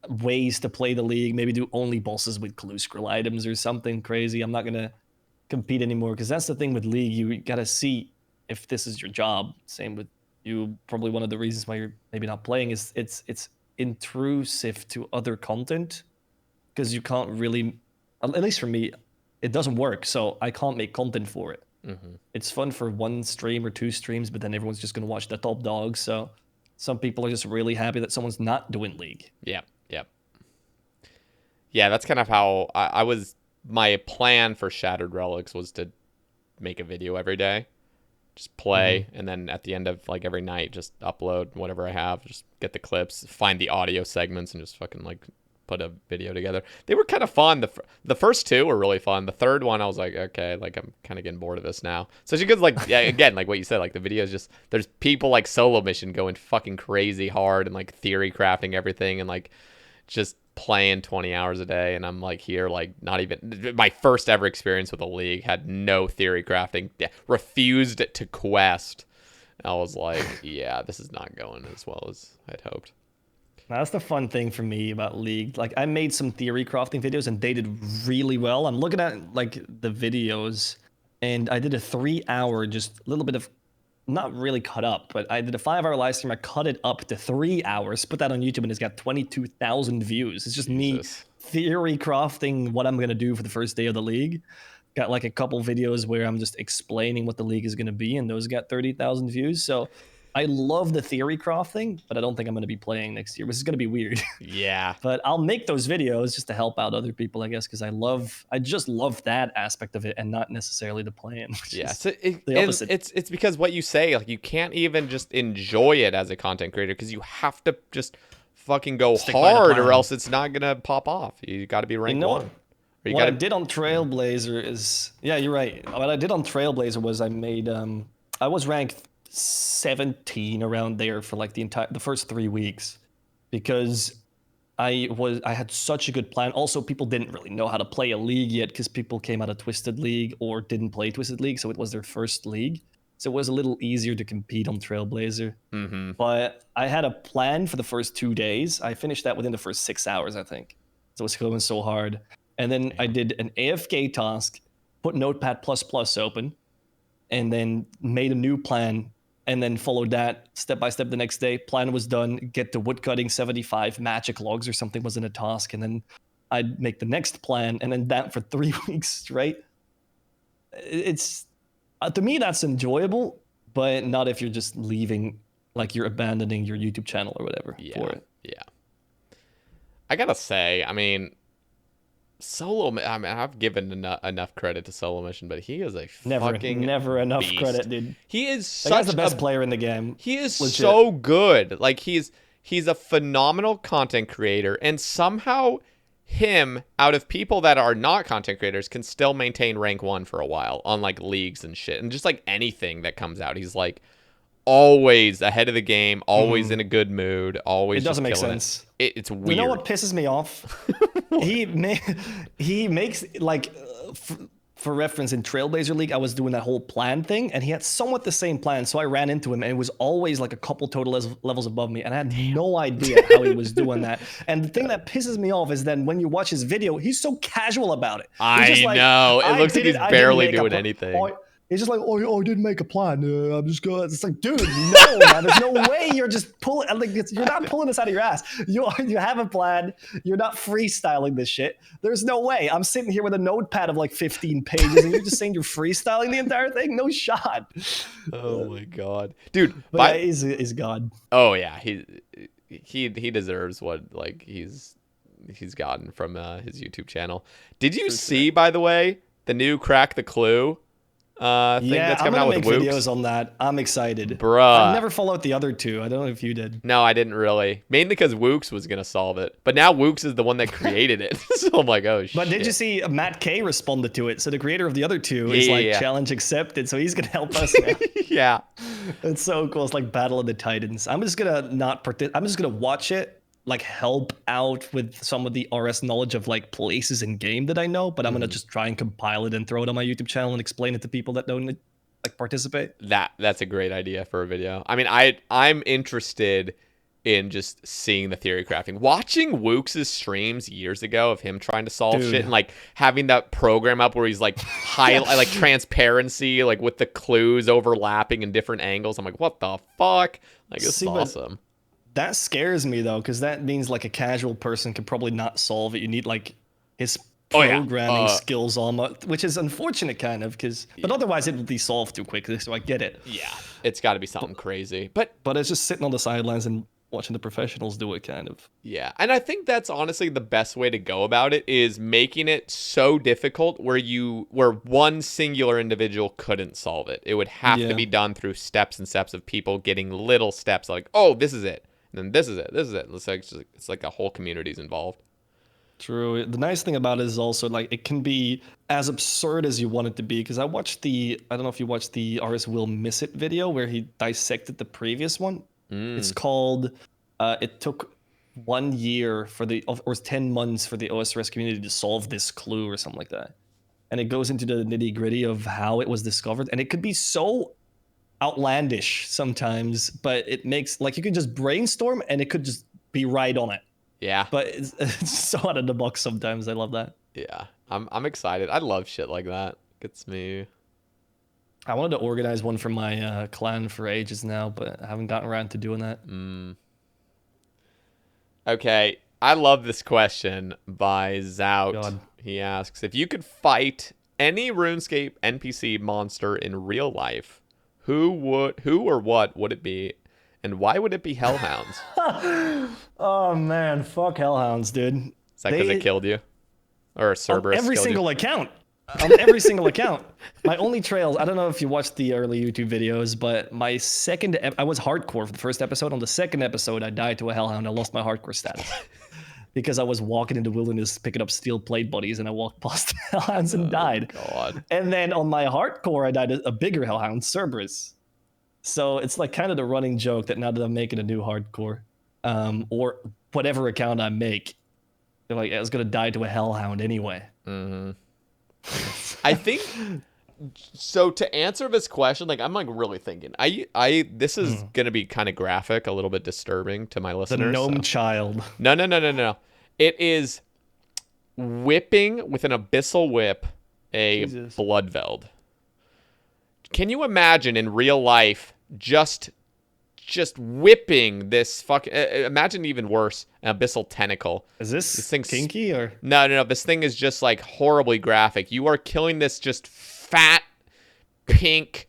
ways to play the League, maybe do only bosses with clue scroll items or something crazy. I'm not going to compete anymore because that's the thing with League. You got to see if this is your job. Same with you. Probably one of the reasons why you're maybe not playing is it's intrusive to other content because you can't really, at least for me, it doesn't work. So I can't make content for it. It's fun for one stream or two streams, but then everyone's just going to watch the top dogs. So some people are just really happy that someone's not doing League. Yep. Yeah, that's kind of how I was. My plan for Shattered Relics was to make a video every day, just play, and then at the end of like every night, just upload whatever I have, just get the clips, find the audio segments, and just fucking like put a video together. They were kind of fun. The first two were really fun. The third one, I was like, okay, like I'm kind of getting bored of this now. So because like, yeah, again, like what you said, like the videos just, there's people like Solo Mission going fucking crazy hard and like theory crafting everything and like just playing 20 hours a day, and I'm like here, like not even my first ever experience with a League, had no theory crafting, refused to quest. I was like, yeah, this is not going as well as I'd hoped. Now, that's the fun thing for me about League. Like I made some theory crafting videos and they did really well. I'm looking at like the videos, and I did a 3-hour, just a little bit of, not really cut up, but I did a 5-hour live stream. I cut it up to 3 hours, put that on YouTube, and it's got 22,000 views. It's just me theory crafting what I'm going to do for the first day of the League. Got like a couple videos where I'm just explaining what the League is going to be, and those got 30,000 views. So I love the theory crafting, but I don't think I'm going to be playing next year, which is going to be weird. Yeah. But I'll make those videos just to help out other people, I guess, because I just love that aspect of it and not necessarily the playing. Yeah, so it's because what you say, like you can't even just enjoy it as a content creator because you have to just fucking go hard or else it's not going to pop off. You got to be ranked one. What I did on Trailblazer is, yeah, you're right. What I did on Trailblazer was I made, I was ranked 17 around there for like the first 3 weeks because I had such a good plan. Also, people didn't really know how to play a League yet because people came out of Twisted League or didn't play Twisted League, so it was their first League. So it was a little easier to compete on Trailblazer. But I had a plan for the first 2 days. I finished that within the first 6 hours, I think. So it was going so hard. And then I did an AFK task, put Notepad++ open, and then made a new plan, and then followed that step by step the next day. Plan was done, get the woodcutting 75 magic logs or something was in a task, and then I'd make the next plan, and then that for 3 weeks straight. It's, to me, that's enjoyable, but not if you're just leaving, like you're abandoning your YouTube channel or whatever for it. Yeah. I gotta say, I mean, I've given enough credit to Solo Mission, but he is a never enough beast. Credit, dude. He is That guy's the best player in the game. He is Legit. so good. Like he's a phenomenal content creator, and somehow him, out of people that are not content creators, can still maintain rank 1 for a while on like leagues and shit, and just like anything that comes out, he's like always ahead of the game, always in a good mood, always. It doesn't make sense. It's weird. You know what pisses me off? he makes like, for reference, in Trailblazer League, I was doing that whole plan thing, and he had somewhat the same plan. So I ran into him, and it was always like a couple total levels above me, and I had no idea how he was doing that. And the thing that pisses me off is then when you watch his video, he's so casual about it. I know. It looks like he's barely doing anything. He's just like, oh, I didn't make a plan. I'm just going. It's like, dude, no, man. There's no way you're just pulling. Like, you're not pulling this out of your ass. You have a plan. You're not freestyling this shit. There's no way. I'm sitting here with a notepad of like 15 pages, and you're just saying you're freestyling the entire thing. No shot. Oh my god, dude. But yeah, he's God. Oh yeah, he deserves what like he's gotten from his YouTube channel. Did you see, by the way, the new Crack the Clue thing that's coming out with Wooks? Videos on that. I'm excited. Bruh. I've never followed the other two. I don't know if you did. No, I didn't really. Mainly because Wooks was going to solve it. But now Wooks is the one that created it. So I'm like, oh, shit. But did you see Matt K responded to it? So the creator of the other two is like, challenge accepted. So he's going to help us now. Yeah. It's so cool. It's like Battle of the Titans. I'm just going to I'm just going to watch it, like help out with some of the RS knowledge of like places in game that I know, but I'm gonna just try and compile it and throw it on my YouTube channel and explain it to people that don't like participate. That's a great idea for a video. I mean, I'm interested in just seeing the theory crafting. Watching Wooks' streams years ago of him trying to solve shit and like having that program up where he's like highlight like transparency, like with the clues overlapping in different angles. I'm like, what the fuck? Like, it's awesome. That scares me though, because that means like a casual person could probably not solve it. You need like his programming skills almost, which is unfortunate kind of but otherwise it would be solved too quickly, so I get it. Yeah, it's got to be something crazy. But it's just sitting on the sidelines and watching the professionals do it kind of. Yeah, and I think that's honestly the best way to go about it, is making it so difficult where one singular individual couldn't solve it. It would have to be done through steps and steps of people getting little steps like, oh, this is it. And then this is it. This is it. It's like a whole community's involved. True. The nice thing about it is also like it can be as absurd as you want it to be. Because I don't know if you watched the RS Will Miss It video where he dissected the previous one. It's called, it took 1 year or 10 months for the OSRS community to solve this clue or something like that. And it goes into the nitty gritty of how it was discovered. And it could be so outlandish sometimes, but it makes, like, you could just brainstorm and it could just be right on it. Yeah. But it's so out of the box sometimes. I love that. Yeah. I'm excited. I love shit like that. Gets me. I wanted to organize one for my clan for ages now, but I haven't gotten around to doing that. Okay. I love this question by Zout. God. He asks, if you could fight any RuneScape NPC monster in real life, who or what would it be? And why would it be Hellhounds? Oh, man. Fuck Hellhounds, dude. Is that because it killed you? Or Cerberus every killed single you? account. On every single account. My only trails, I don't know if you watched the early YouTube videos, but my I was hardcore for the first episode. On the second episode, I died to a Hellhound. I lost my hardcore status. Because I was walking in the wilderness picking up steel plate buddies, and I walked past the Hellhounds and died. God. And then on my hardcore, I died a bigger Hellhound, Cerberus. So it's like kind of the running joke that now that I'm making a new hardcore, or whatever account I make, they're like, I was going to die to a Hellhound anyway. Mm-hmm. I think so. To answer this question, like, I'm like really thinking. This is gonna be kind of graphic, a little bit disturbing to my listeners. The gnome child. No. It is whipping with an abyssal whip a Bloodveld. Can you imagine in real life just whipping this fucking? Imagine even worse, an abyssal tentacle. Is this thing kinky or? No. This thing is just like horribly graphic. You are killing this just fat, pink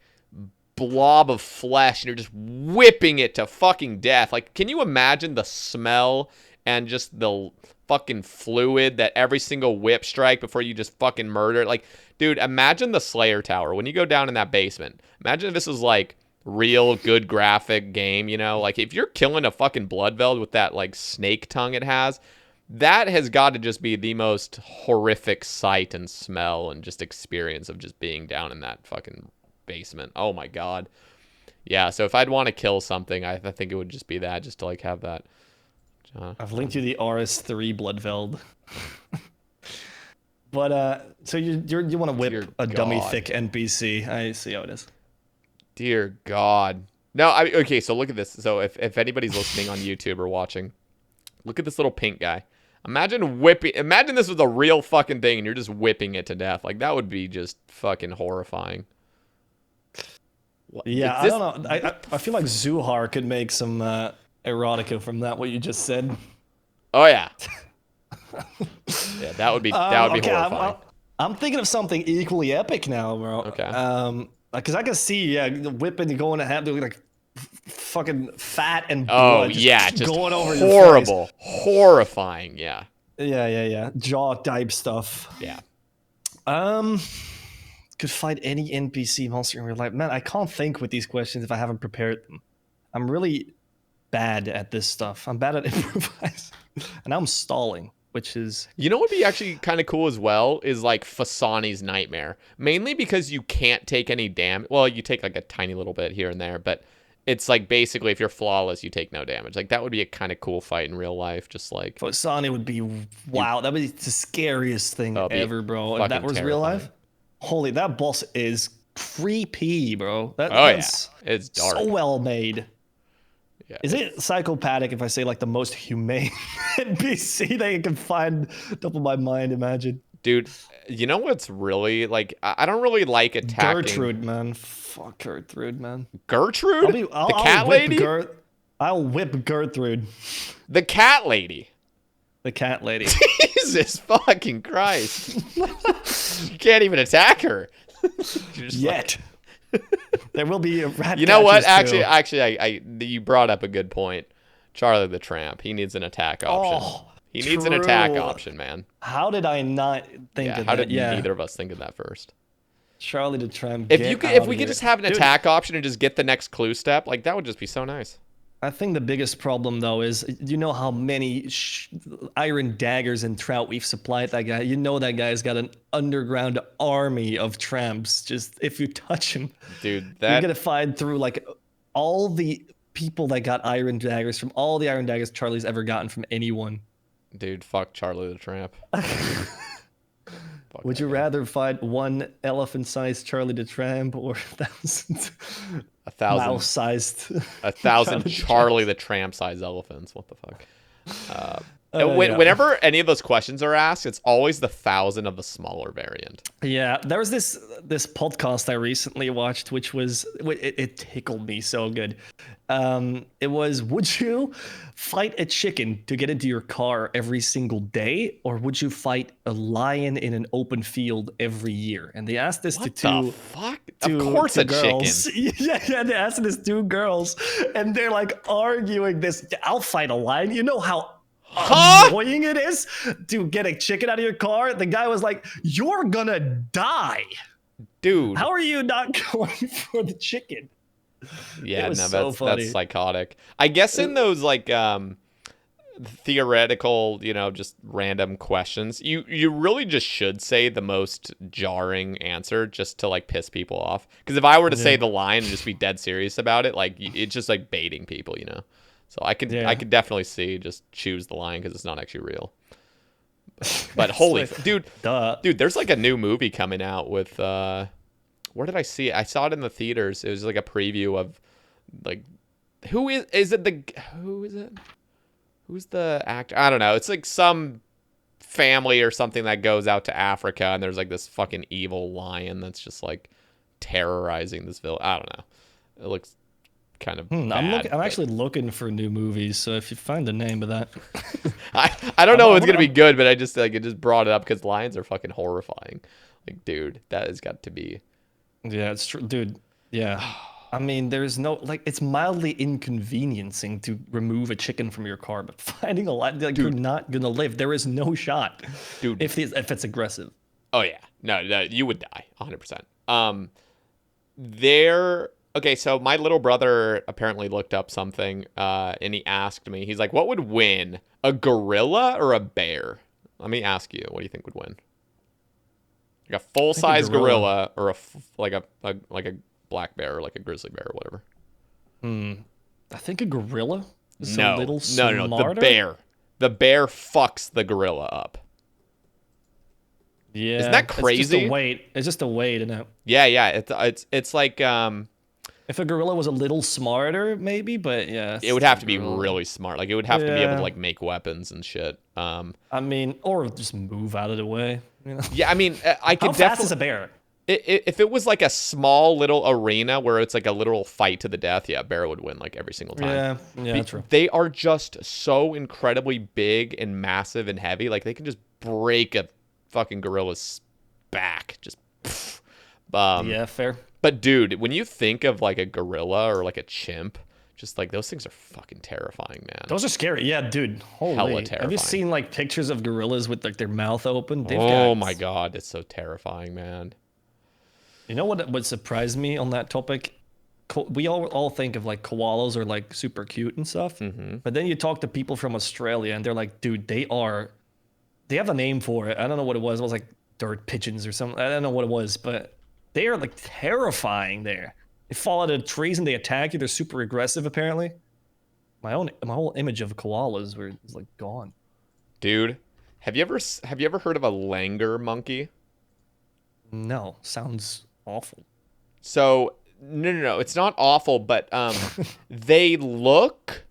blob of flesh, and you're just whipping it to fucking death. Like, can you imagine the smell and just the fucking fluid that every single whip strike before you just fucking murder it? Like, dude, imagine the Slayer Tower when you go down in that basement. Imagine if this was like real good graphic game, you know, like if you're killing a fucking Bloodveld with that like snake tongue it has, that has got to just be the most horrific sight and smell and just experience of just being down in that fucking basement. Oh my God. Yeah. So if I'd want to kill something, I think it would just be that, just to like have that. I've linked you the RS3 Bloodveld. But so you want to whip a dummy thick NPC. I see how it is. Dear God. No, okay, so look at this. So if anybody's listening on YouTube or watching, look at this little pink guy. Imagine this was a real fucking thing and you're just whipping it to death. Like, that would be just fucking horrifying. Yeah, I don't know. I feel like Zuhar could make some erotica from that, what you just said. Oh, yeah. Yeah, that would be horrifying. I'm thinking of something equally epic now, bro. Okay. Because I can see, whipping and going to have like fucking fat and blood. Oh, yeah, just going over horrible, your face. horrifying. Yeah. Yeah. Jaw type stuff. Yeah. Could fight any NPC monster in real life. Man, I can't think with these questions if I haven't prepared them. I'm really bad at this stuff. I'm bad at improvise. And now I'm stalling, which is... You know what would be actually kind of cool as well is like Fasani's Nightmare. Mainly because you can't take any damage. Well, you take like a tiny little bit here and there, but it's like basically if you're flawless, you take no damage. Like, that would be a kind of cool fight in real life. Just like... Fasani would be... Wow, that would be the scariest thing ever, bro. If that was real life. Holy, that boss is creepy, bro. That's it's dark. So well made. Yeah, is it psychopathic if I say like the most humane NPC that you can find top of my mind? Imagine, dude. You know what's really like? I don't really like attacking Gertrude, man. Fuck Gertrude, man. Gertrude, the cat lady. I'll whip Gertrude. The cat lady. the cat lady. Jesus fucking Christ! You can't even attack her. Yet. There will be a rat. You know what? catchers, too. Actually, you brought up a good point. Charlie the Tramp. He needs an attack option. Oh, He needs an attack true. option, man. How did I not think Yeah. of How that? did neither of us think of that first? Charlie the Tramp. If we could just have an Dude, attack option and just get the next clue step, like that would just be so nice. I think the biggest problem though is you know how many iron daggers and trout we've supplied that guy. You know that guy's got an underground army of tramps. Just if you touch him, Dude, you're that gonna find through like all the people that got iron daggers from all the iron daggers Charlie's ever gotten from anyone. dude, fuck Charlie the Tramp. Fuck Would that you guy. rather fight one elephant-sized Charlie the Tramp or 1,000 mouse-sized? 1,000 Charlie the Tramp size elephants? What the fuck? Yeah. Whenever any of those questions are asked, it's always the 1,000 of the smaller variant. Yeah, there was this podcast I recently watched, which was it tickled me so good. It was, would you fight a chicken to get into your car every single day, or would you fight a lion in an open field every year? And they asked this What to the two. fuck? to- Of course, to a girls. chicken. Yeah, they asked this 2 girls, and they're like arguing this. I'll fight a lion. You know how Huh? annoying it is to get a chicken out of your car? The guy was like, "You're gonna die. Dude. How are you not going for the chicken?" Yeah, It was no, so that's funny. psychotic. I guess in those like theoretical, just random questions, you really just should say the most jarring answer just to like piss people off. Because if I were to say the line and just be dead serious about it, like it's just like baiting people. So I could definitely see just choose the line because it's not actually real. But holy dude, Duh. there's like a new movie coming out with where did I see it? I saw it in the theaters. It was like a preview of like who is it? Who's the actor? I don't know. It's like some family or something that goes out to Africa and there's like this fucking evil lion that's just like terrorizing this village. I don't know. It looks kind of bad, I'm but actually looking for new movies, so if you find the name of that, I don't know if it's gonna be good, but I just like it just brought it up because lions are fucking horrifying. Like, dude, that has got to be. yeah, it's true, dude. Yeah, I mean, there's no like, it's mildly inconveniencing to remove a chicken from your car, but finding a lion, like, you're not gonna live. There is no shot, Dude. if it's aggressive. Oh yeah, no, you would die, 100%. Okay, so my little brother apparently looked up something, and he asked me. He's like, "What would win, a gorilla or a bear?" Let me ask you, what do you think would win? Like a full-size gorilla or like a black bear or like a grizzly bear or whatever. I think a gorilla is No, a little no, smarter. the bear. The bear fucks the gorilla up. Yeah, Isn't that It's just crazy? a weight. It's just a weight, isn't it? Yeah. It's like If a gorilla was a little smarter, maybe, but yeah, it would have to be really smart. Like it would have to be able Yeah. to like make weapons and shit. I mean, or just move out of the way. You know? Yeah, I mean, I could How fast definitely. is a bear? If it was like a small little arena where it's like a literal fight to the death, yeah, bear would win like every single time. Yeah, true. They are just so incredibly big and massive and heavy. Like they can just break a fucking gorilla's back. Just. Pff. Yeah, fair. But dude, when you think of like a gorilla or like a chimp, just like those things are fucking terrifying, man. Those are scary. Yeah, dude. Holy. Hella Have you terrifying. seen like pictures of gorillas with like their mouth open? Oh my god, it's so terrifying, man. You know what would surprise me on that topic? We all think of like koalas are like super cute and stuff. Mm-hmm. But then you talk to people from Australia and they're like, dude, they have a name for it. I don't know what it was. It was like dirt pigeons or something. I don't know what it was, but they are like terrifying there. They fall out of trees and they attack you. They're super aggressive, apparently. My whole image of koalas was like gone. Dude, have you ever heard of a langur monkey? No, sounds awful. So no, it's not awful, but they look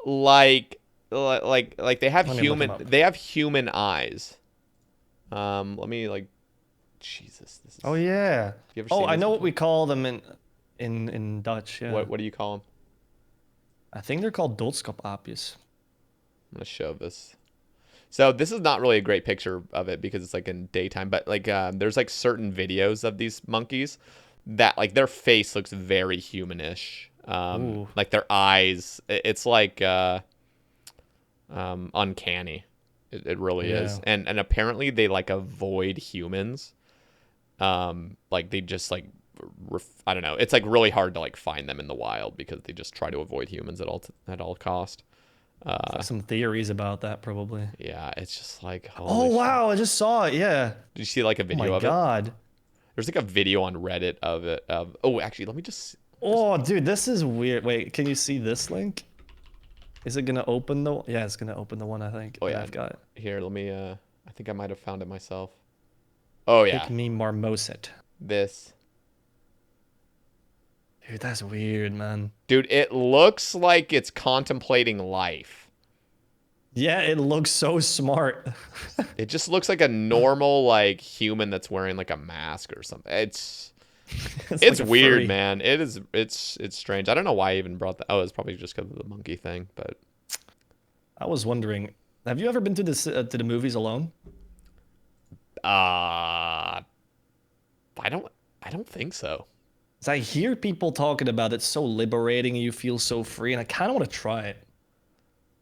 like they have Let me look 'em up. human eyes. Let me like, Jesus. This is, Oh yeah. You ever Oh, seen I this know what before? we call them in Dutch. Yeah. What do you call them? I think they're called doodskapapjes. I'm gonna show this. So this is not really a great picture of it because it's like in daytime, but like there's like certain videos of these monkeys that like their face looks very humanish. Like their eyes, it's like uncanny. It really is. And apparently they like avoid humans. Like they just like I don't know. It's like really hard to like find them in the wild because they just try to avoid humans at all cost. Some theories about that probably. Yeah, it's just like holy wow, I just saw it. Yeah. Did you see like a video of it? Oh my god. There's like a video on Reddit of it. Oh, actually, let me just. Oh, dude, this is weird. Wait, can you see this link? Is it gonna open the? Yeah, it's gonna open the one. I think. Oh yeah, I've got it. Here, let me. I think I might have found it myself. Oh yeah. Pick me marmoset. This. Dude, that's weird, man. Dude, it looks like it's contemplating life. Yeah, it looks so smart. It just looks like a normal like human that's wearing like a mask or something. It's like weird, furry. Man. It is. It's strange. I don't know why I even brought that. Oh, it's probably just because of the monkey thing. But I was wondering, have you ever been to the movies alone? I don't think so. I hear people talking about it so liberating and you feel so free, and I kind of want to try it.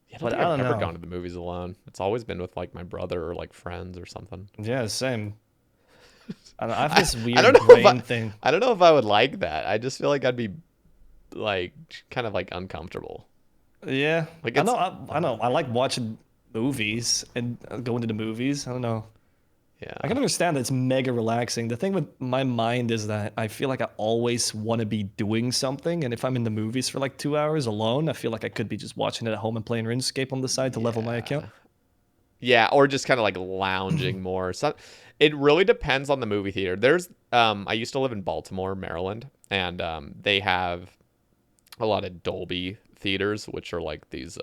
Yeah, I don't think I've ever gone to the movies alone. It's always been with like my brother or like friends or something. Yeah, same. I have this weird brain thing. I don't know if I would like that. I just feel like I'd be like kind of like uncomfortable. Yeah, like I know. I like watching movies and going to the movies. I don't know. Yeah, I can understand that it's mega relaxing. The thing with my mind is that I feel like I always want to be doing something, and if I'm in the movies for like 2 hours alone, I feel like I could be just watching it at home and playing RuneScape on the side to level my account. Yeah, or just kind of like lounging more. So it really depends on the movie theater. There's I used to live in Baltimore, Maryland, and they have a lot of Dolby theaters, which are like these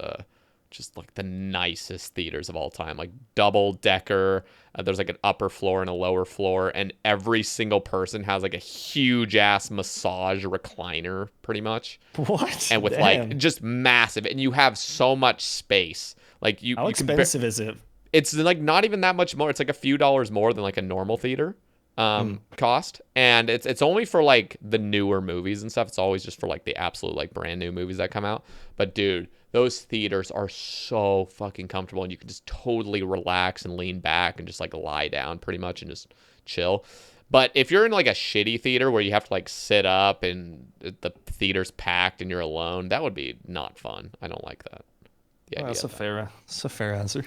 just like the nicest theaters of all time, like double decker. There's like an upper floor and a lower floor, and every single person has like a huge ass massage recliner, pretty much. What? And with like just massive, and you have so much space. Like how expensive is it? It's like not even that much more. It's like a few dollars more than like a normal theater cost, and it's only for like the newer movies and stuff. It's always just for like the absolute like brand new movies that come out. But dude, those theaters are so fucking comfortable, and you can just totally relax and lean back and just like lie down pretty much and just chill. But if you're in like a shitty theater where you have to like sit up and the theater's packed and you're alone, that would be not fun. I don't like that. That's a fair answer.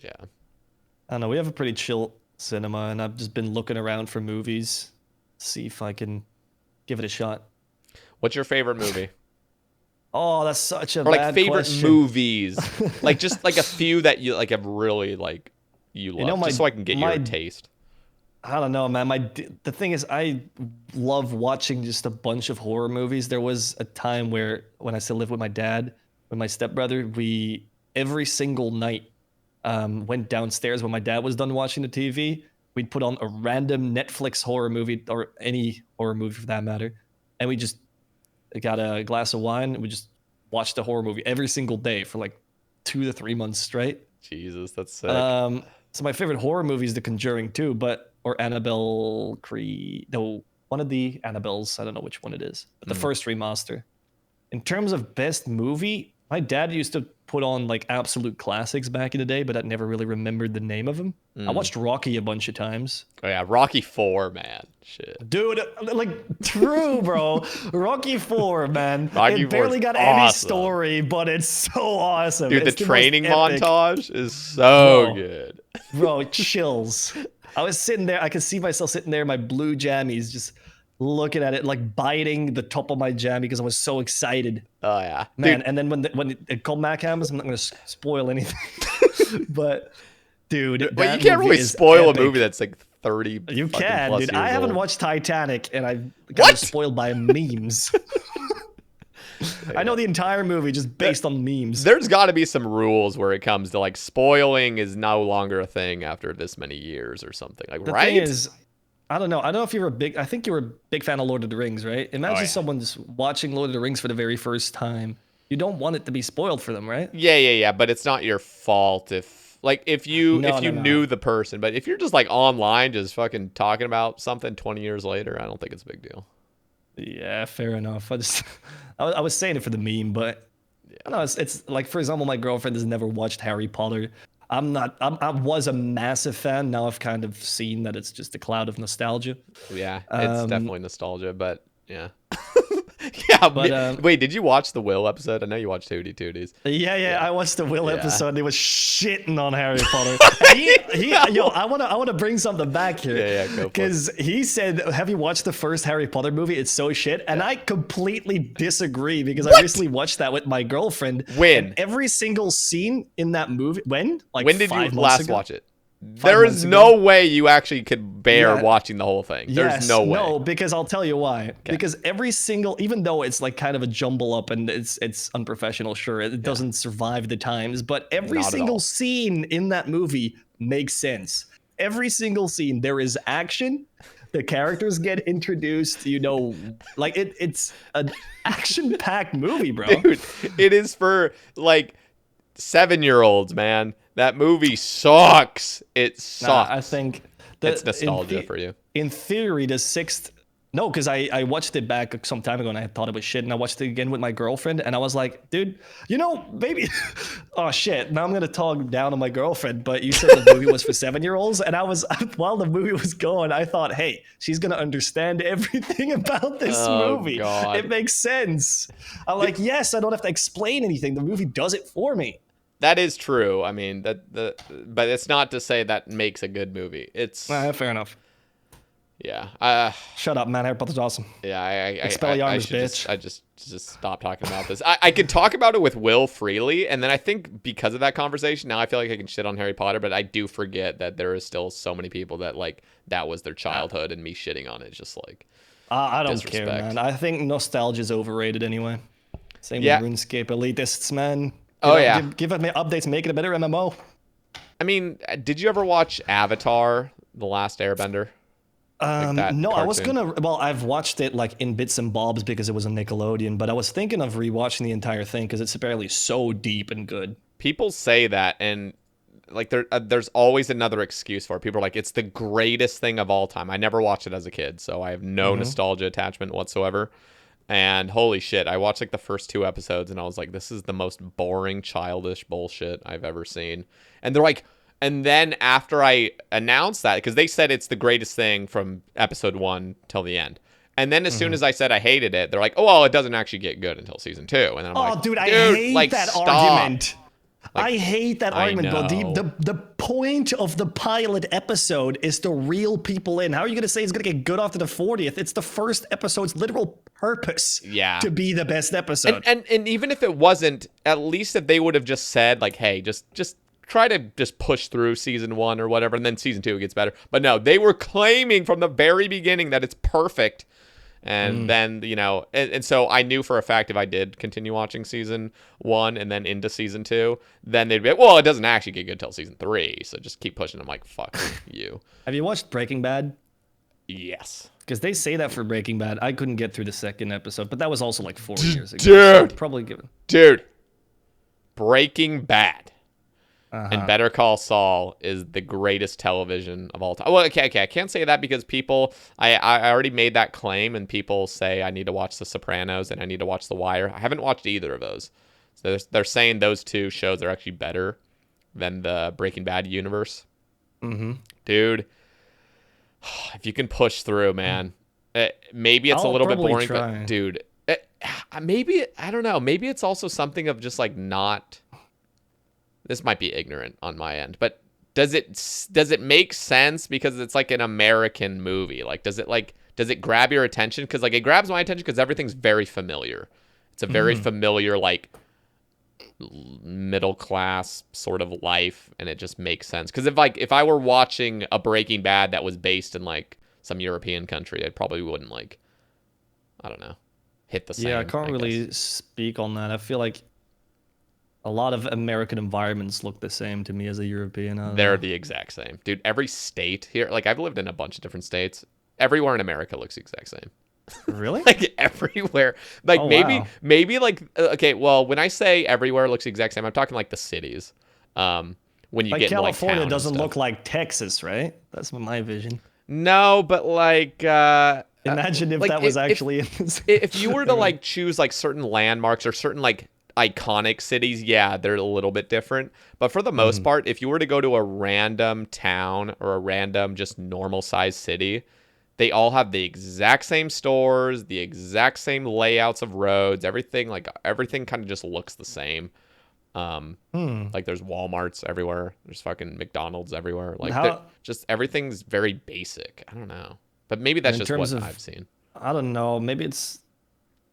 Yeah. I don't know. We have a pretty chill cinema, and I've just been looking around for movies, see if I can give it a shot. What's your favorite movie? Oh, that's such a or like bad favorite question. Movies, like just like a few that you like have really like you love, just so I can get your taste. I don't know, man. The thing is, I love watching just a bunch of horror movies. There was a time when I still lived with my dad, with my stepbrother, we every single night went downstairs when my dad was done watching the TV. We'd put on a random Netflix horror movie or any horror movie for that matter, and we just got a glass of wine. And we just watched a horror movie every single day for like 2 to 3 months straight. Jesus, that's sick. So my favorite horror movie is The Conjuring 2, or Annabelle one of the Annabelles. I don't know which one it is, but the first remaster. In terms of best movie, my dad used to put on like absolute classics back in the day, but I never really remembered the name of them. I watched Rocky a bunch of times. Oh yeah, Rocky 4, man. Shit. Dude, like true, bro. Rocky 4, man. Rocky it barely got awesome. Any story, but it's so awesome. Dude, it's the training montage is so good. Bro, chills. I was sitting there, I could see myself sitting there in my blue jammies, just looking at it, like biting the top of my jammy because I was so excited. Oh yeah, man! Dude. And then when it called Mac hammers, I'm not going to spoil anything. But dude, well, you can't really spoil a movie that's like 30. You can, dude. I haven't watched Titanic, and I got spoiled by memes. I know the entire movie just based on memes. There's got to be some rules where it comes to like spoiling is no longer a thing after this many years or something. Like, the right? thing is, I don't know. I don't know if I think you were a big fan of Lord of the Rings, right? Imagine someone just watching Lord of the Rings for the very first time. You don't want it to be spoiled for them, right? Yeah. But it's not your fault if Like if you No, no. knew the person, but if you're just like online, just fucking talking about something 20 years later, I don't think it's a big deal. Yeah, fair enough. I was saying it for the meme, but no, it's like, for example, my girlfriend has never watched Harry Potter. I was a massive fan. Now I've kind of seen that it's just a cloud of nostalgia. Yeah, it's definitely nostalgia, but yeah. Yeah, but wait, did you watch the Will episode? I know you watched Hootie Tooties. Yeah, I watched the Will episode. And he was shitting on Harry Potter. Yo, I wanna bring something back here. Yeah, go for it. Because he said, "Have you watched the first Harry Potter movie? It's so shit." And I completely disagree because I recently watched that with my girlfriend. When? And every single scene in that movie. When? Like when did you 5 months last ago? watch it? 5 There is months no ago. way you actually could bear watching the whole thing. There's Yes, no way. No, because I'll tell you why. Because every single, even though it's like kind of a jumble up and it's unprofessional, sure, it doesn't survive the times, but every Not at all. single scene in that movie makes sense. Every single scene, there is action. The characters get introduced, like it's an action-packed movie, bro. Dude, it is for like 7-year-olds, man. That movie sucks. It sucks. I think it's nostalgia for you. In theory, the sixth. No, because I watched it back some time ago and I thought it was shit, and I watched it again with my girlfriend and I was like, dude, maybe. Oh shit! Now I'm gonna talk down on my girlfriend, but you said the movie was for 7-year-olds, and I was while the movie was going, I thought, hey, she's gonna understand everything about this movie. God. It makes sense. I'm like, yes, I don't have to explain anything. The movie does it for me. That is true. I mean, but it's not to say that makes a good movie. It's Fair enough. yeah. Shut up, man. Harry Potter's awesome. Yeah, I Expelliarmus, should bitch. I just stop talking about this. I could talk about it with Will freely, and then I think because of that conversation, now I feel like I can shit on Harry Potter, but I do forget that there is still so many people that like that was their childhood, and me shitting on it is just like I don't disrespect. care, man. I think nostalgia is overrated anyway. Same Yeah. with RuneScape elitists, man. Give me updates, make it a better MMO. I mean, did you ever watch Avatar: The Last Airbender? That No, I was cartoon? gonna. Well, I've watched it like in bits and bobs because it was on Nickelodeon, but I was thinking of rewatching the entire thing because it's apparently so deep and good. People say that, and like there's always another excuse for it. People are like, it's the greatest thing of all time. I never watched it as a kid, so I have no nostalgia attachment whatsoever. And holy shit, I watched like the first 2 episodes and I was like, this is the most boring, childish bullshit I've ever seen. And they're like, and then after I announced that, because they said it's the greatest thing from episode 1 till the end. And then as soon as I said I hated it, they're like, oh, well, it doesn't actually get good until season 2. And then I'm like, Dude, I hate like, that stop. argument. Like, I hate that argument, bro. know. The point of the pilot episode is to reel people in. How are you going to say it's going to get good after the 40th? It's the first episode's literal purpose to be the best episode. And even if it wasn't, at least if they would have just said, like, hey, just try to just push through season 1 or whatever, and then season 2 gets better. But no, they were claiming from the very beginning that it's perfect. And then, and so I knew for a fact if I did continue watching season 1 and then into season 2, then they'd be like, well, it doesn't actually get good till season 3. So just keep pushing. I'm like, fuck you. Have you watched Breaking Bad? Yes. Because they say that for Breaking Bad. I couldn't get through the second episode, but that was also like 4 years ago. Dude. So probably given. Dude. Breaking Bad. And Better Call Saul is the greatest television of all time. Well, okay. I can't say that because people, I already made that claim, and people say I need to watch The Sopranos and I need to watch The Wire. I haven't watched either of those. So they're saying those 2 shows are actually better than the Breaking Bad universe. Dude, if you can push through, man. Maybe it's a little bit boring, but dude, maybe, I don't know. Maybe it's also something of just like not... This might be ignorant on my end, but does it make sense because it's like an American movie? Like, does it grab your attention? Because like it grabs my attention because everything's very familiar. It's a very familiar, like, middle class sort of life, and it just makes sense. Because if I were watching a Breaking Bad that was based in like some European country, I probably wouldn't, like, I don't know, hit the same. Yeah, I can't really speak on that. I feel like a lot of American environments look the same to me as a European. They're the exact same. Dude, every state here, like I've lived in a bunch of different states. Everywhere in America looks the exact same. Really? Like everywhere. Like maybe like, okay, well, when I say everywhere looks the exact same, I'm talking like the cities. when you Like get into, California town doesn't and look stuff. like Texas, right? That's my vision. No, but like Imagine if like, that was actually in this. if you were to like choose like certain landmarks or certain like iconic cities, yeah, they're a little bit different. But for the most part, if you were to go to a random town or a random just normal sized city, they all have the exact same stores, the exact same layouts of roads, everything kind of just looks the same. Like there's Walmarts everywhere, there's fucking McDonald's everywhere. Like just everything's very basic. I don't know, but maybe that's just what I've seen. I don't know. Maybe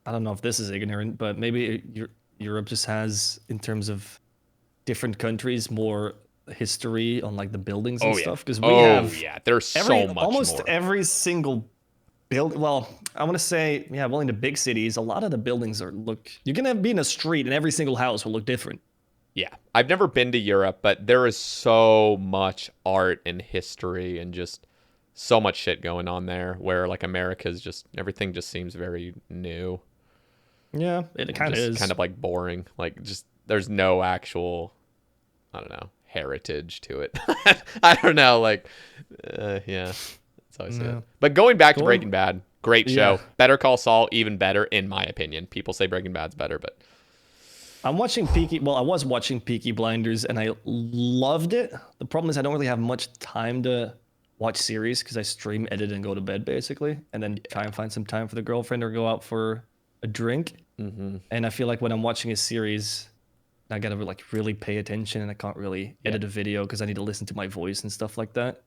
I don't know if this is ignorant, but maybe Europe just has, in terms of different countries, more history on like the buildings and stuff. Because we have there's so much almost more. every single building. Well, I want to say, well, in the big cities, a lot of the buildings you're gonna be in a street, and every single house will look different. Yeah, I've never been to Europe, but there is so much art and history and just so much shit going on there, where like America's just everything just seems very new. Yeah, it kind of is. Kind of like boring. Like just there's no actual, I don't know, heritage to it. I don't know. Like, yeah, that's how I see it. But going back to Breaking Bad, great show. Better Call Saul, even better in my opinion. People say Breaking Bad's better, but I'm watching I was watching Peaky Blinders, and I loved it. The problem is I don't really have much time to watch series because I stream, edit, and go to bed basically, and then try and find some time for the girlfriend or go out for a drink. And I feel like when I'm watching a series, I gotta like really pay attention, and I can't really edit a video because I need to listen to my voice and stuff like that.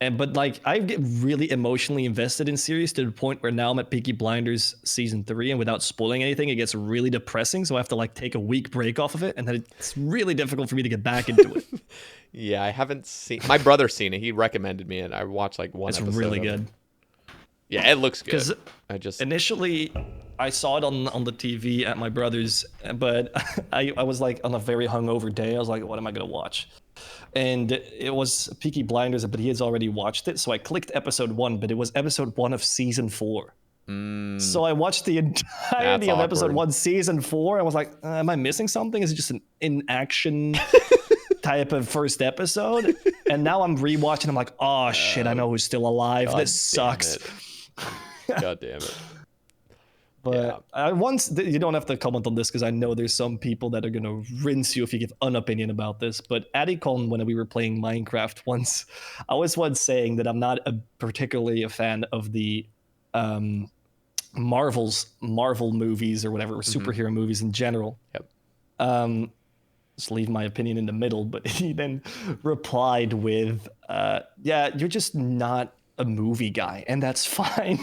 But like I get really emotionally invested in series to the point where now I'm at Peaky Blinders season 3, and without spoiling anything, it gets really depressing. So I have to like take a week break off of it, and then it's really difficult for me to get back into it. Yeah, I haven't seen. My brother's seen it. He recommended me, and I watched like one episode. It's really good. Yeah, it looks good. Because initially I saw it on the TV at my brother's, but I was like on a very hungover day. I was like, what am I gonna watch? And it was Peaky Blinders, but he has already watched it. So I clicked episode 1, but it was episode 1 of season 4. So I watched the entirety of episode 1, season 4. I was like, am I missing something? Is it just an in-action type of first episode? And now I'm rewatching. I'm like, oh shit, I know who's still alive. This sucks. God damn it. But you don't have to comment on this because I know there's some people that are going to rinse you if you give an opinion about this. But Adicon, when we were playing Minecraft once, I was once saying that I'm not particularly a fan of the Marvel movies or whatever, or superhero movies in general. Just leave my opinion in the middle. But he then replied with, you're just not a movie guy, and that's fine.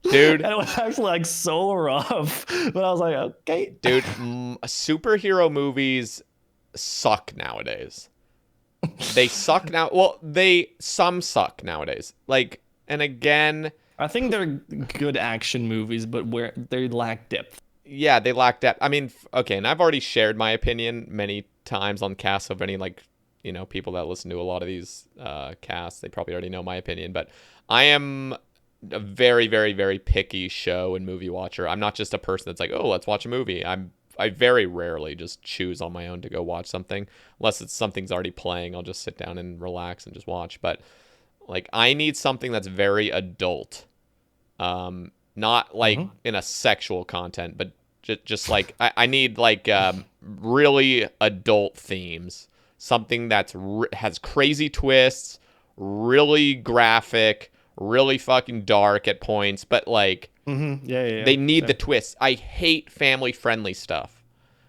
Dude, and it was actually like so rough, but I was like, okay. Dude, superhero movies suck nowadays. They suck now. Well, some suck nowadays. Like, and again, I think they're good action movies, but where they lack depth. Yeah, they lack depth. I mean, okay, and I've already shared my opinion many times on casts of any, like, you know, people that listen to a lot of these casts. They probably already know my opinion, but I am a very, very, very picky show and movie watcher. I'm not just a person that's like, oh, let's watch a movie. I very rarely just choose on my own to go watch something. Unless something's already playing, I'll just sit down and relax and just watch. But like, I need something that's very adult. Not like in a sexual content, but just like I need like really adult themes. Something that's has crazy twists, really graphic, really fucking dark at points, but like they need the twists. I hate family friendly stuff.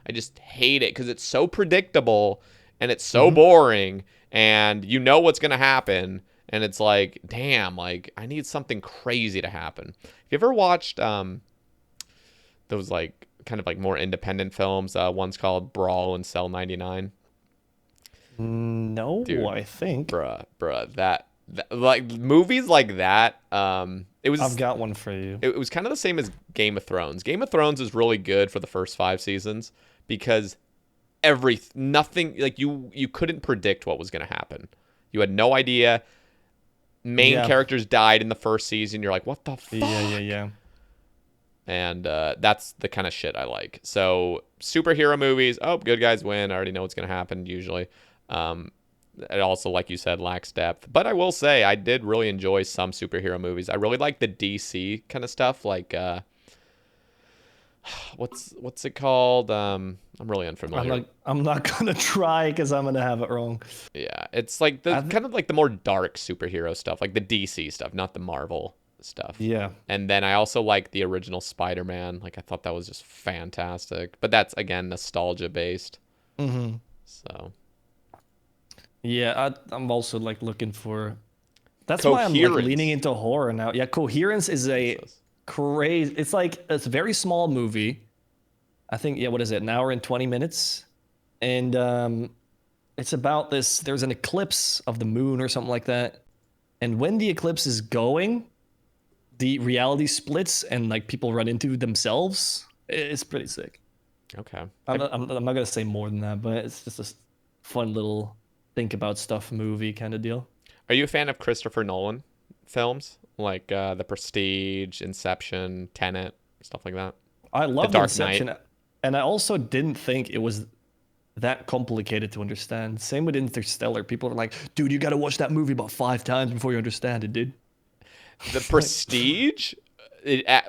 I just hate it because it's so predictable and it's so boring, and you know what's gonna happen, and it's like, damn, like I need something crazy to happen. Have you ever watched those like kind of like more independent films? One's called Brawl in Cell 99. No, dude, I think bruh that like movies like that, it was. I've got one for you. It was kind of the same as Game of Thrones. Game of Thrones is really good for the first 5 seasons because nothing, like you couldn't predict what was going to happen. You had no idea. Main characters died in the first season. You're like, what the fuck? Yeah. And that's the kind of shit I like. So superhero movies, oh, good guys win. I already know what's going to happen usually. It also, like you said, lacks depth. But I will say, I did really enjoy some superhero movies. I really like the DC kind of stuff, like what's it called? I'm really unfamiliar. I'm not gonna try because I'm gonna have it wrong. Yeah, it's like the kind of like the more dark superhero stuff, like the DC stuff, not the Marvel stuff. Yeah. And then I also like the original Spider-Man. Like I thought that was just fantastic. But that's again nostalgia based. Mm-hmm. So Yeah, I'm also like looking for. That's why I'm like Coherence. leaning into horror now. Yeah, Coherence is a crazy. It's like it's a very small movie. I think what is it? An hour and 20 minutes, and it's about this. There's an eclipse of the moon or something like that, and when the eclipse is going, the reality splits and like people run into themselves. It's pretty sick. okay. I'm not gonna say more than that, but it's just a fun little think about stuff movie kind of deal. Are you a fan of Christopher Nolan films like The Prestige, Inception, Tenet, stuff like that? I love Dark Inception, Knight. and I also didn't think it was that complicated to understand. Same with Interstellar. People are like, dude, you got to watch that movie about 5 times before you understand it, dude. The Prestige?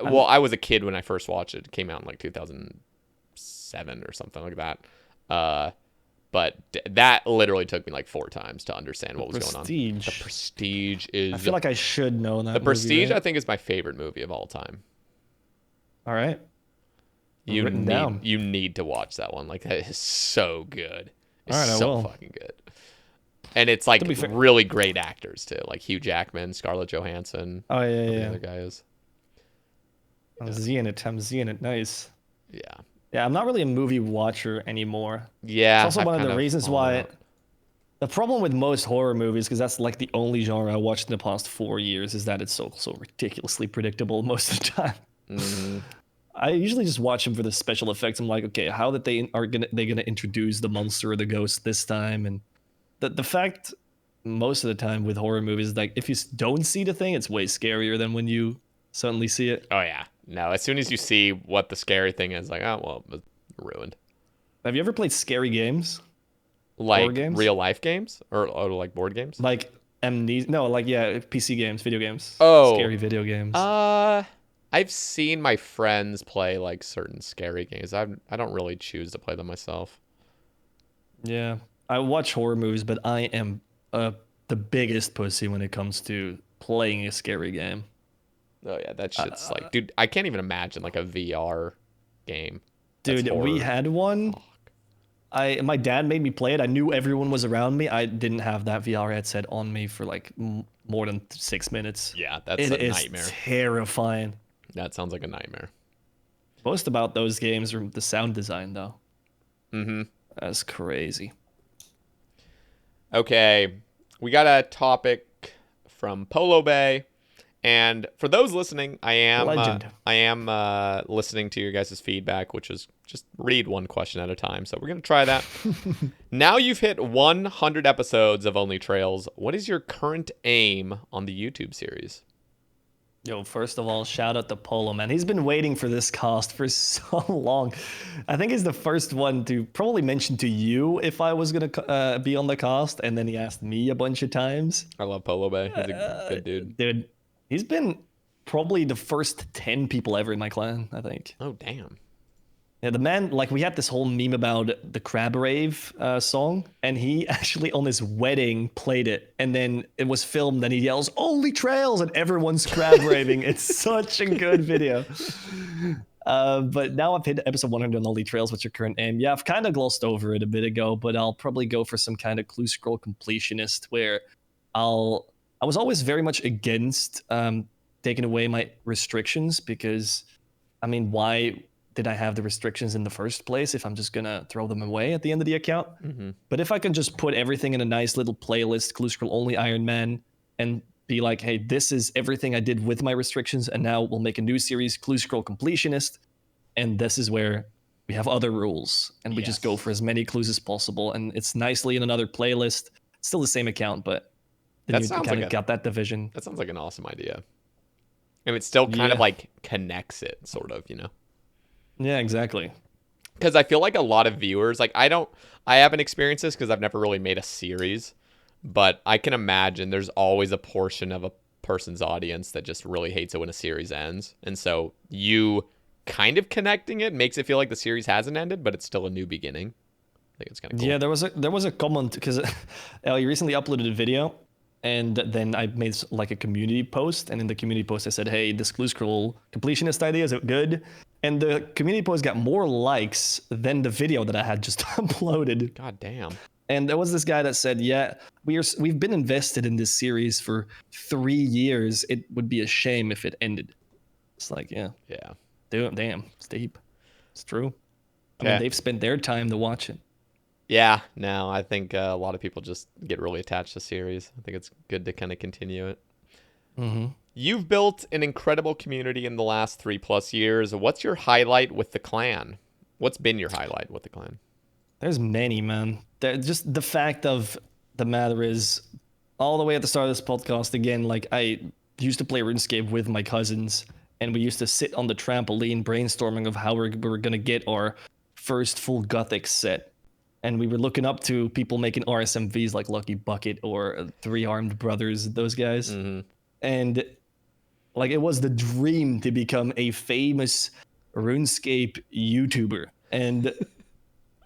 Well, I was a kid when I first watched it. It came out in like 2007 or something like that. But that literally took me like 4 times to understand what was going on. The Prestige is... I feel like I should know that. The Prestige, right? I think, is my favorite movie of all time. All right. You Written down. need to watch that one. Like, that is so good. It's All right, I so will. fucking good. And it's like be fair- really great actors too, like Hugh Jackman, Scarlett Johansson. Oh, yeah, whoever yeah. The other guy is. I'm seeing it. Nice. Yeah. Yeah, I'm not really a movie watcher anymore. Yeah. It's also I've one of kind the reasons fallen why... out. The problem with most horror movies, because that's like the only genre I watched in the past 4 years, is that it's so ridiculously predictable most of the time. Mm-hmm. I usually just watch them for the special effects. I'm like, okay, how that they gonna introduce the monster or the ghost this time? And the fact most of the time with horror movies is like if you don't see the thing, it's way scarier than when you suddenly see it. Oh yeah. No, as soon as you see what the scary thing is, like, oh well, it's ruined. Have you ever played scary games? Like Horror games? real life games or like board games? Like Amnesia? No, like PC games, video games. Oh. Scary video games. I've seen my friends play like certain scary games. I don't really choose to play them myself. Yeah, I watch horror movies, but I am the biggest pussy when it comes to playing a scary game. Oh yeah, that shit's like, dude, I can't even imagine like a VR game. That's Dude, we horror. had one. My dad made me play it. I knew everyone was around me. I didn't have that VR headset on me for like more than 6 minutes. Yeah, that's It a is nightmare. terrifying. That sounds like a nightmare. Most about those games are the sound design, though. Mm-hmm. That's crazy. Okay, we got a topic from Polo Bay, and for those listening, I am Legend. listening to your guys' feedback, which is just read one question at a time. So we're gonna try that. Now you've hit 100 episodes of Only Trails. What is your current aim on the YouTube series? Yo, first of all, shout out to Polo, man. He's been waiting for this cast for so long. I think he's the first one to probably mention to you if I was going to be on the cast, and then he asked me a bunch of times. I love Polo Bay. He's a good dude. Dude, he's been probably the first 10 people ever in my clan, I think. Oh, damn. Yeah, the man, like, we had this whole meme about the Crab Rave song, and he actually on his wedding played it, and then it was filmed, and he yells, "Only Trails," and everyone's crab raving. It's such a good video. But now I've hit episode 100 on Only Trails. What's your current aim? Yeah, I've kind of glossed over it a bit ago, but I'll probably go for some kind of clue scroll completionist where I was always very much against taking away my restrictions because, I mean, why did I have the restrictions in the first place if I'm just gonna throw them away at the end of the account? Mm-hmm. But if I can just put everything in a nice little playlist, clue scroll only Ironman, and be like, hey, this is everything I did with my restrictions, and now we'll make a new series, clue scroll completionist, and this is where we have other rules, and we just go for as many clues as possible, and it's nicely in another playlist. It's still the same account, but then you kind of got that division. That sounds like an awesome idea. And it still kind of like connects it, sort of, you know? Yeah, exactly. because I feel like a lot of viewers, like I haven't experienced this because I've never really made a series, but I can imagine there's always a portion of a person's audience that just really hates it when a series ends. And so you kind of connecting it makes it feel like the series hasn't ended, but it's still a new beginning. I think it's kind of cool. Yeah, there was a comment because you recently uploaded a video, and then I made like a community post, and in the community post I said, "Hey, this Clue Scroll completionist idea, is it good?" And the community post got more likes than the video that I had just uploaded. God damn. And there was this guy that said, "Yeah, we've been invested in this series for 3 years. It would be a shame if it ended." It's like, yeah, damn, it's deep. It's true. I mean, they've spent their time to watch it. Yeah, no, I think a lot of people just get really attached to series. I think it's good to kind of continue it. Mm-hmm. You've built an incredible community in the last 3+ years. What's your highlight with the clan? What's been your highlight with the clan? There's many, man. Just the fact of the matter is, all the way at the start of this podcast, again, like I used to play RuneScape with my cousins, and we used to sit on the trampoline brainstorming of how we're going to get our first full Gothic set. And we were looking up to people making RSMVs like Lucky Bucket or Three Armed Brothers, those guys. Mm-hmm. And like it was the dream to become a famous RuneScape YouTuber and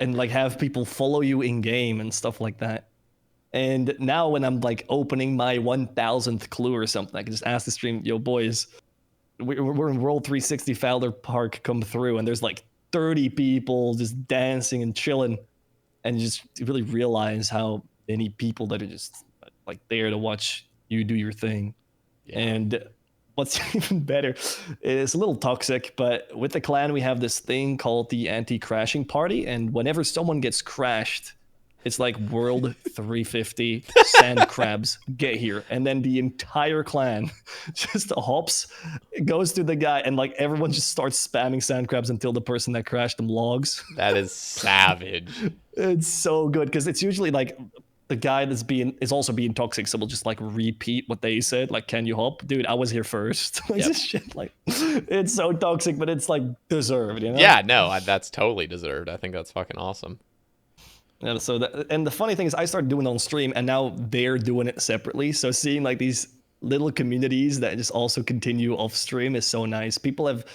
like have people follow you in game and stuff like that. And now when I'm like opening my 1000th clue or something, I can just ask the stream, "Yo, boys, we're in World 360 Fowler Park, come through," and there's like 30 people just dancing and chilling. And just really realize how many people that are just like there to watch you do your thing. Yeah. And what's even better, it's a little toxic, but with the clan, we have this thing called the anti-crashing party. And whenever someone gets crashed, it's like World 350 sand crabs, get here. And then the entire clan just hops, goes to the guy, and like everyone just starts spamming sand crabs until the person that crashed them logs. That is savage. It's so good because it's usually like the guy is also being toxic, so we'll just like repeat what they said, like, "Can you hop, dude? I was here first." Like this shit, like it's so toxic, but it's like deserved, you know? Yeah, no, that's totally deserved. I think that's fucking awesome. Yeah, so and the funny thing is, I started doing it on stream, and now they're doing it separately. So seeing like these little communities that just also continue off stream is so nice. People have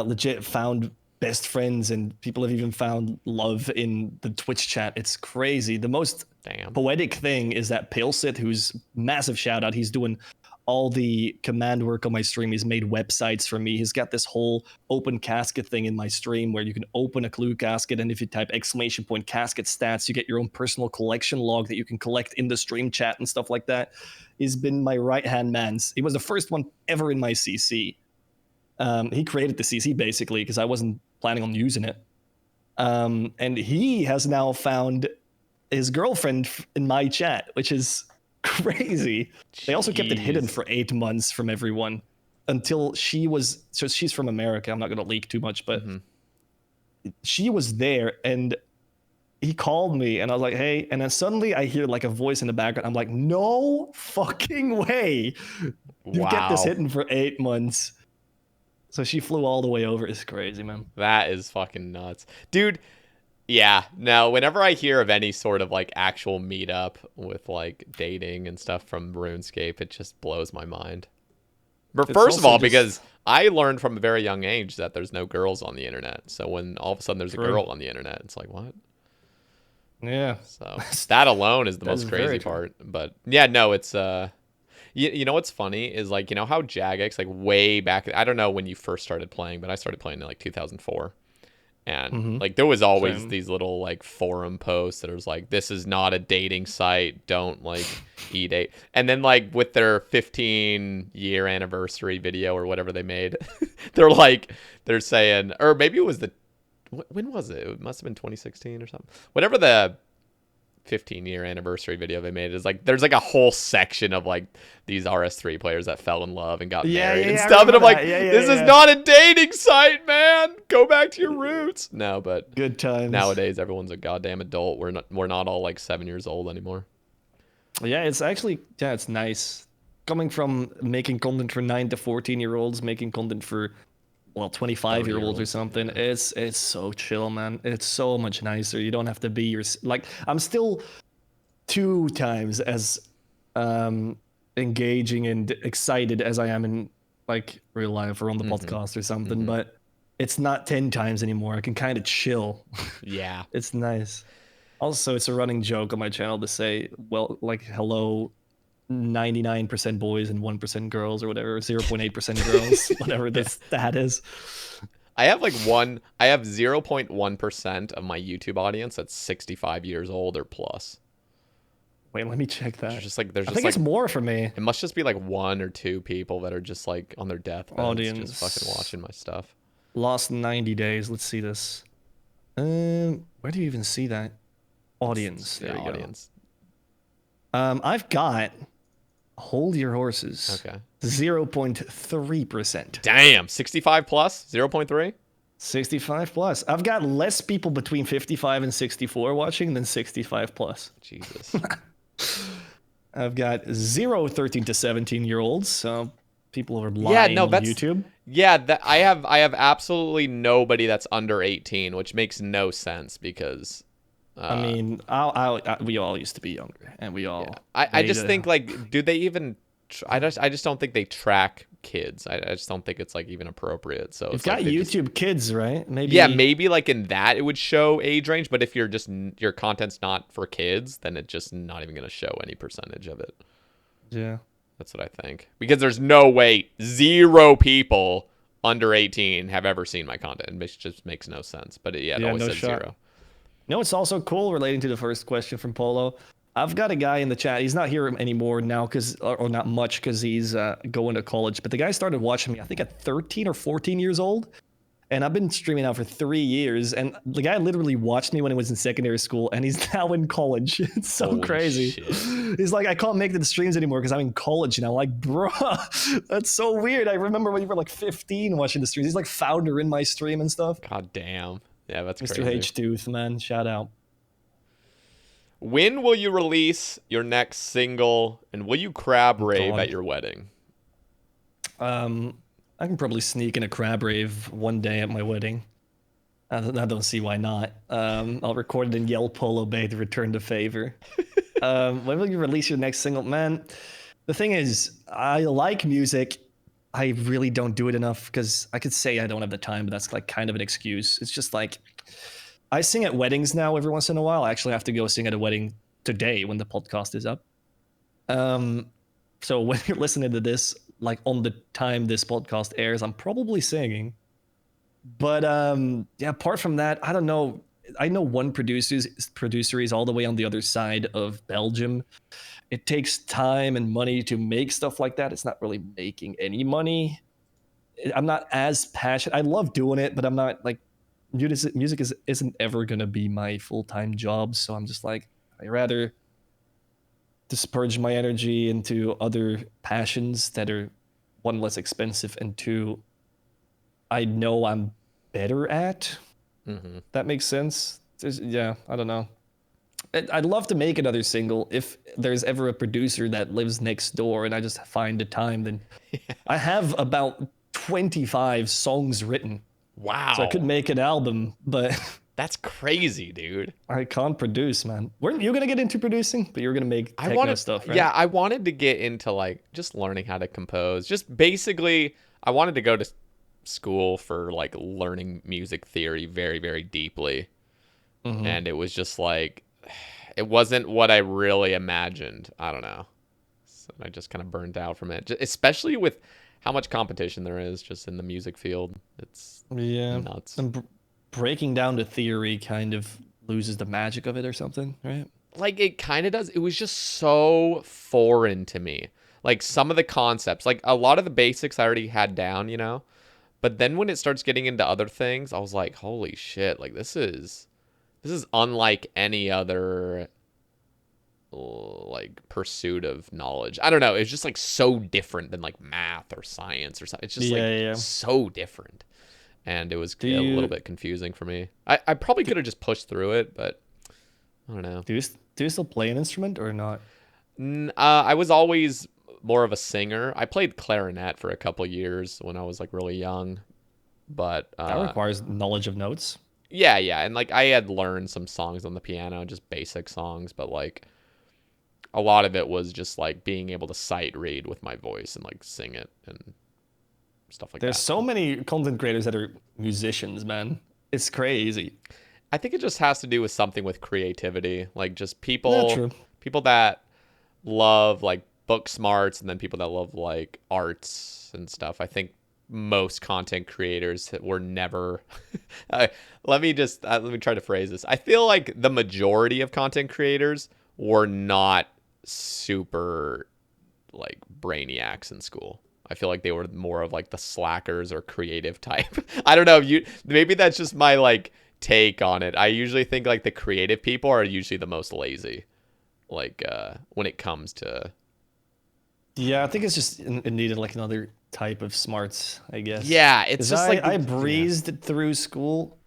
legit found best friends, and people have even found love in the Twitch chat. It's crazy. The most poetic thing is that Palesith, who's massive shout out, he's doing all the command work on my stream. He's made websites for me. He's got this whole open casket thing in my stream where you can open a clue casket, and if you type !casket stats, you get your own personal collection log that you can collect in the stream chat and stuff like that. He's been my right-hand man. He was the first one ever in my CC. He created the CC basically because I wasn't planning on using it. And he has now found his girlfriend in my chat, which is crazy. Jeez. They also kept it hidden for 8 months from everyone until so she's from America. I'm not going to leak too much, but she was there, and he called me, and I was like, "Hey," and then suddenly I hear like a voice in the background. I'm like, "No fucking way. You kept this hidden for 8 months." So she flew all the way over. It's crazy, man. That is fucking nuts. Dude, yeah. No, whenever I hear of any sort of like actual meetup with like dating and stuff from RuneScape, it just blows my mind. But first of all, because I learned from a very young age that there's no girls on the internet. So when all of a sudden there's a girl on the internet, it's like, what? Yeah. So that alone is the most crazy part. But yeah, no, it's you know what's funny is like, you know how Jagex, like way back, I don't know when you first started playing, but I started playing in like 2004. And like there was always these little like forum posts that was like, "This is not a dating site, don't like e-date." And then like with their 15-year anniversary video or whatever they made, they're saying, or maybe it was when was it? It must have been 2016 or something. Whatever the 15-year anniversary video they made is like, there's like a whole section of like these RS3 players that fell in love and got married and stuff, and I'm like, this is not a dating site, man. Go back to your roots. No, but good times. Nowadays everyone's a goddamn adult. We're not all like 7 years old anymore. Yeah, it's actually, it's nice coming from making content for 9 to 14-year-olds, making content for well, 25-year-olds or 30-year-olds, something. yeah. It's so chill, man. It's so much nicer. You don't have to be like, I'm still 2 times as engaging and excited as I am in like real life or on the podcast or something, but it's not 10 times anymore. I can kind of chill. Yeah. It's nice. Also, it's a running joke on my channel to say, well, like, hello, 99% boys and 1% girls or whatever, 0.8% girls, whatever the stat is. I have like I have 0.1% of my YouTube audience that's 65 years old or plus. Wait, let me check that. There's I just think like it's more for me. it must just be like 1 or 2 people that are just like on their deathbeds, Audience. just fucking watching my stuff. Last 90 days. Let's see this. Where do you even see that? Audience. There you audience. go. I've got, hold your horses. Okay. 0.3%. Damn, 65 plus, 0.3. 65 plus. I've got less people between 55 and 64 watching than 65 plus. Jesus. I've got 13 to 17-year-olds. So people are lying on YouTube. Yeah, I have absolutely nobody that's under 18, which makes no sense because I mean, we all used to be younger, and we all. Yeah. I just think like, do they even? I just don't think they track kids. I just don't think it's like even appropriate. So it's got like YouTube Kids, right? Maybe. Yeah, maybe like in that it would show age range, but if you're just your content's not for kids, then it's just not even gonna show any percentage of it. Yeah. That's what I think. Because there's no way 0 people under 18 have ever seen my content. It just makes no sense. But it always no said shot. 0. No, it's also cool relating to the first question from Polo. I've got a guy in the chat. He's not here anymore now or not much because he's going to college. But the guy started watching me, I think, at 13 or 14 years old. And I've been streaming now for 3 years. And the guy literally watched me when he was in secondary school. And he's now in college. It's so Holy crazy. shit. He's like, I can't make the streams anymore because I'm in college now. Like, bruh, that's so weird. I remember when you were like 15 watching the streams. He's like founder in my stream and stuff. God damn. Yeah, that's Mr. crazy. H-Tooth, man. Shout out. When will you release your next single? And will you crab rave at your wedding? I can probably sneak in a crab rave one day at my wedding. I don't see why not. I'll record it and yell Polo Bay to return the favor. When will you release your next single? Man, the thing is, I like music. I really don't do it enough because I could say I don't have the time, but that's like kind of an excuse. It's just like, I sing at weddings now every once in a while. I actually have to go sing at a wedding today when the podcast is up. So when you're listening to this, like on the time this podcast airs, I'm probably singing. But yeah, apart from that, I don't know. I know one producer is all the way on the other side of Belgium. It takes time and money to make stuff like that. It's not really making any money. I'm not as passionate. I love doing it, but I'm not like, music isn't ever gonna be my full-time job. So I'm just like, I rather disperse my energy into other passions that are, one, less expensive, and two, I know I'm better at. That makes sense. I don't know. I'd love to make another single if there's ever a producer that lives next door and I just find the time. Then I have about 25 songs written. Wow. So I could make an album, but that's crazy, dude. I can't produce, man. Weren't you gonna get into producing? But you're gonna make techno stuff, right? Yeah, I wanted to get into like just learning how to compose. Just basically, I wanted to go to school for like learning music theory very, very deeply. And it was just like, it wasn't what I really imagined. I don't know. So I just kind of burned out from it, especially with how much competition there is just in the music field. It's nuts. And breaking down the theory kind of loses the magic of it or something, right? Like it kind of does. It was just so foreign to me. Like some of the concepts, like a lot of the basics I already had down, you know? But then when it starts getting into other things, I was like, holy shit, like this is unlike any other like pursuit of knowledge. I don't know. It's just like so different than like math or science or something. It's just so different. And it was a little bit confusing for me. I probably could have just pushed through it, but I don't know. Do you still play an instrument or not? I was always more of a singer. I played clarinet for a couple years when I was like really young. But That requires knowledge of notes. yeah, and like I had learned some songs on the piano, just basic songs, but like a lot of it was just like being able to sight read with my voice and like sing it and stuff like There's that. so many content creators that are musicians, man. It's crazy. I think it just has to do with something with creativity, like just Yeah, people true. that love like book smarts and then people that love like arts and stuff. I think most content creators were never let me try to phrase this. I feel like the majority of content creators were not super like brainiacs in school. I feel like they were more of like the slackers or creative type. I don't know, maybe that's just my like take on it. I usually think like the creative people are usually the most lazy, like when it comes to Yeah, I think it's just it needed like another type of smarts, I guess. yeah, it's 'Cause just like I breezed through school,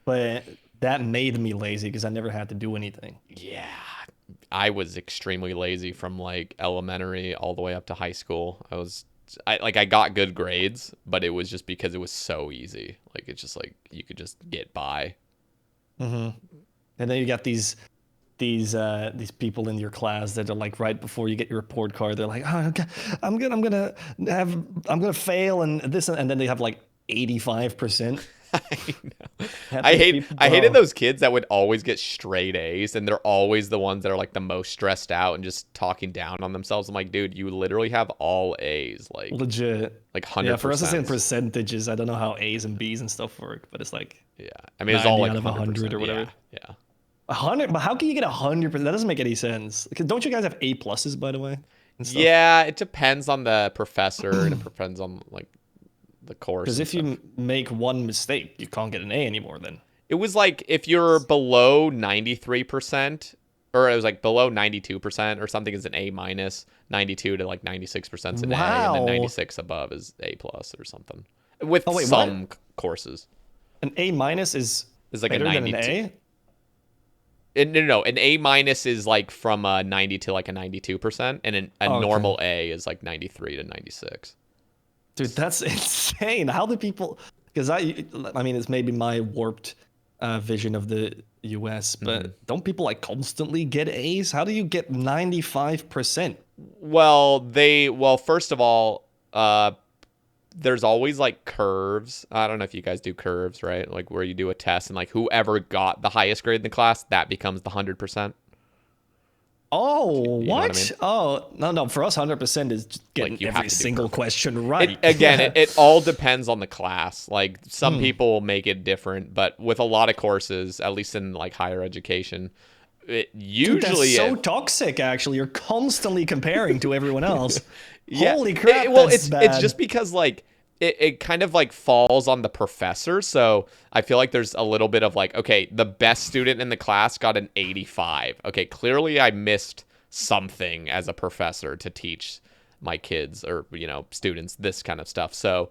but that made me lazy because I never had to do anything. yeah. I was extremely lazy from like elementary all the way up to high school. I got good grades, but it was just because it was so easy. Like it's just like you could just get by. And then you got these people in your class that are like right before you get your report card, they're like, oh, okay, I'm gonna fail and this, and then they have like 85%. I know. I hated those kids that would always get straight A's and they're always the ones that are like the most stressed out and just talking down on themselves. I'm like, dude, you literally have all A's, like Legit. like 100%. Yeah, for us it's in percentages. I don't know how A's and B's and stuff work, but it's like Yeah, I mean it's all like out of 100 or 100%. whatever. Yeah. 100, but how can you get 100%? That doesn't make any sense. Don't you guys have A pluses, by the way? And stuff? Yeah, it depends on the professor and it depends on like the course. Because if you make one mistake, you can't get an A anymore then. It was like if you're below 93%, or it was like below 92% or something is an A minus, 92 to like 96% is an A, and then 96 above is A plus or something. With some courses. An A minus is like better a than 92. an A? No. An A minus is like from a 90 to like a 92%, and a normal A is like 93 to 96. Dude, that's insane. How do people? Because I mean, it's maybe my warped vision of the US, but don't people like constantly get A's? How do you get 95%? Well, first of all, there's always like curves. I don't know if you guys do curves, right? Like where you do a test and like whoever got the highest grade in the class, that becomes the 100%. Oh, You know what I mean? Oh, no. For us, 100% is just getting Like, you have every to do single perfect. question right. It all depends on the class. Like some people make it different, but with a lot of courses, at least in like higher education, it Dude, usually that's so toxic. Actually, you're constantly comparing to everyone else. yeah. Holy crap! It's just because like it kind of like falls on the professor. So I feel like there's a little bit of like, okay, the best student in the class got an 85. Okay, clearly I missed something as a professor to teach my kids or, students this kind of stuff. So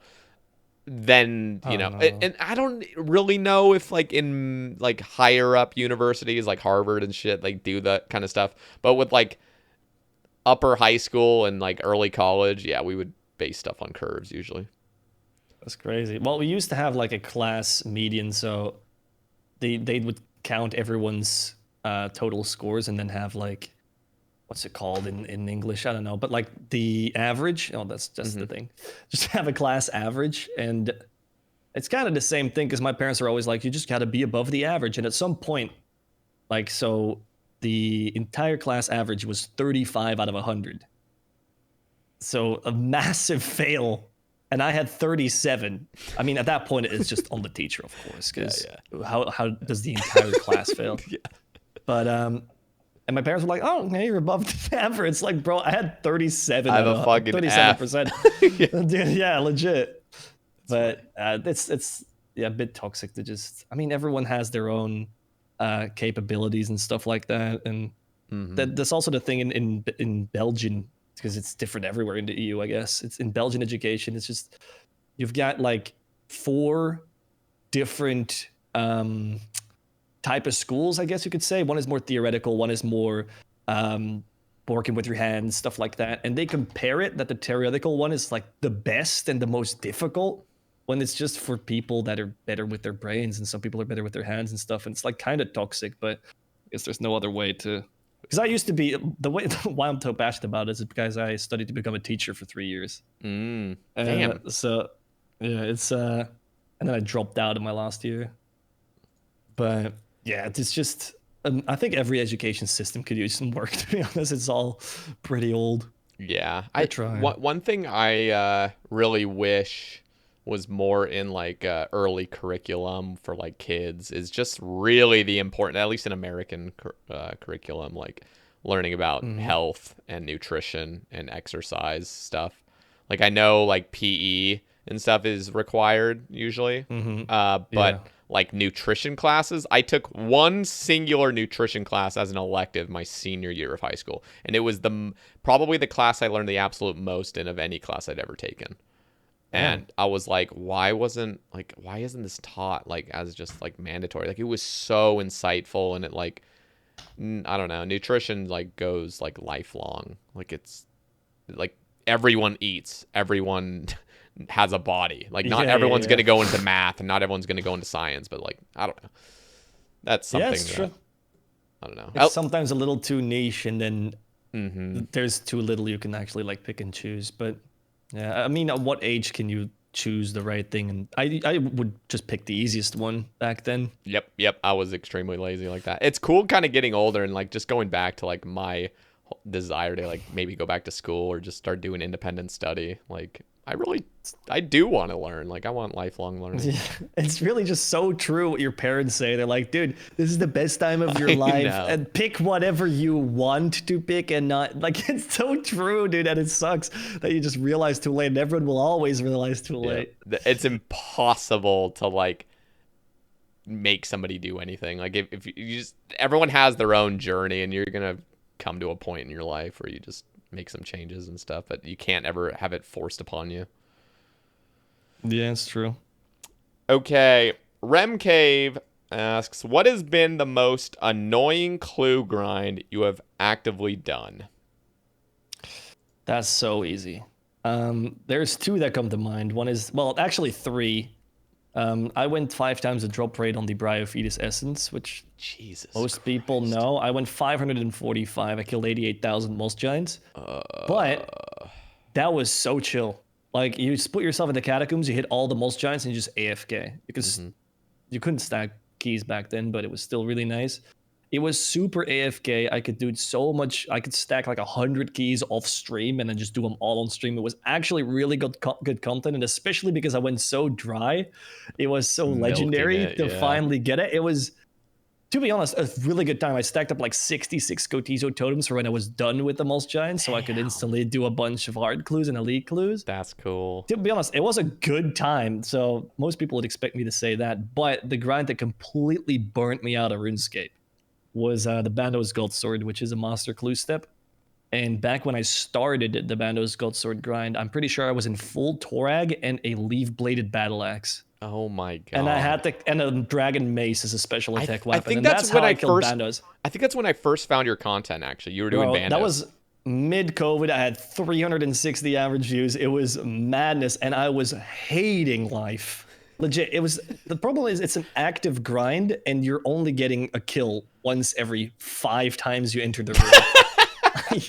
then, and I don't really know if like in like higher up universities like Harvard and shit, like do that kind of stuff. But with like upper high school and like early college, yeah, we would base stuff on curves usually. That's crazy. Well, we used to have like a class median, so they would count everyone's total scores and then have like, what's it called in English? I don't know, but like the average. Oh, that's just the thing. Just have a class average, and it's kind of the same thing because my parents are always like, you just got to be above the average, and at some point, like so, the entire class average was 35 out of 100. So a massive fail. And I had 37. I mean, at that point, it's just on the teacher, of course, because how does the entire class fail? Yeah. But and my parents were like, "Oh, yeah, you're above the average." It's like, bro, I had 37. I have a fucking 37%. Dude, yeah, legit. But it's a bit toxic to just. I mean, everyone has their own capabilities and stuff like that, and that's also the thing in Belgian. Because it's different everywhere in the EU, I guess. It's in Belgian education. It's just you've got like 4 different type of schools, I guess you could say. One is more theoretical. One is more working with your hands, stuff like that. And they compare it that the theoretical one is like the best and the most difficult, when it's just for people that are better with their brains, and some people are better with their hands and stuff, and it's like kind of toxic. But I guess there's no other way to. Because I used to be why I'm so passionate about it is because I studied to become a teacher for 3 years. Damn. So yeah, it's and then I dropped out in my last year. But yeah, it's just I think every education system could use some work. To be honest, it's all pretty old. Yeah, one thing I really wish was more in like early curriculum for like kids is just really the important, at least in American curriculum, like learning about health and nutrition and exercise stuff. Like I know like PE and stuff is required usually, but like nutrition classes, I took one singular nutrition class as an elective my senior year of high school, and it was probably the class I learned the absolute most in of any class I'd ever taken. And I was like, why isn't this taught like as just like mandatory? Like it was so insightful, and it like I don't know, nutrition like goes like lifelong. Like it's like everyone eats, everyone has a body. Like not everyone's gonna go into math, and not everyone's gonna go into science, but like I don't know. That's something it's true. I don't know. It's sometimes a little too niche, and then there's too little you can actually like pick and choose. But yeah, I mean, at what age can you choose the right thing? And I would just pick the easiest one back then. Yep. I was extremely lazy like that. It's cool kind of getting older and like just going back to like my desire to like maybe go back to school or just start doing independent study. Like I do want to learn. Like I want lifelong learning. Yeah, it's really just so true what your parents say. They're like, dude, this is the best time of your life, and pick whatever you want to pick, and not like it's so true, dude. And it sucks that you just realize too late, and everyone will always realize too late. It's impossible to like make somebody do anything. Like if you just, everyone has their own journey, and you're gonna come to a point in your life where you just make some changes and stuff, but you can't ever have it forced upon you. Yeah, it's true. Okay, Rem Cave asks, what has been the most annoying clue grind you have actively done? That's so easy. There's two that come to mind. One is, well, actually three. I went 5 times the drop rate on the Bryophytes Essence, which most people know. I went 545. I killed 88,000 moss giants. But that was so chill. Like, you just put yourself in the catacombs, you hit all the moss giants, and you just AFK. Because you couldn't stack keys back then, but it was still really nice. It was super AFK. I could do so much. I could stack like 100 keys off stream and then just do them all on stream. It was actually really good content, and especially because I went so dry, it was so legendary to finally get it. It was, to be honest, a really good time. I stacked up like 66 Gotizo totems for when I was done with the Moss Giants, so I could instantly do a bunch of hard clues and elite clues. That's cool. To be honest, it was a good time, so most people would expect me to say that, but the grind that completely burnt me out of RuneScape was the Bando's Gold Sword, which is a master clue step. And back when I started the Bando's Gold Sword grind, I'm pretty sure I was in full Torag and a leaf-bladed battle axe. Oh my god! And I had a dragon mace as a special attack weapon. I think and that's when how I killed first. Bandos. I think that's when I first found your content. Actually, you were doing Bandos. That was mid-COVID. I had 360 average views. It was madness, and I was hating life. Legit, it was. The problem is it's an active grind, and you're only getting a kill once every 5 times you enter the room. I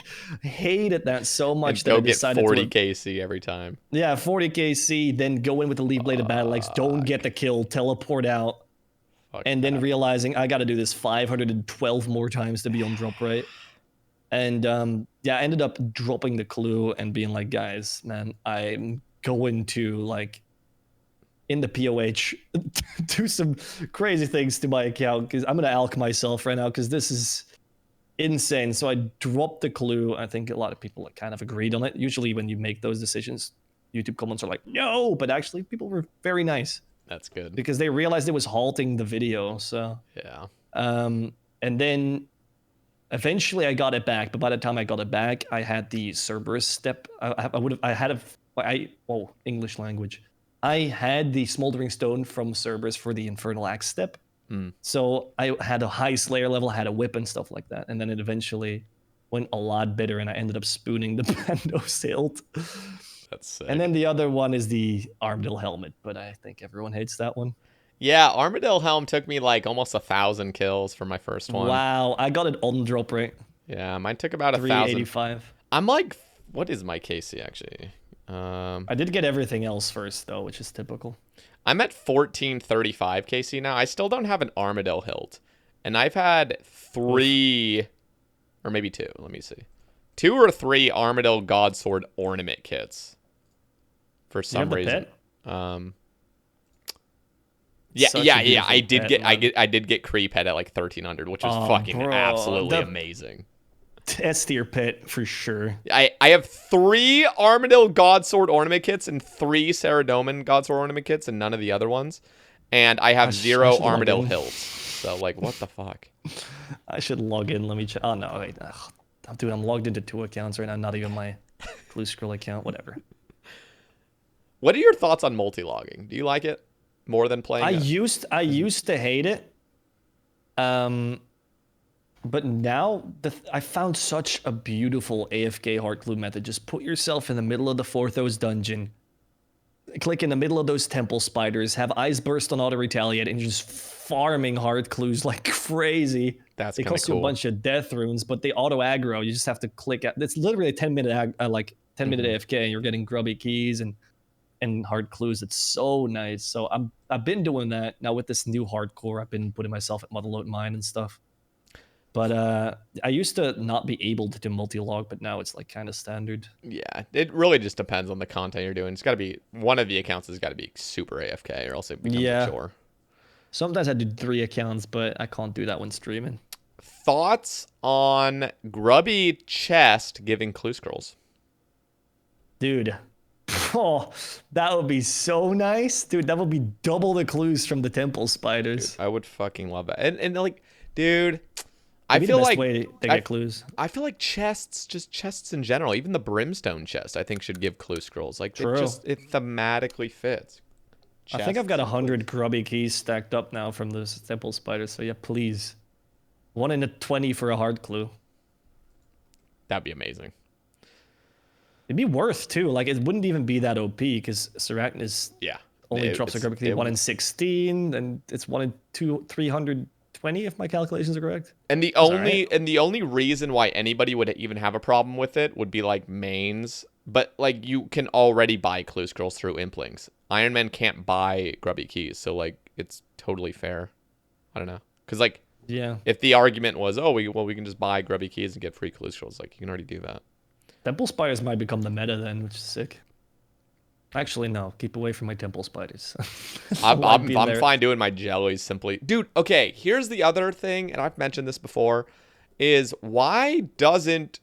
hated that so much that I decided to go get 40 KC every time. Yeah, 40 KC, then go in with the leaf bladed battle axe, don't get the kill, teleport out, and then realizing I got to do this 512 more times to be on drop rate. And I ended up dropping the clue and being like, guys, man, I'm going to like in the POH do some crazy things to my account because I'm gonna alk myself right now because this is insane. So I dropped the clue. I think a lot of people kind of agreed on it. Usually when you make those decisions, YouTube comments are like, no, but actually people were very nice. That's good. Because they realized it was halting the video. So yeah. And then eventually I got it back, but by the time I got it back, I had the Cerberus step. English language. I had the Smoldering Stone from Cerberus for the Infernal Axe step. So I had a high Slayer level, I had a whip and stuff like that. And then it eventually went a lot better and I ended up spooning the Bando Silt. That's sick. And then the other one is the Armadillo helmet, but I think everyone hates that one. Yeah, Armadillo Helm took me like almost 1,000 kills for my first one. Wow, I got it on drop rate. Yeah, mine took about 1,000. 385. I'm like, what is my KC actually? I did get everything else first though, which is typical. I'm at 1435 KC now. I still don't have an Armadillo hilt. And I've had 3 or maybe 2, let me see. 2 or 3 Armadillo Godsword ornament kits. For some reason. Yeah. I did get Creep Head at like 1,300, which was fucking absolutely amazing. S tier pet for sure. I have 3 Armadillo Godsword ornament kits and 3 Saradomin Godsword ornament kits and none of the other ones. And I have 0 Armadillo hilts. So like, what the fuck? I should log in. Let me check. Oh no, wait. Dude, I'm logged into 2 accounts right now. Not even my Blue Scroll account. Whatever. What are your thoughts on multi-logging? Do you like it more than playing? I used to hate it. But now I found such a beautiful AFK hard clue method. Just put yourself in the middle of the Forthos dungeon, click in the middle of those temple spiders, have Ice Burst on auto retaliate, and you're just farming hard clues like crazy. That's they cost you a bunch of death runes, but they auto aggro. You just have to click at. It's literally a 10-minute minute AFK, and you're getting grubby keys and hard clues. It's so nice. So I've been doing that now with this new hardcore. I've been putting myself at Motherload Mine and stuff. But I used to not be able to do multi-log, but now it's like kind of standard. Yeah, it really just depends on the content you're doing. It's got to be, one of the accounts has got to be super AFK or else it becomes a chore. Sometimes I do 3 accounts, but I can't do that when streaming. Thoughts on grubby chest giving clue scrolls? Dude, oh, that would be so nice. Dude, that would be double the clues from the temple spiders. Dude, I would fucking love that. And like, dude... I feel like way to get clues. I feel like chests in general, even the brimstone chest, I think should give clue scrolls. Like it thematically fits. I think I've got 100 grubby keys stacked up now from those temple spiders. So yeah, please, 1 in a 20 for a hard clue. That'd be amazing. It'd be worth too. Like it wouldn't even be that OP because Sarachnis only drops a grubby key 1 in 16, and it's 1 in 320 if my calculations are correct. And the only reason why anybody would even have a problem with it would be like mains, but like you can already buy clue scrolls through Implinks. Ironman can't buy grubby keys, so like it's totally fair. I don't know, because like if the argument was we can just buy grubby keys and get free clue scrolls, like you can already do that. Temple spiders might become the meta then, which is sick. Actually, no. Keep away from my temple spiders. I'm fine doing my jellies simply. Dude, okay, here's the other thing, and I've mentioned this before, is why don't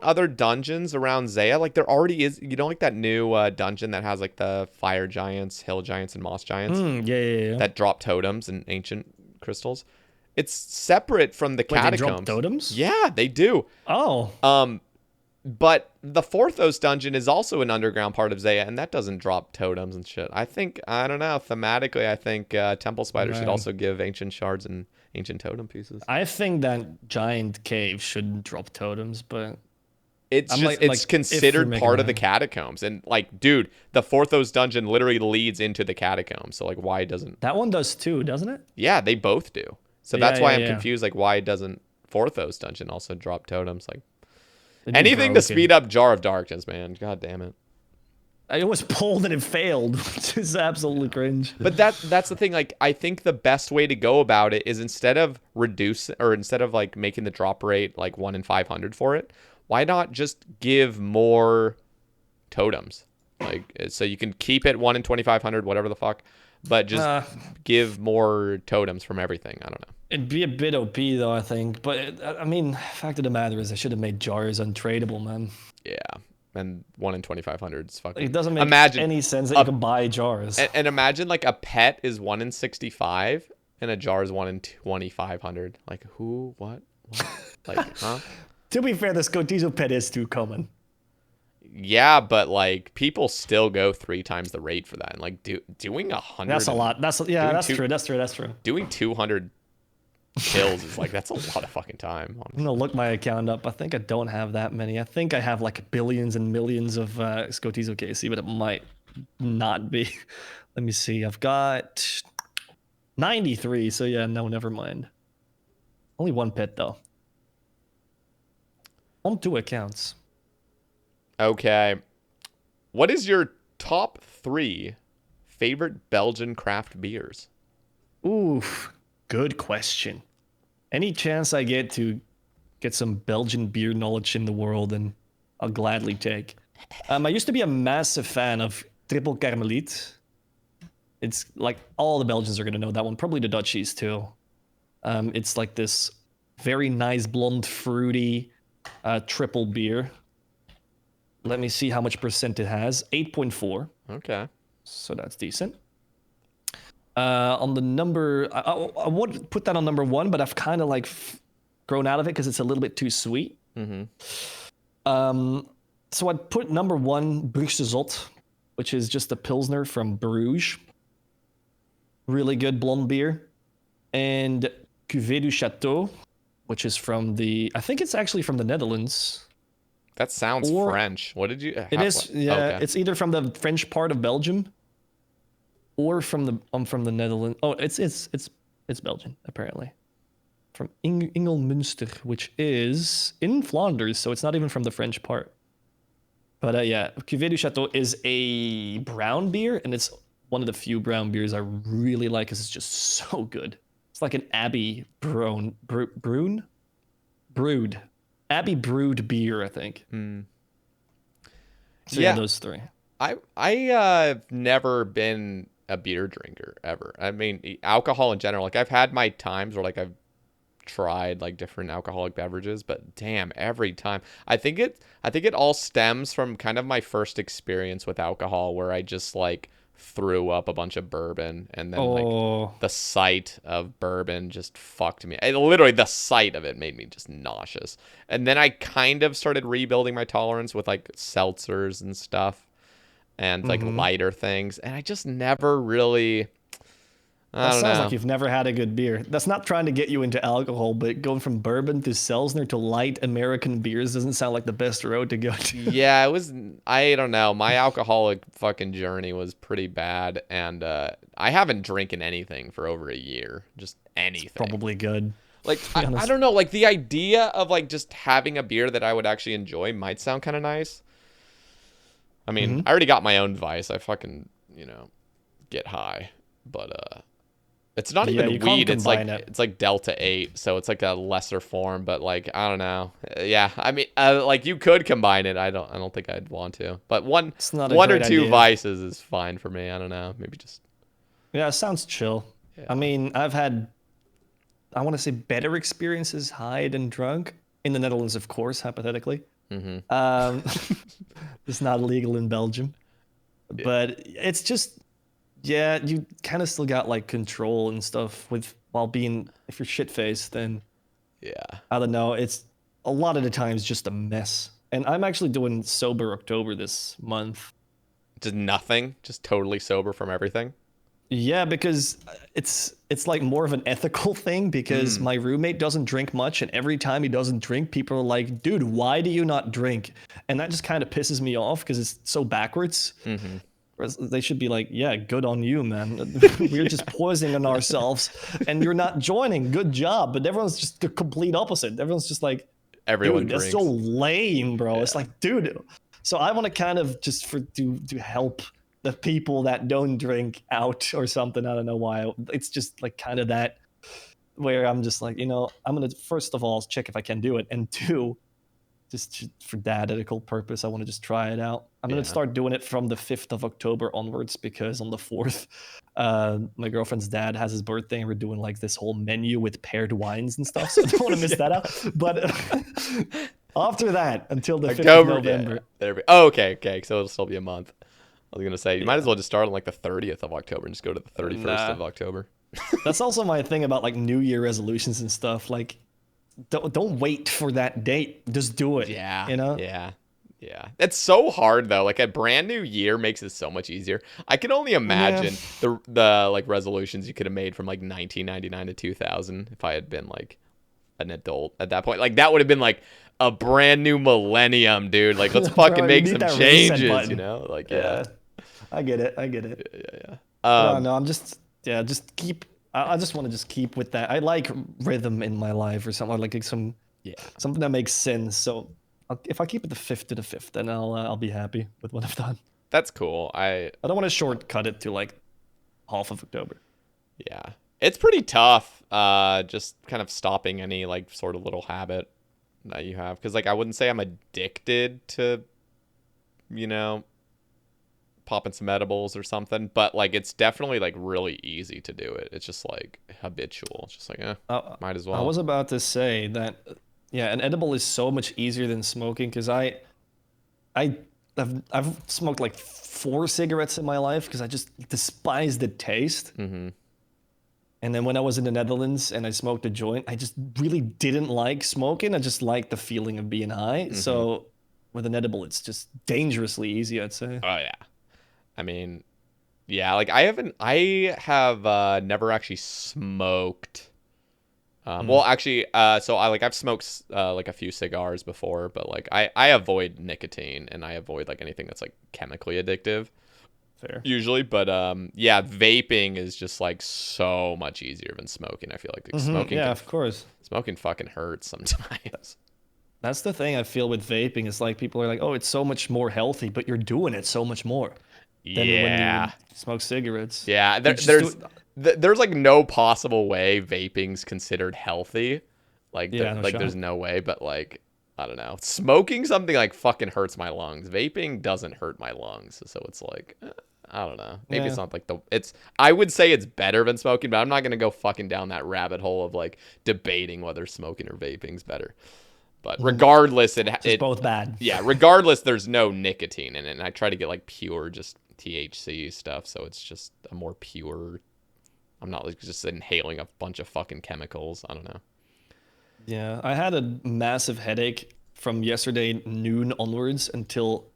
other dungeons around Zaya, like there already is, you know, like that new dungeon that has like the fire giants, hill giants, and moss giants? Yeah. That drop totems and ancient crystals. It's separate from the catacombs. They drop totems? Yeah, they do. Oh. But the Forthos dungeon is also an underground part of Zaya, and that doesn't drop totems and shit. I don't know, thematically, I think Temple Spider should also give ancient shards and ancient totem pieces. I think that giant cave shouldn't drop totems, but... It's considered part of the catacombs. And, like, dude, the Forthos dungeon literally leads into the catacombs, so, like, why doesn't... That one does too, doesn't it? Yeah, they both do. So that's why I'm confused, like, why doesn't Forthos dungeon also drop totems, like... Anything to speed up Jar of Darkness, man. God damn it. It was pulled and it failed, which is absolutely cringe. But that's the thing. Like, I think the best way to go about it is instead of like making the drop rate like 1 in 500 for it, why not just give more totems? Like, so you can keep it 1 in 2,500, whatever the fuck, but just give more totems from everything. I don't know. It'd be a bit OP though, I think. But I mean, fact of the matter is, I should have made jars untradeable, man. Yeah, and 1 in 2,500 is fucking. It doesn't make any sense that you can buy jars. And imagine like a pet is 1 in 65, and a jar is 1 in 2,500. Like who? What? Like, huh? To be fair, the Scotizo pet is too common. Yeah, but like people still go 3 times the rate for that, and like doing 100. That's a lot. That's true. That's true. Doing 200 kills is like, that's a lot of fucking time. I'm Honestly. gonna look my account up. I think I don't have that many. I think I have like billions and millions of Scoties OKC, but it might not be. Let me see. I've got 93. So yeah, no, never mind. Only one pet though. On 2 accounts. Okay. What is your top 3 favorite Belgian craft beers? Ooh, good question. Any chance I get to get some Belgian beer knowledge in the world, and I'll gladly take. I used to be a massive fan of Triple Carmelite. It's like all the Belgians are gonna know that one. Probably the Dutchies too. It's like this very nice blonde, fruity triple beer. Let me see how much percent it has. 8.4. Okay. So that's decent. On the number, I would put that on number 1, but I've kind of like grown out of it because it's a little bit too sweet. So I'd put number 1 Bruges Zot, which is just a Pilsner from Bruges. Really good blonde beer. And Cuvée du Château, which is from I think it's actually from the Netherlands. That sounds French. What did you? It is, yeah. Okay. It's either from the French part of Belgium, or from the Netherlands. Oh, it's Belgian apparently. From Ingelmunster, which is in Flanders, so it's not even from the French part. But yeah, Cuvée du Château is a brown beer, and it's one of the few brown beers I really like because it's just so good. It's like an Abbey brewed Abbey brewed beer, I think. So yeah, those 3. I've never been a beer drinker ever. I mean, alcohol in general. Like I've had my times where like I've tried like different alcoholic beverages, but damn, every time I think it all stems from kind of my first experience with alcohol, where I just like threw up a bunch of bourbon, and then like the sight of bourbon just fucked me. Literally the sight of it made me just nauseous. And then I kind of started rebuilding my tolerance with like seltzers and stuff and like lighter things, and I just never really That sounds like you've never had a good beer. That's not trying to get you into alcohol, but going from bourbon to Seltzer to light American beers doesn't sound like the best road to go to. Yeah, it was. I don't know. My alcoholic fucking journey was pretty bad, and I haven't drinking anything for over a year. Just anything. It's probably good. Like I don't know. Like the idea of like just having a beer that I would actually enjoy might sound kind of nice. I mean, I already got my own vice. I fucking get high, but it's not even weed. It's like Delta 8, so it's like a lesser form. But like I don't know. Yeah, I mean, like you could combine it. I don't think I'd want to. But one or two vices is fine for me. I don't know. Maybe just. Yeah, it sounds chill. Yeah. I mean, I've had, I want to say, better experiences high than drunk in the Netherlands, of course, hypothetically. It's not illegal in Belgium, but it's just. Yeah, you kind of still got like control and stuff while being, if you're shit faced, then I don't know. It's a lot of the times just a mess. And I'm actually doing sober October this month. Just nothing, just totally sober from everything. Yeah, because it's like more of an ethical thing, because my roommate doesn't drink much, and every time he doesn't drink, people are like, dude, why do you not drink? And that just kind of pisses me off because it's so backwards. They should be like, yeah, good on you, man. We're just poisoning ourselves and you're not joining. Good job. But everyone's just the complete opposite. Everyone's just like, everyone drinks. That's so lame, bro. Yeah. It's like, dude. So I want to kind of just to help the people that don't drink out or something. I don't know why. It's just like kind of that where I'm just like, I'm going to, first of all, check if I can do it. And 2, just for that ethical purpose, I want to just try it out. I'm going to start doing it from the 5th of October onwards, because on the 4th, my girlfriend's dad has his birthday, and we're doing like this whole menu with paired wines and stuff. So I don't want to miss that out. But after that, until the 5th of November. Okay. So it'll still be a month. I was going to say, you might as well just start on like the 30th of October and just go to the 31st of October. That's also my thing about like New Year resolutions and stuff. Like, don't wait for that date. Just do it. Yeah. Yeah. Yeah, it's so hard though. Like a brand new year makes it so much easier. I can only imagine the like resolutions you could have made from like 1999 to 2000 if I had been like an adult at that point. Like that would have been like a brand new millennium, dude. Like let's fucking Bro, make you need some that reset changes, button. you know? Like Yeah, I get it. I get it. yeah. But I don't know. I'm just just keep. I just want to just keep with that. I like rhythm in my life or something like something that makes sense. So if I keep it the 5th to the 5th, then I'll be happy with what I've done. That's cool. I don't want to shortcut it to like half of October. Yeah, it's pretty tough. Just kind of stopping any like sort of little habit that you have, because like I wouldn't say I'm addicted to, you know, popping some edibles or something, but like it's definitely like really easy to do it. It's just like habitual. It's just like might as well. I was about to say that an edible is so much easier than smoking, because I've smoked like 4 cigarettes in my life because I just despise the taste. Mm-hmm. And then when I was in the Netherlands and I smoked a joint, I just really didn't like smoking. I just liked the feeling of being high. Mm-hmm. So with an edible, it's just dangerously easy, I'd say. Oh yeah. I mean, yeah, like I have never actually smoked. Well, actually, so I've smoked like a few cigars before, but like I avoid nicotine and I avoid like anything that's like chemically addictive. Fair. Usually, but yeah, vaping is just like so much easier than smoking. I feel like smoking. Yeah, of course. Smoking fucking hurts sometimes. That's the thing I feel with vaping. Is like people are like, oh, it's so much more healthy, but you're doing it so much more than when you smoke cigarettes. Yeah, there's like no possible way vaping's considered healthy. Like, there's no way, but like, I don't know. Smoking something like fucking hurts my lungs. Vaping doesn't hurt my lungs. So it's like, I don't know. Maybe it's not like I would say it's better than smoking, but I'm not going to go fucking down that rabbit hole of like debating whether smoking or vaping's better. But regardless, it's both bad. Yeah, regardless, there's no nicotine in it. And I try to get like pure just THC stuff. So it's just a more pure, I'm not like just inhaling a bunch of fucking chemicals. I don't know. Yeah, I had a massive headache from yesterday noon onwards until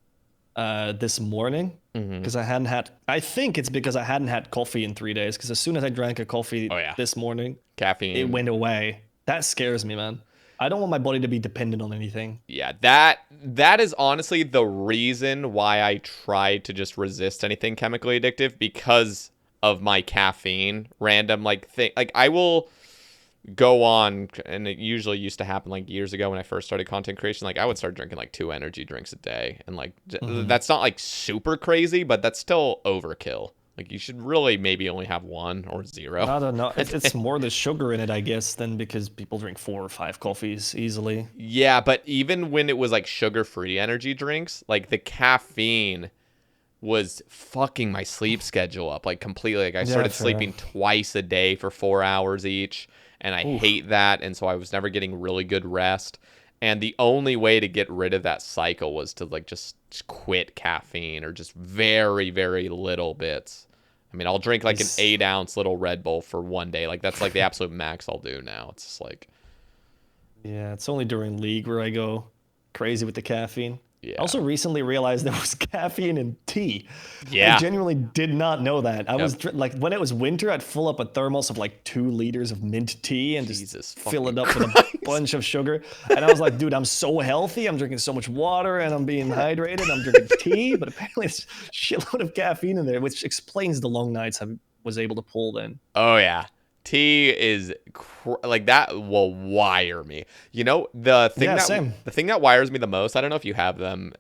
this morning because I think it's because I hadn't had coffee in 3 days, because as soon as I drank a coffee this morning, caffeine, it went away. That scares me, man. I don't want my body to be dependent on anything. Yeah, that is honestly the reason why I try to just resist anything chemically addictive, because of my caffeine random like thing. Like I will go on, and it usually used to happen like years ago when I first started content creation, like I would start drinking like 2 energy drinks a day, and like that's not like super crazy, but that's still overkill. Like you should really maybe only have 1 or 0. I don't know. It's more the sugar in it, I guess, than because people drink 4 or 5 coffees easily. Yeah, but even when it was like sugar-free energy drinks, like the caffeine was fucking my sleep schedule up like completely. Like I started sleeping twice a day for 4 hours each, and I hate that. And so I was never getting really good rest. And the only way to get rid of that cycle was to like just quit caffeine, or just very, very little bits. I mean, I'll drink like an 8-ounce little Red Bull for 1 day. Like that's like the absolute max I'll do now. It's just like, yeah, it's only during League where I go crazy with the caffeine. Yeah. I also recently realized there was caffeine in tea. Yeah. I genuinely did not know that. I was like, when it was winter, I'd fill up a thermos of like 2 liters of mint tea and just fill it up with a bunch of sugar. And I was like, dude, I'm so healthy. I'm drinking so much water and I'm being hydrated. I'm drinking tea, but apparently it's a shitload of caffeine in there, which explains the long nights I was able to pull then. Oh yeah. Tea is like that will wire me. You know, the thing that wires me the most, I don't know if you have them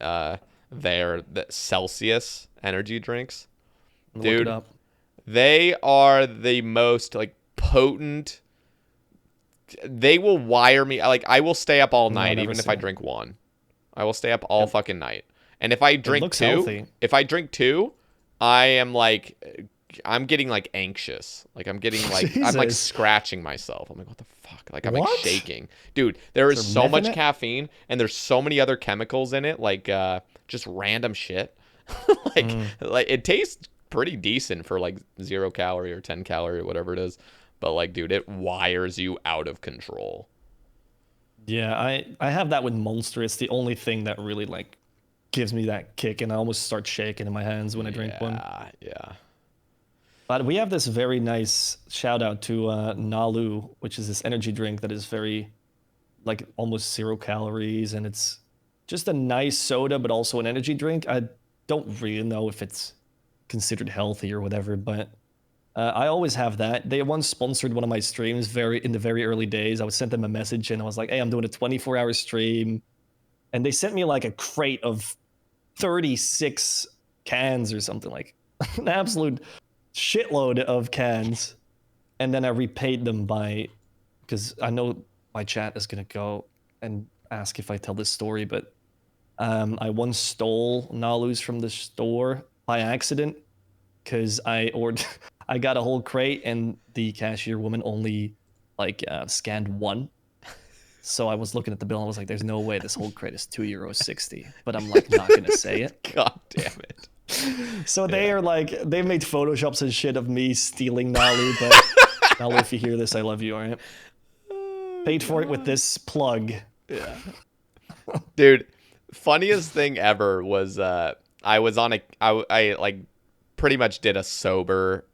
there, the Celsius energy drinks. Dude, look it up. They are the most like potent. They will wire me. Like I will stay up all night even if I drink 1. I will stay up all fucking night. And if I drink 2, I am like, I'm getting like anxious. Like I'm getting like I'm like scratching myself. I'm like, what the fuck? Like I'm like shaking. Dude, there is so much caffeine and there's so many other chemicals in it, like just random shit. like it tastes pretty decent for like 0 calorie or 10 calorie or whatever it is. But like, dude, it wires you out of control. Yeah, I have that with Monster. It's the only thing that really like gives me that kick, and I almost start shaking in my hands when I drink one. Yeah. But we have this very nice shout out to Nalu, which is this energy drink that is very, like, almost 0 calories, and it's just a nice soda, but also an energy drink. I don't really know if it's considered healthy or whatever, but I always have that. They once sponsored one of my streams in the very early days. I would send them a message and I was like, hey, I'm doing a 24-hour stream. And they sent me like a crate of 36 cans or something, like an absolute shitload of cans. And then I repaid them because I know my chat is going to go and ask if I tell this story, but I once stole Nalus from the store by accident because I got a whole crate and the cashier woman only scanned one. So I was looking at the bill and I was like, there's no way this whole crate is €2.60. But I'm like, not going to say it. God damn it. So they are like, they made Photoshops and shit of me stealing Nalu. But Nalu, if you hear this, I love you, all right? Paid for it with this plug. Yeah. Dude, funniest thing ever was I was on I like pretty much did a sober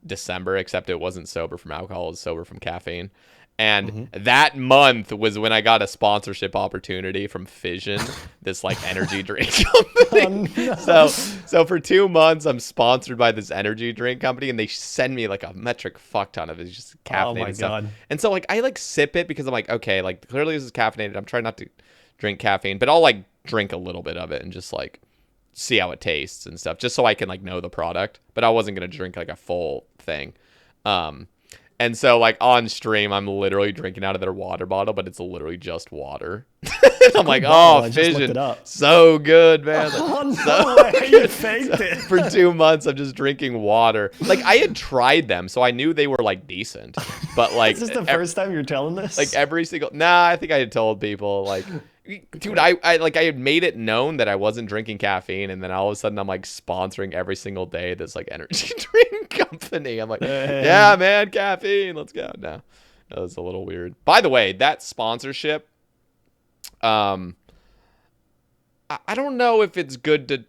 December, except it wasn't sober from alcohol, it was sober from caffeine. And that month was when I got a sponsorship opportunity from Fission, this like energy drink company. Oh, no. So for 2 months, I'm sponsored by this energy drink company, and they send me like a metric fuck ton of it, just caffeinated Oh my stuff. God. And so like I like sip it because I'm like, okay, like clearly this is caffeinated. I'm trying not to drink caffeine, but I'll like drink a little bit of it and just like see how it tastes and stuff, just so I can like know the product. But I wasn't gonna drink like a full thing. And so, like, on stream, I'm literally drinking out of their water bottle, but it's literally just water. I'm like, oh, Fission, so good, man. Like, Oh, no way, you faked it. For 2 months, I'm just drinking water. Like, I had tried them, so I knew they were, like, decent. But, like... Is this the first time you're telling this? Like, every single... Nah, I think I had told people, like... Dude, I had made it known that I wasn't drinking caffeine, and then all of a sudden I'm like sponsoring every single day this like energy drink company. I'm like, yeah, man, caffeine, let's go. No, that was a little weird. By the way, that sponsorship, I don't know if it's good to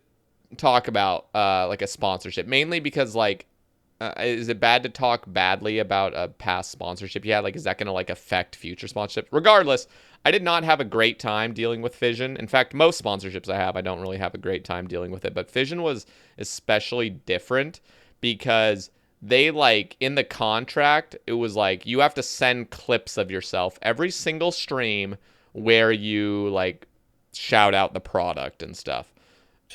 talk about like a sponsorship, mainly because like, is it bad to talk badly about a past sponsorship you had? Like, is that going to like affect future sponsorships? Regardless, I did not have a great time dealing with Fission. In fact, most sponsorships I have, I don't really have a great time dealing with it. But Fission was especially different because they like in the contract, it was like you have to send clips of yourself every single stream where you like shout out the product and stuff.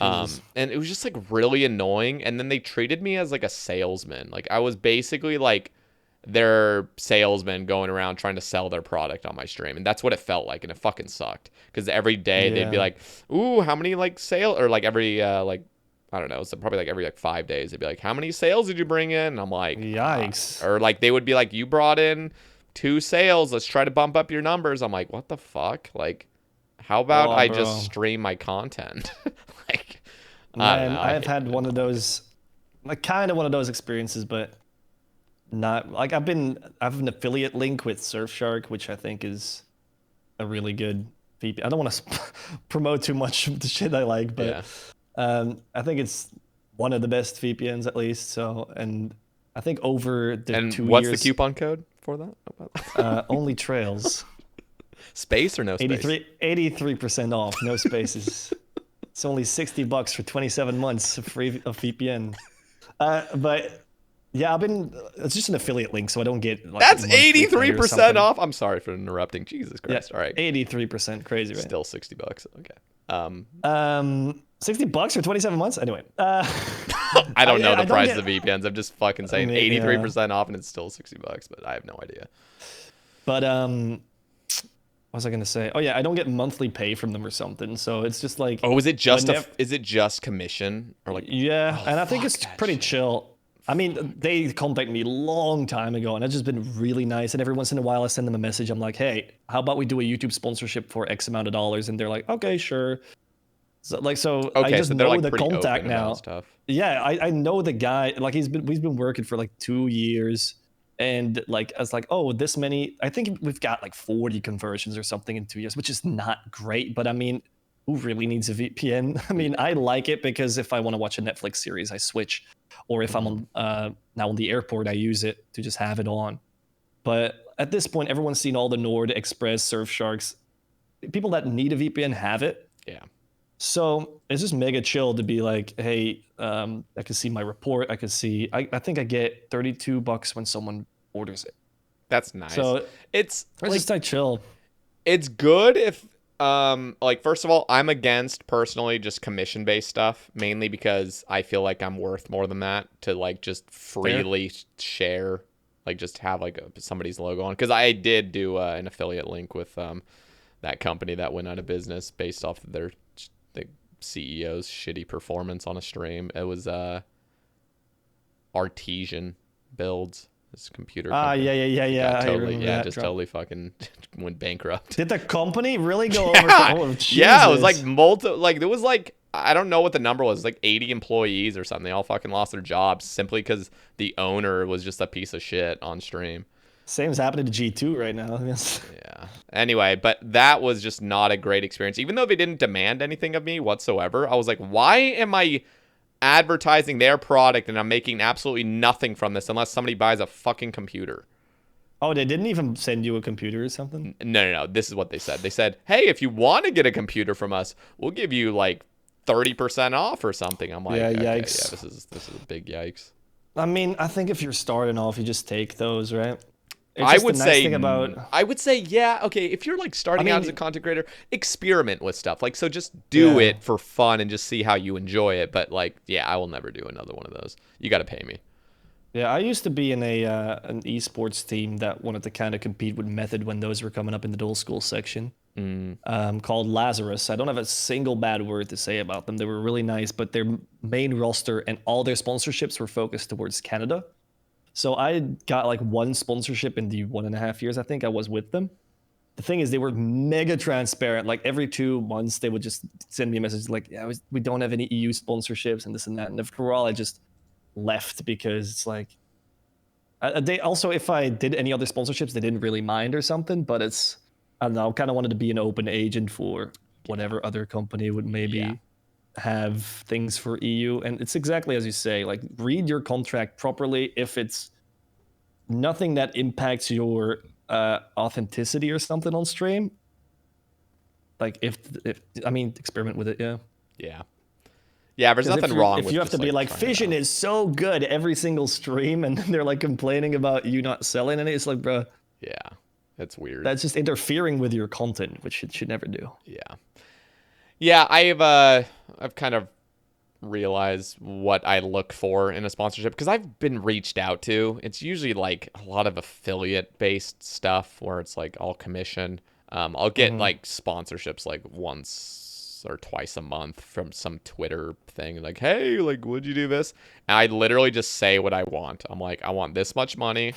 And it was just like really annoying. And then they treated me as like a salesman. Like I was basically like their salesman going around trying to sell their product on my stream, and that's what it felt like, and it fucking sucked because every day they'd be like, ooh, how many like sale, or like every like I don't know, so probably like every like 5 days they'd be like, how many sales did you bring in? And I'm like, yikes. Or like they would be like, you brought in 2 sales, let's try to bump up your numbers. I'm like, what the fuck? Like, how about I just stream my content? Like, man, I've had one of those, like kind of one of those experiences, but not like I have an affiliate link with Surfshark, which I think is a really good VPN. I don't want to promote too much of the shit I like, but I think it's one of the best VPNs at least. So, and I think over the 2 years. And what's the coupon code for that? Only trails. Space or no space? 83% off, no spaces. It's only $60 for 27 months of free of VPN. But yeah, it's just an affiliate link, so I don't get like that's 83% off. I'm sorry for interrupting. Jesus Christ. Yeah, all right. 83%, crazy, right? Still $60. Okay. $60 for 27 months? Anyway. I don't know the price of the VPNs. I'm just fucking saying 83% off and it's still $60, but I have no idea. But what was I gonna say? Oh yeah, I don't get monthly pay from them or something. So it's just like, oh, is it just commission or like? Yeah, and I think it's pretty chill. I mean, they contacted me a long time ago, and it's just been really nice. And every once in a while, I send them a message. I'm like, hey, how about we do a YouTube sponsorship for X amount of dollars? And they're like, okay, sure. So I just know like the contact now. Yeah, I know the guy. Like we've been working for like 2 years. And like, I was like, oh, this many, I think we've got like 40 conversions or something in 2 years, which is not great. But I mean, who really needs a VPN? I mean, I like it because if I want to watch a Netflix series, I switch, or if I'm on now on the airport, I use it to just have it on. But at this point, everyone's seen all the Nord, Express, Surfsharks. People that need a VPN have it. Yeah. So it's just mega chill to be like, hey, I can see my report. I can see. I think I get $32 when someone orders it. That's nice. So it's like, just like chill. It's good if like first of all, I'm against personally just commission based stuff, mainly because I feel like I'm worth more than that to like just freely share, like just have like somebody's logo on. Because I did do an affiliate link with that company that went out of business based off of the CEO's shitty performance on a stream. It was Artesian Builds. This computer company. Yeah. Totally, totally fucking went bankrupt. Did the company really go yeah. over? Yeah, it was like there was like, I don't know what the number was, like 80 employees or something. They all fucking lost their jobs simply because the owner was just a piece of shit on stream. Same's happening to G2 right now. Yeah. Anyway, but that was just not a great experience. Even though they didn't demand anything of me whatsoever, I was like, why am I advertising their product and I'm making absolutely nothing from this unless somebody buys a fucking computer? Oh, they didn't even send you a computer or something? No. This is what they said. They said, hey, if you want to get a computer from us, we'll give you like 30% off or something. I'm like, yeah, okay, yikes. Yeah, this is a big yikes. I mean, I think if you're starting off, you just take those, right? I would say, yeah, okay, if you're like starting out as a content creator, experiment with stuff. Like, so just do it for fun and just see how you enjoy it. But like, yeah, I will never do another one of those. You got to pay me. Yeah, I used to be in an esports team that wanted to kind of compete with Method when those were coming up in the dual school section. Called Lazarus. I don't have a single bad word to say about them. They were really nice, but their main roster and all their sponsorships were focused towards Canada. So I got like one sponsorship in the 1.5 years I think I was with them. The thing is, they were mega transparent. Like every 2 months, they would just send me a message like, yeah, we don't have any EU sponsorships and this and that. And after all, I just left because it's like, they also, if I did any other sponsorships, they didn't really mind or something. But it's, I don't know, kind of wanted to be an open agent for whatever other company would maybe have things for EU. And it's exactly as you say, like read your contract properly. If it's nothing that impacts your authenticity or something on stream, like if I mean, experiment with it. Yeah, there's nothing wrong with if you have to be like Fission is so good every single stream and they're like complaining about you not selling any. It's like, bro, that's weird. That's just interfering with your content, which it should never do. Yeah, I've kind of realized what I look for in a sponsorship because I've been reached out to. It's usually like a lot of affiliate based stuff where it's like all commission. I'll get like sponsorships like once or twice a month from some Twitter thing like, hey, like, would you do this? And I literally just say what I want. I'm like, I want this much money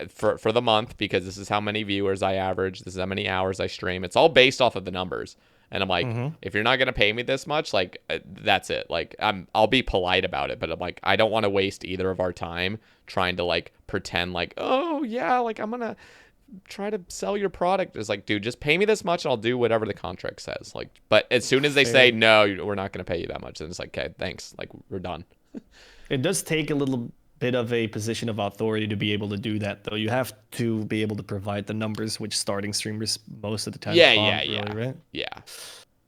for the month because this is how many viewers I average. This is how many hours I stream. It's all based off of the numbers. And I'm like, if you're not going to pay me this much, like, that's it. Like, I'll be polite about it, but I'm like, I don't want to waste either of our time trying to like pretend like, oh yeah, like I'm going to try to sell your product. It's like, dude, just pay me this much and I'll do whatever the contract says. Like, but as soon as they say, no, we're not going to pay you that much, then it's like, okay, thanks. Like, we're done. It does take a little bit of a position of authority to be able to do that, though. You have to be able to provide the numbers, which starting streamers most of the time right? Yeah.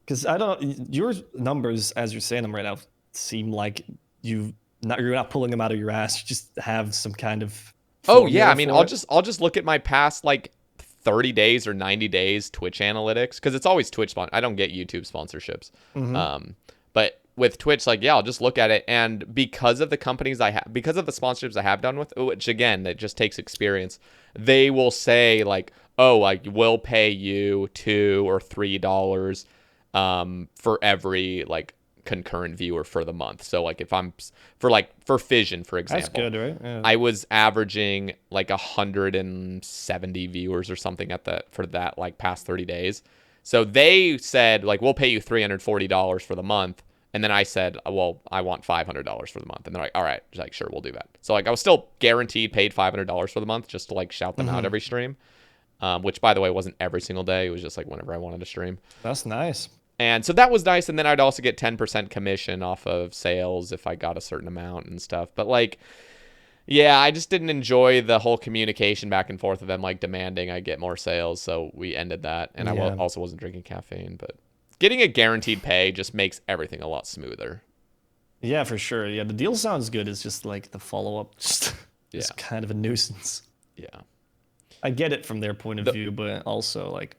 Because I don't know, your numbers, as you're saying them right now, seem like you're not pulling them out of your ass. You just have some kind of I mean, I'll just look at my past like 30 days or 90 days Twitch analytics because it's always Twitch I don't get YouTube sponsorships. But with Twitch, like, yeah, I'll just look at it. And because of the companies because of the sponsorships I have done with, which again, it just takes experience, they will say like, oh, like we'll pay you $2 or $3 for every like concurrent viewer for the month. So like if I'm for Fission, for example, that's good, right? Yeah. I was averaging like 170 viewers or something for that like past 30 days. So they said like, we'll pay you $340 for the month. And then I said, well, I want $500 for the month. And they're like, all right. Just like, sure, we'll do that. So like I was still guaranteed paid $500 for the month just to like shout them out every stream. Which by the way wasn't every single day. It was just like whenever I wanted to stream. That's nice. And so that was nice. And then I'd also get 10% commission off of sales if I got a certain amount and stuff. But like, yeah, I just didn't enjoy the whole communication back and forth of them like demanding I get more sales. So we ended that. And I also wasn't drinking caffeine. But getting a guaranteed pay just makes everything a lot smoother. Yeah, for sure. Yeah, the deal sounds good. It's just like the follow-up just is kind of a nuisance. Yeah. I get it from their point of view, but also like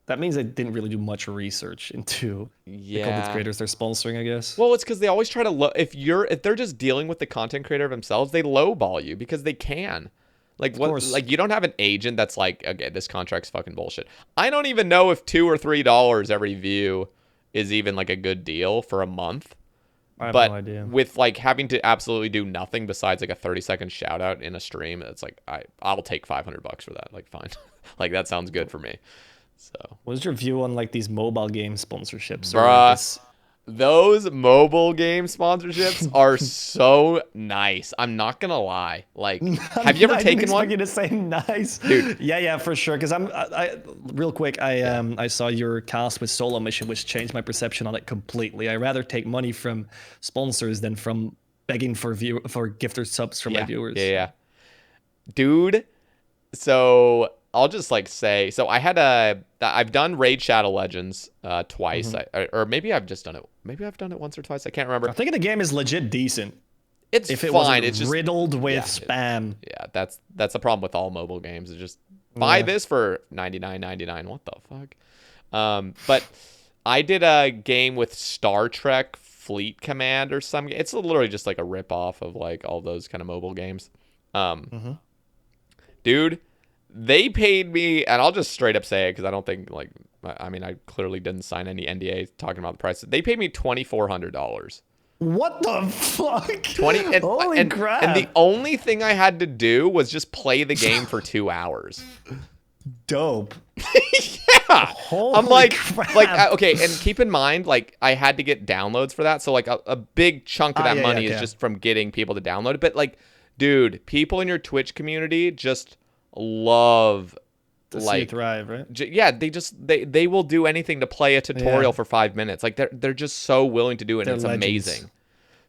that means they didn't really do much research into the content creators they're sponsoring, I guess. Well, it's because they always try to if they're just dealing with the content creator themselves, they lowball you because they can. Like what? Like you don't have an agent that's like, okay, this contract's fucking bullshit. I don't even know if $2 or $3 every view is even like a good deal for a month. I have no idea. With like having to absolutely do nothing besides like a 30-second shout out in a stream, it's like I'll take $500 for that. Like fine, like that sounds good for me. So, what's your view on like these mobile game sponsorships? Bruh, those mobile game sponsorships are so nice. I'm not gonna lie. Like, have you ever taken one? I didn't expect you to say nice, dude. Yeah, for sure. Because I real quick, I saw your cast with Solo Mission, which changed my perception on it completely. I rather take money from sponsors than from begging for gifted subs from my viewers. Yeah, dude. So I'll just like say, so I've done Raid Shadow Legends twice, or maybe I've just done it. Maybe I've done it once or twice. I can't remember. I think the game is legit decent. It's if it fine. wasn't it's just riddled with spam. That's the problem with all mobile games. It's just buy this for $99.99. What the fuck? But I did a game with Star Trek Fleet Command or something. It's literally just like a rip off of like all those kind of mobile games. Dude, they paid me, and I'll just straight up say it because I don't think like, I mean, I clearly didn't sign any NDA talking about the price. They paid me $2,400. What the fuck? Holy crap! And the only thing I had to do was just play the game for 2 hours. Dope. Yeah. Holy I'm like, crap. Okay, and keep in mind, like, I had to get downloads for that, so like a big chunk of that money is just from getting people to download it. But like, dude, people in your Twitch community just love to see you thrive, right? They will do anything to play a tutorial for 5 minutes. Like they're just so willing to do it. And it's legends. Amazing.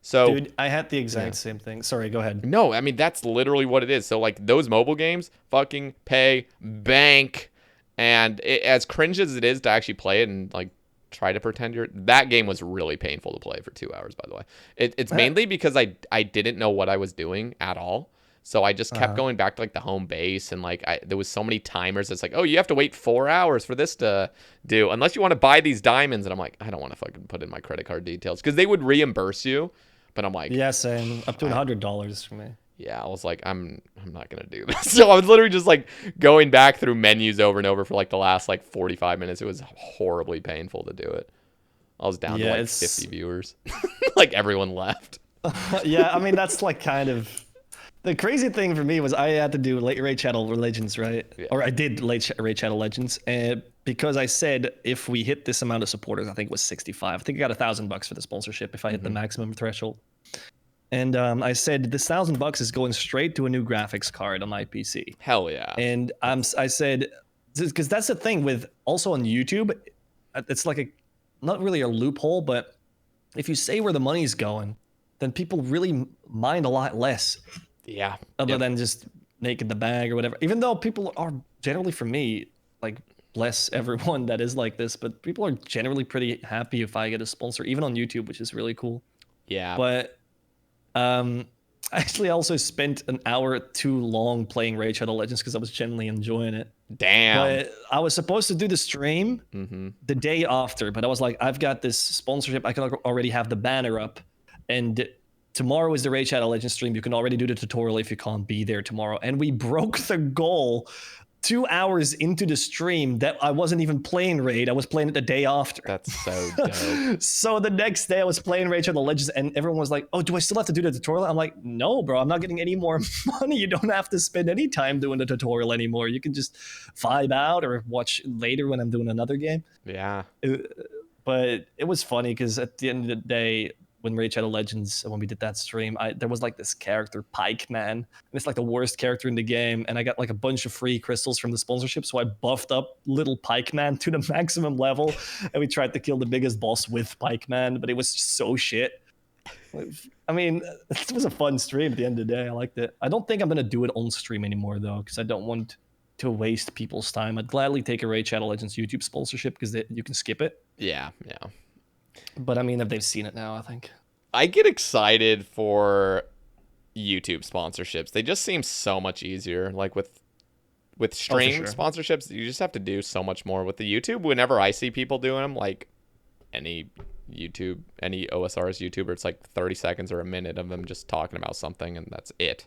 So, dude, I had the exact same thing. Sorry, go ahead. No, I mean that's literally what it is. So like those mobile games, fucking pay bank, and as cringe as it is to actually play it and like try to pretend that game was really painful to play for 2 hours. By the way, it's mainly because I didn't know what I was doing at all. So I just kept going back to like the home base, and like there was so many timers. It's like, oh, you have to wait 4 hours for this to do, unless you want to buy these diamonds. And I'm like, I don't want to fucking put in my credit card details because they would reimburse you. But I'm like, yeah, same, up to $100 for me. Yeah, I was like, I'm not gonna do this. So I was literally just like going back through menus over and over for like the last like 45 minutes. It was horribly painful to do it. I was down to like 50 viewers. Like everyone left. Yeah, I mean that's like kind of. The crazy thing for me was I had to do Raid Shadow Legends, right? Yeah. Or I did Raid Shadow Legends, and because I said if we hit this amount of supporters, I think it was 65. I think I got $1,000 for the sponsorship if I hit the maximum threshold. And I said this $1,000 is going straight to a new graphics card on my PC. Hell yeah! And I said because that's the thing with also on YouTube, it's like not really a loophole, but if you say where the money's going, then people really mind a lot less. Yeah. Other than just making the bag or whatever. Even though people are generally, for me, like, bless everyone that is like this, but people are generally pretty happy if I get a sponsor, even on YouTube, which is really cool. Yeah. But I actually also spent an hour too long playing Raid Shadow Legends because I was genuinely enjoying it. Damn. But I was supposed to do the stream the day after, but I was like, I've got this sponsorship. I can already have the banner up, and tomorrow is the Raid Shadow Legends stream. You can already do the tutorial if you can't be there tomorrow. And we broke the goal 2 hours into the stream that I wasn't even playing Raid. I was playing it the day after. That's so dope. So the next day I was playing Raid Shadow Legends, and everyone was like, oh, do I still have to do the tutorial? I'm like, no, bro, I'm not getting any more money. You don't have to spend any time doing the tutorial anymore. You can just vibe out or watch later when I'm doing another game. Yeah. But it was funny because at the end of the day, when Raid Shadow Legends, when we did that stream, there was like this character Pike Man, and it's like the worst character in the game, and I got like a bunch of free crystals from the sponsorship, so I buffed up little Pike Man to the maximum level, and we tried to kill the biggest boss with Pike Man, but it was so shit. I mean, it was a fun stream at the end of the day. I liked it. I don't think I'm gonna do it on stream anymore though, because I don't want to waste people's time. I'd gladly take a Raid Shadow Legends YouTube sponsorship because you can skip it. Yeah. But I mean, if they've seen it now, I think. I get excited for YouTube sponsorships. They just seem so much easier. Like with stream sponsorships, you just have to do so much more. With the YouTube, whenever I see people doing them, like any OSRS YouTuber, it's like 30 seconds or a minute of them just talking about something, and that's it.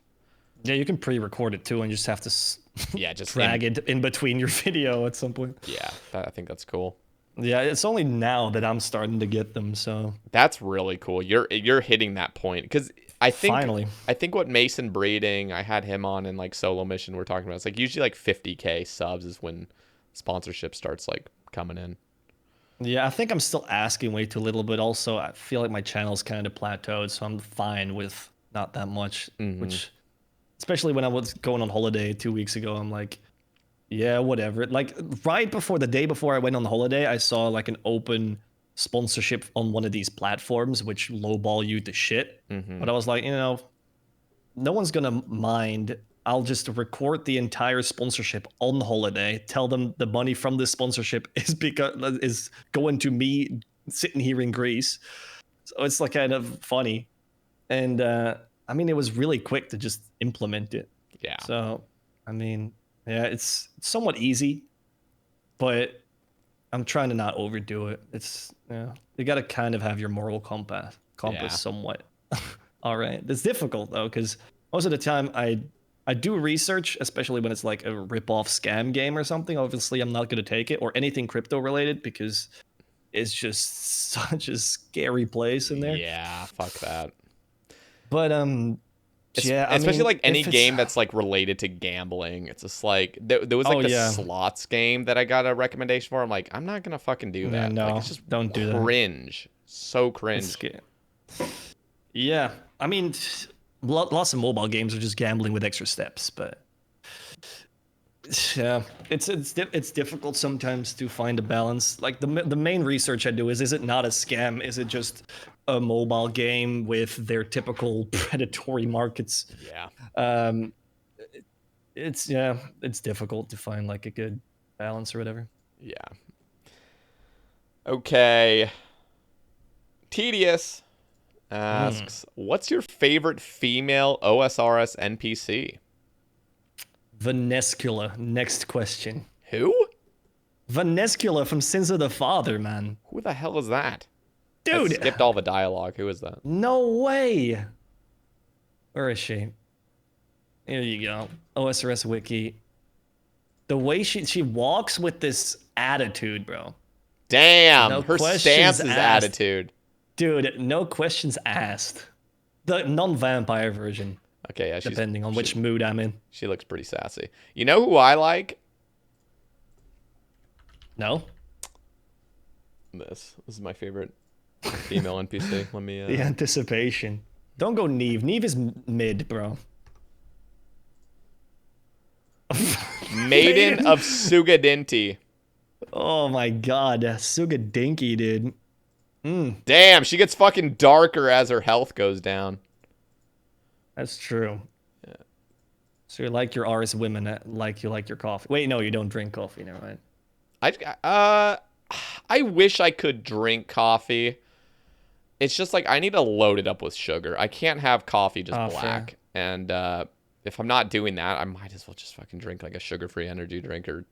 Yeah, you can pre-record it too, and you just have to just drag it in between your video at some point. Yeah, I think that's cool. Yeah, it's only now that I'm starting to get them, so that's really cool. You're hitting that point, because I think finally. I think what Mason Breeding, I had him on in like Solo Mission, we're talking about, it's like usually like 50K subs is when sponsorship starts like coming in. Yeah, I think I'm still asking way too little, but also I feel like my channel's kind of plateaued, so I'm fine with not that much, which, especially when I was going on holiday 2 weeks ago, I'm like, yeah, whatever. Like right before, the day before I went on holiday, I saw like an open sponsorship on one of these platforms, which lowball you to shit. But I was like, no one's gonna mind. I'll just record the entire sponsorship on holiday. Tell them the money from this sponsorship is going to me sitting here in Greece. So it's like kind of funny, and I mean, it was really quick to just implement it. Yeah. So I mean, yeah, it's somewhat easy, but I'm trying to not overdo it. It's you got to kind of have your moral compass somewhat. All right, it's difficult though, because most of the time I do research, especially when it's like a rip-off scam game or something. Obviously, I'm not going to take it, or anything crypto related, because it's just such a scary place in there. Yeah, fuck that. But yeah, especially like any game that's like related to gambling. It's just like there was like slots game that I got a recommendation for. I'm like, I'm not gonna fucking do that. No, like, it's just don't do that. Cringe. So cringe. Yeah, I mean, lots of mobile games are just gambling with extra steps, but yeah, it's difficult sometimes to find a balance. Like the main research I do is it not a scam? Is it just a mobile game with their typical predatory markets? Yeah. It's difficult to find like a good balance or whatever. Yeah. Okay. Tedious asks, what's your favorite female OSRS NPC? Vanescula. Next question. Who? Vanescula from Sins of the Father, man. Who the hell is that? Dude. I skipped all the dialogue. Who is that? No way. Where is she? Here you go. OSRS wiki. The way she walks with this attitude, bro. Damn. No her stance is attitude. Dude, no questions asked. The non-vampire version. Okay, yeah. Depending on which mood I'm in. She looks pretty sassy. You know who I like? No? This is my favorite female NPC. Let me... The anticipation. Don't go Neve. Neve is mid, bro. Maiden of Sugadinti. Oh my god. Sugadinki, dude. Damn, she gets fucking darker as her health goes down. That's true. Yeah. So you like your RS women like you like your coffee. Wait, no, you don't drink coffee, never mind. I wish I could drink coffee. It's just like I need to load it up with sugar. I can't have coffee just black. Fair. And if I'm not doing that, I might as well just fucking drink like a sugar-free energy drink or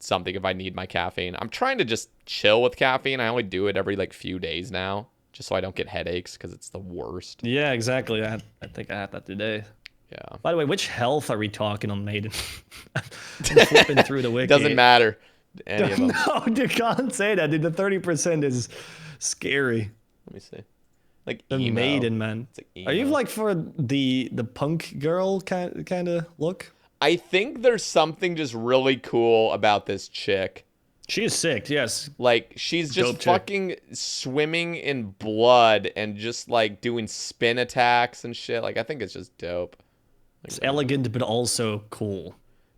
something if I need my caffeine. I'm trying to just chill with caffeine. I only do it every like few days now, just so I don't get headaches, because it's the worst. Yeah, exactly. I think I had that today. Yeah. By the way, which health are we talking on Maiden? I'm flipping through the wiki. Doesn't matter. Any of them. No, you can't say that, dude. The 30% is scary. Let me see. Like the emo. Maiden, man. It's like Are you emo. like for the punk girl kind of look? I think there's something just really cool about this chick. She is sick, yes. Like, she's just Dope chick. fucking swimming in blood and just, like, doing spin attacks and shit. Like, I think it's just dope. It's elegant, but also cool.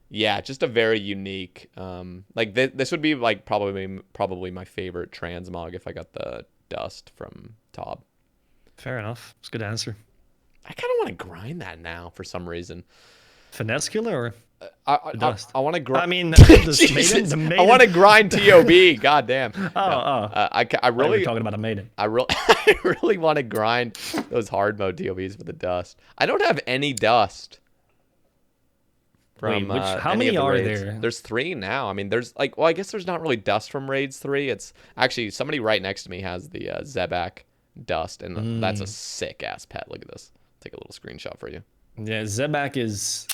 Yeah, just a very unique. Like, this would be, like, probably my favorite transmog if I got the dust from Tob. Fair enough. It's a good answer. I kind of want to grind that now for some reason. Finesse killer or I dust? I want to grind. I mean, the maiden, the maiden. I want to grind TOB. God damn. I really We're talking about a maiden. I really want to grind those hard mode TOBs with the dust. I don't have any dust. From how any many of the are raids. there? There's 3 now. I mean, there's like, well, I guess there's not really dust from raids 3. It's actually somebody right next to me has the Zebak dust, and that's a sick ass pet. Look at this. Take a little screenshot for you. Yeah, Zebak is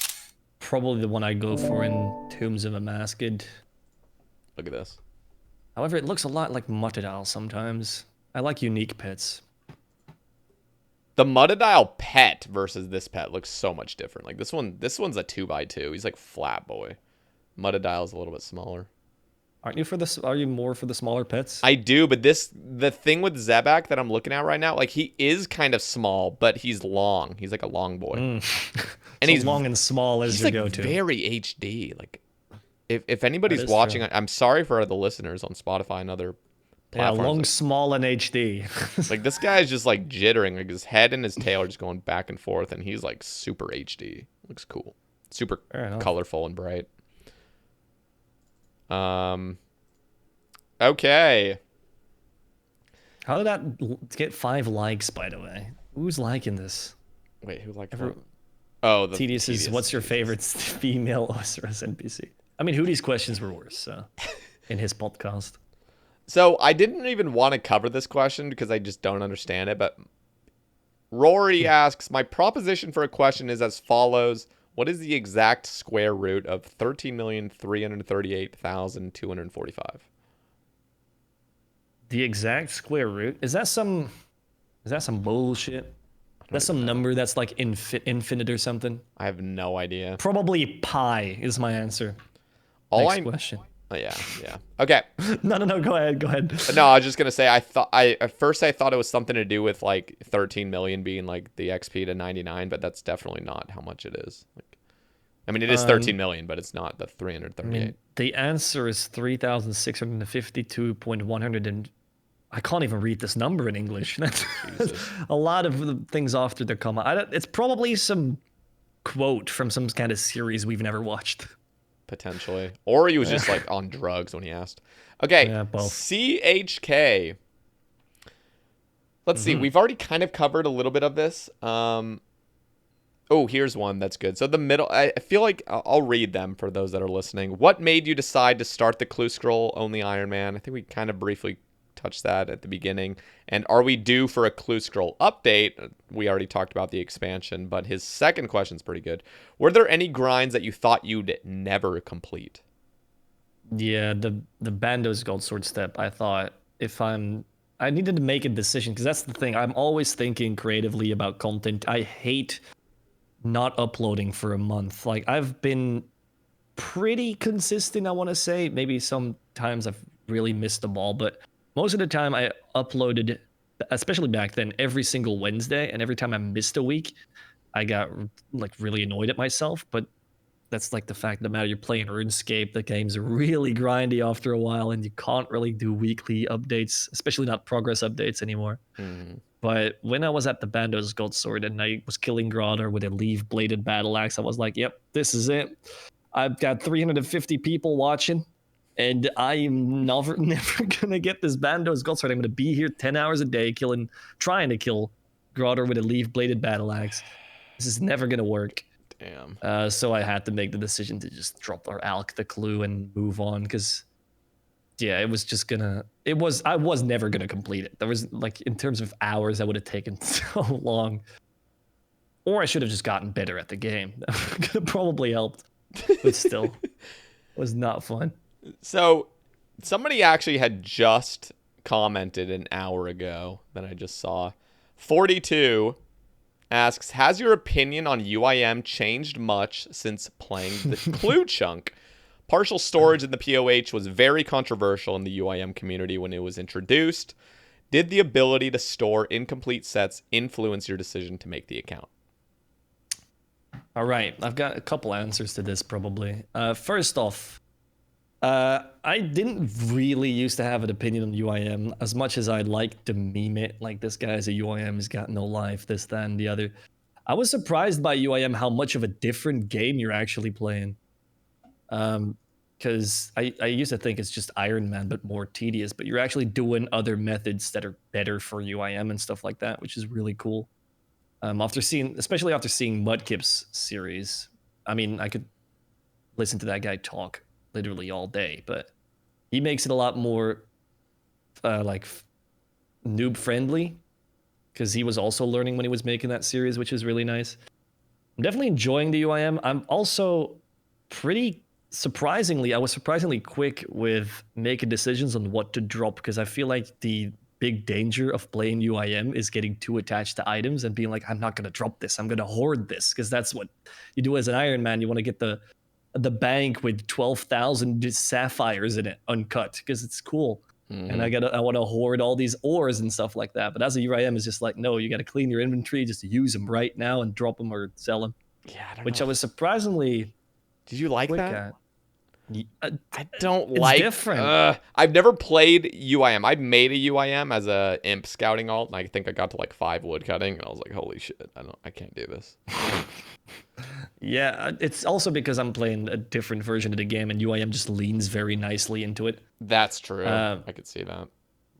probably the one I go for in Tombs of a Masked. Look at this. However, it looks a lot like Muttadile sometimes. I like unique pets. The Muttadile pet versus this pet looks so much different. Like this one's a 2x2. He's like flat boy. Muttadile's a little bit smaller. Aren't you Are you more for the smaller pets? I do, but the thing with Zebak that I'm looking at right now, like he is kind of small, but he's long. He's like a long boy. And And he's long and small as he's your like go-to. very HD. Like if anybody's That is watching, true. I'm sorry for the listeners on Spotify and other Yeah, platforms. long, small, and HD. Like this guy is just like jittering, like his head and his tail are just going back and forth, and he's like super HD. Looks cool, super Fair enough. colorful and bright. Okay. How did that get 5 likes, by the way? Who's liking this? Wait, who liked Every- what? Oh, the Tedious is, what's your favorite female OSRS NPC? I mean, Hoodie's questions were worse, so, in his podcast. So I didn't even want to cover this question because I just don't understand it. But Rory asks, my proposition for a question is as follows. What is the exact square root of 13,338,245? The exact square root? Is that some bullshit? That's some number that's like infinite or something? I have no idea. Probably pi is my answer. All Next I question. Oh, yeah. Okay. No, go ahead. No, I was just gonna say at first I thought it was something to do with like 13 million being like the XP to 99, but that's definitely not how much it is. Like, I mean, it is 13 million, but it's not the 338. I mean, the answer is 3,652.100 and I can't even read this number in English. That's a lot of the things after the comma. It's probably some quote from some kind of series we've never watched. Potentially. Or he was just like on drugs when he asked. Okay. Yeah, both. CHK. Let's see. We've already kind of covered a little bit of this. Oh, here's one that's good. So the middle, I feel like I'll read them for those that are listening. What made you decide to start the Clue Scroll only Ironman? I think we kind of briefly touched that at the beginning. And are we due for a Clue Scroll update? We already talked about the expansion, but his second question's pretty good. Were there any grinds that you thought you'd never complete? Yeah, the Bando's Gold Sword step, I thought I needed to make a decision because that's the thing. I'm always thinking creatively about content. I hate not uploading for a month. Like I've been pretty consistent, I want to say. Maybe sometimes I've really missed the ball, but most of the time I uploaded, especially back then, every single Wednesday, and every time I missed a week, I got like really annoyed at myself. But that's like the fact of the matter. You're playing RuneScape, the game's really grindy after a while, and you can't really do weekly updates, especially not progress updates anymore. Mm-hmm. But when I was at the Bando's Gold Sword and I was killing Grotter with a leaf bladed battle axe, I was like, yep, this is it. I've got 350 people watching. And I am never gonna get this Bando's Gold Sword. I'm gonna be here 10 hours a day trying to kill Grotter with a leaf bladed battle axe. This is never gonna work. Damn. So I had to make the decision to just drop our Alk the clue and move on because yeah, I was never gonna complete it. There was like in terms of hours that would have taken so long. Or I should have just gotten better at the game. That could have probably helped. But still, it was not fun. So somebody actually had just commented an hour ago that I just saw. 42 asks, has your opinion on UIM changed much since playing the Clue Chunk? Partial storage in the POH was very controversial in the UIM community when it was introduced. Did the ability to store incomplete sets influence your decision to make the account? All right, I've got a couple answers to this probably. First off, I didn't really used to have an opinion on UIM as much as I'd like to meme it. Like, this guy's a UIM, he's got no life, this, that, and the other. I was surprised by UIM how much of a different game you're actually playing. Because I used to think it's just Ironman, but more tedious. But you're actually doing other methods that are better for UIM and stuff like that, which is really cool. Especially after seeing Mudkip's series, I mean, I could listen to that guy talk literally all day, but he makes it a lot more noob friendly, because he was also learning when he was making that series, which is really nice. I'm definitely enjoying the UIM. I'm also I was surprisingly quick with making decisions on what to drop, because I feel like the big danger of playing UIM is getting too attached to items and being like, I'm not going to drop this, I'm going to hoard this, because that's what you do as an Iron Man. You want to get the bank with 12,000 sapphires in it uncut, because it's cool. And I want to hoard all these ores and stuff like that. But as a UIM, is just like, no, you got to clean your inventory, just use them right now and drop them or sell them. Yeah, I was surprisingly Did you like quick that? at. I don't It's like. different. I've never played UIM. I made a UIM as a imp scouting alt, and I think I got to like 5 wood cutting, and I was like, holy shit, I can't do this. Yeah, it's also because I'm playing a different version of the game, and UIM just leans very nicely into it. That's true. I could see that.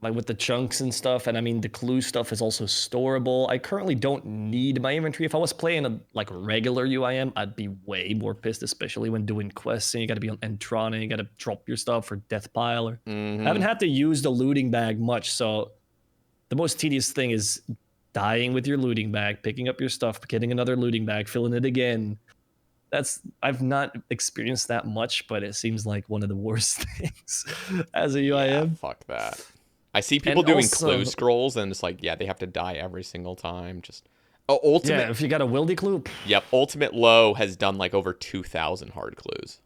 Like with the chunks and stuff, and I mean the clue stuff is also storable. I currently don't need my inventory. If I was playing a regular UIM, I'd be way more pissed, especially when doing quests and you got to be on Entrana, you got to drop your stuff for Death Pile. I haven't had to use the looting bag much, so the most tedious thing is dying with your looting bag, picking up your stuff, getting another looting bag, filling it again. I've not experienced that much, but it seems like one of the worst things as a UIM. Yeah, fuck that. I see people doing also, clue scrolls, and it's like, yeah, they have to die every single time. Just ultimate. Yeah, if you got a wildy clue. Yep, ultimate low has done like over 2,000 hard clues,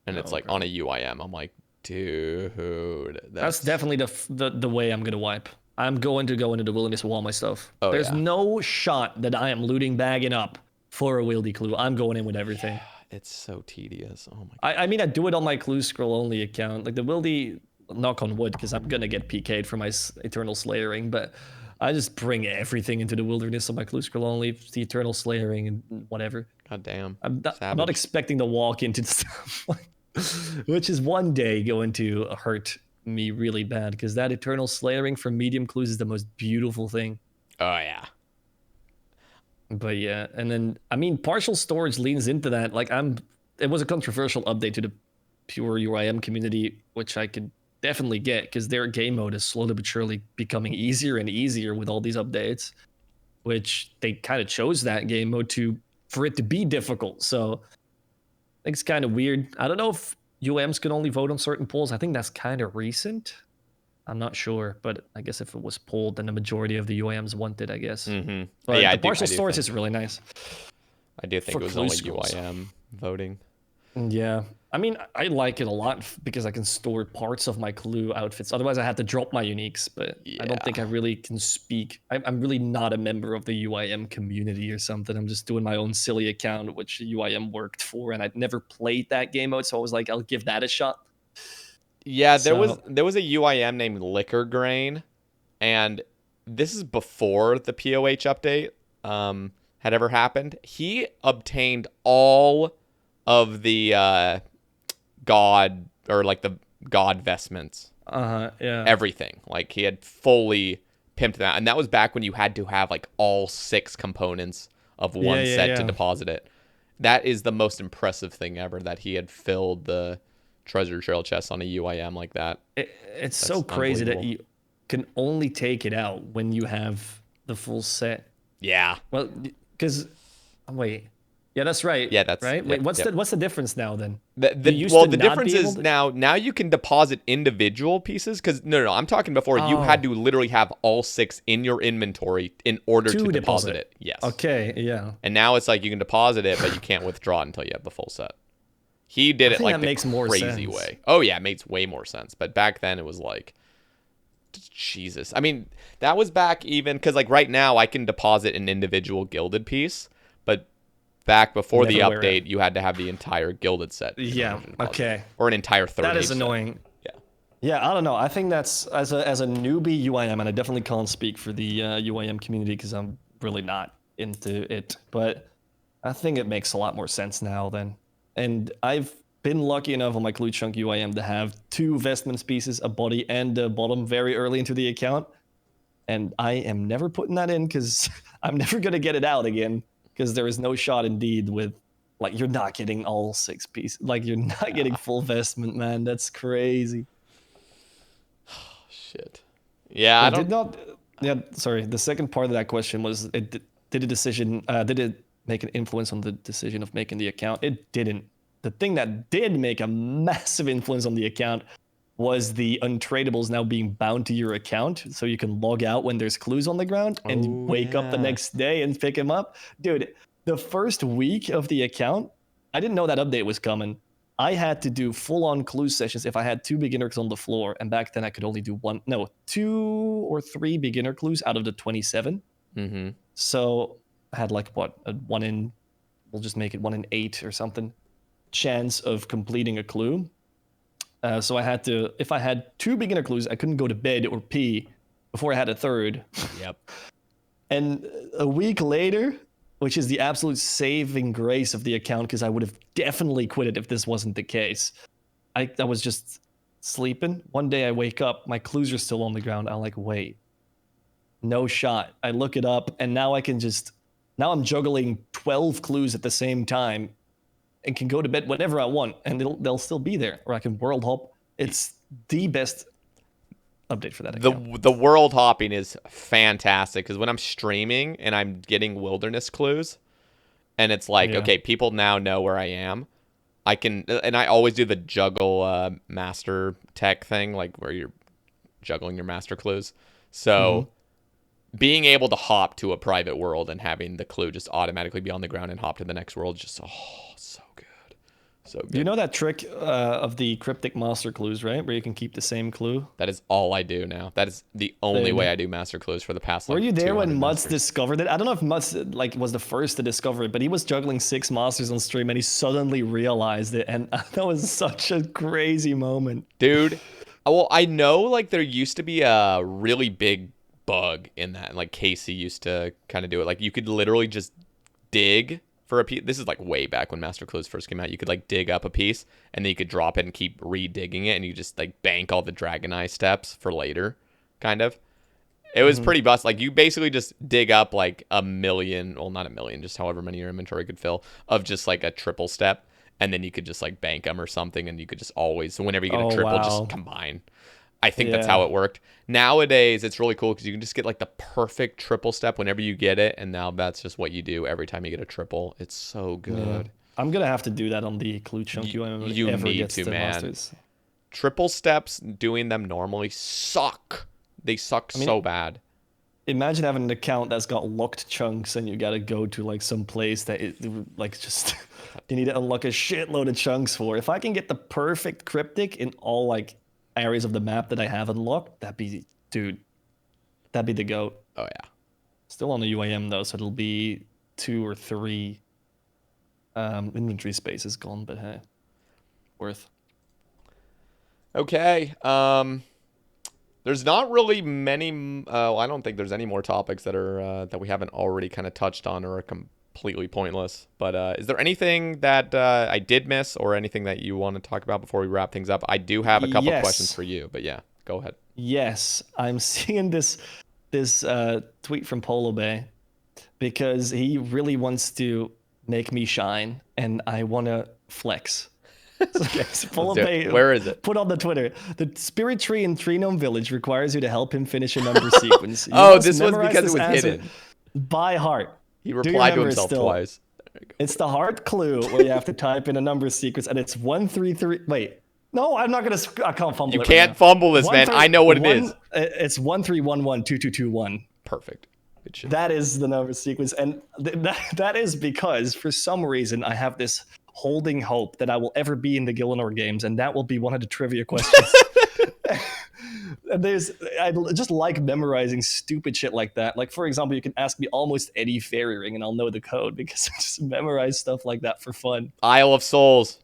and it's like on a UIM. I'm like, dude, that's definitely the way I'm gonna wipe. I'm going to go into the wilderness with all my stuff. There's no shot that I am looting bagging up for a wildy clue. I'm going in with everything. It's so tedious. Oh my god. I mean, I do it on my clue scroll only account. Like the wildy, knock on wood, because I'm gonna get PK'd for my eternal slayering, but I just bring everything into the wilderness on my clue scroll only, the eternal slayering and whatever. God damn. I'm not expecting to walk into stuff, which is one day going to hurt me really bad, because that eternal slayering from medium clues is the most beautiful thing. Oh yeah. But yeah, and then I mean, partial storage leans into that. Like it was a controversial update to the pure UIM community, which I could definitely get, because their game mode is slowly but surely becoming easier and easier with all these updates, which they kind of chose that game mode for it to be difficult. So I think it's kind of weird. I don't know if UMs can only vote on certain polls. I think that's kind of recent. I'm not sure, but I guess if it was polled, then the majority of the UIMs wanted, I guess. Mm-hmm. But yeah, the partial storage is really nice. I do think it was only UIM voting. Yeah. I mean, I like it a lot because I can store parts of my clue outfits. Otherwise, I had to drop my uniques, but I don't think I really can speak. I'm really not a member of the UIM community or something. I'm just doing my own silly account, which UIM worked for, and I'd never played that game mode, so I was like, I'll give that a shot. Yeah, there was a UIM named Liquor Grain, and this is before the POH update had ever happened. He obtained all of the god, or like the god vestments. Yeah. Everything. Like he had fully pimped that, and that was back when you had to have like all 6 components of one set to deposit it. That is the most impressive thing ever, that he had filled the treasure trail chest on a UIM like that. It's so crazy that you can only take it out when you have the full set. Yeah. Well, because wait, yeah, that's right. Yeah, that's right. Wait, what's the difference now then? The difference is now you can deposit individual pieces, because no, I'm talking before you had to literally have all 6 in your inventory in order to deposit it. Yes. Okay. Yeah. And now it's like you can deposit it, but you can't withdraw it until you have the full set. He did it think like that the makes more crazy sense. way. Oh yeah, it makes way more sense. But back then it was like, Jesus. I mean, that was back even because like right now I can deposit an individual gilded piece, but back before the Never wear update, it. you had to have the entire gilded set. in Yeah. order to deposit Okay. it. Or an entire 30. That is annoying. Yeah. Yeah, I don't know. I think that's as a newbie UIM, and I definitely can't speak for the UIM community because I'm really not into it. But I think it makes a lot more sense now then. And I've been lucky enough on my Clue Chunk UIM to have 2 vestments pieces, a body and a bottom, very early into the account. And I am never putting that in because I'm never gonna get it out again. Because there is no shot indeed with like you're not getting all 6 pieces. Like you're not getting full vestment, man. That's crazy. Shit. Yeah, I don't. Did not. Yeah, sorry. The second part of that question was: did a decision? Did it make an influence on the decision of making the account? It didn't. The thing that did make a massive influence on the account was the untradables now being bound to your account, so you can log out when there's clues on the ground and wake up the next day and pick them up. Dude, the first week of the account, I didn't know that update was coming. I had to do full-on clue sessions if I had 2 beginners on the floor, and back then I could only do 2 or 3 beginner clues out of the 27. Mm-hmm. So I had like what, a 1 in, we'll just make it 1 in 8 or something, chance of completing a clue. So I had to, if I had 2 beginner clues, I couldn't go to bed or pee before I had a 3rd. Yep. And a week later, which is the absolute saving grace of the account, because I would have definitely quit it if this wasn't the case. I was just sleeping. One day I wake up, my clues are still on the ground. I'm like, wait, no shot. I look it up, and now now I'm juggling 12 clues at the same time and can go to bed whenever I want, and they'll still be there. Or I can world hop. It's the best update for that account. The world hopping is fantastic because when I'm streaming and I'm getting wilderness clues, and it's like, okay, people now know where I am. I can, and I always do the juggle master tech thing, like where you're juggling your master clues. So being able to hop to a private world and having the clue just automatically be on the ground and hop to the next world, just so good. So good. You know that trick of the cryptic master clues, right? Where you can keep the same clue? That is all I do now. That is the only way I do master clues for the past. Were you there when Mutz masters. discovered it? I don't know if Mutz was the first to discover it, but he was juggling 6 masters on stream and he suddenly realized it, and that was such a crazy moment. Dude, well, I know like there used to be a really big bug in that, and like Casey used to kind of do it. Like you could literally just dig for a piece. This is like way back when Master Clues first came out. You could like dig up a piece and then you could drop it and keep re-digging it, and you just like bank all the Dragon Eye steps for later, kind of. It was pretty bust. Like you basically just dig up like a million, well not a million, just however many your inventory could fill of just like a triple step, and then you could just like bank them or something, and you could just always, so whenever you get a triple, just combine. I think that's how it worked. Nowadays, it's really cool because you can just get like the perfect triple step whenever you get it, and now that's just what you do every time you get a triple. It's so good. Yeah. I'm gonna have to do that on the Clue Chunk UIM. You need to, man. Masters. Triple steps, doing them normally suck. They suck so bad. Imagine having an account that's got locked chunks and you gotta go to like some place that it like just you need to unlock a shitload of chunks for. If I can get the perfect cryptic in all like areas of the map that I have unlocked, that'd be the goat. Oh yeah. Still on the UAM though, so it'll be 2 or 3 inventory spaces gone, but hey, worth. Okay. There's not really many. I don't think there's any more topics that are that we haven't already kind of touched on or are completely pointless. But is there anything that I did miss or anything that you want to talk about before we wrap things up? I do have a couple questions for you, but yeah, go ahead. Yes, I'm seeing this tweet from Polo Bay because he really wants to make me shine, and I want to flex. Okay, so Polo Bay, where is it? Put on the Twitter. The spirit tree in Tree Gnome Village requires you to help him finish a number sequence. This was because it was hidden. By heart. He replied to himself twice. It's the heart clue where you have to type in a number sequence, and it's 133. Wait, no, I'm not gonna. I can't fumble. You can't fumble this, man. I know what it is. It's 13112221. Perfect. That is the number sequence, and that is because for some reason I have this holding hope that I will ever be in the Gillinor games, and that will be one of the trivia questions. And I just like memorizing stupid shit like that. Like, for example, you can ask me almost any fairy ring and I'll know the code because I just memorize stuff like that for fun. Isle of Souls.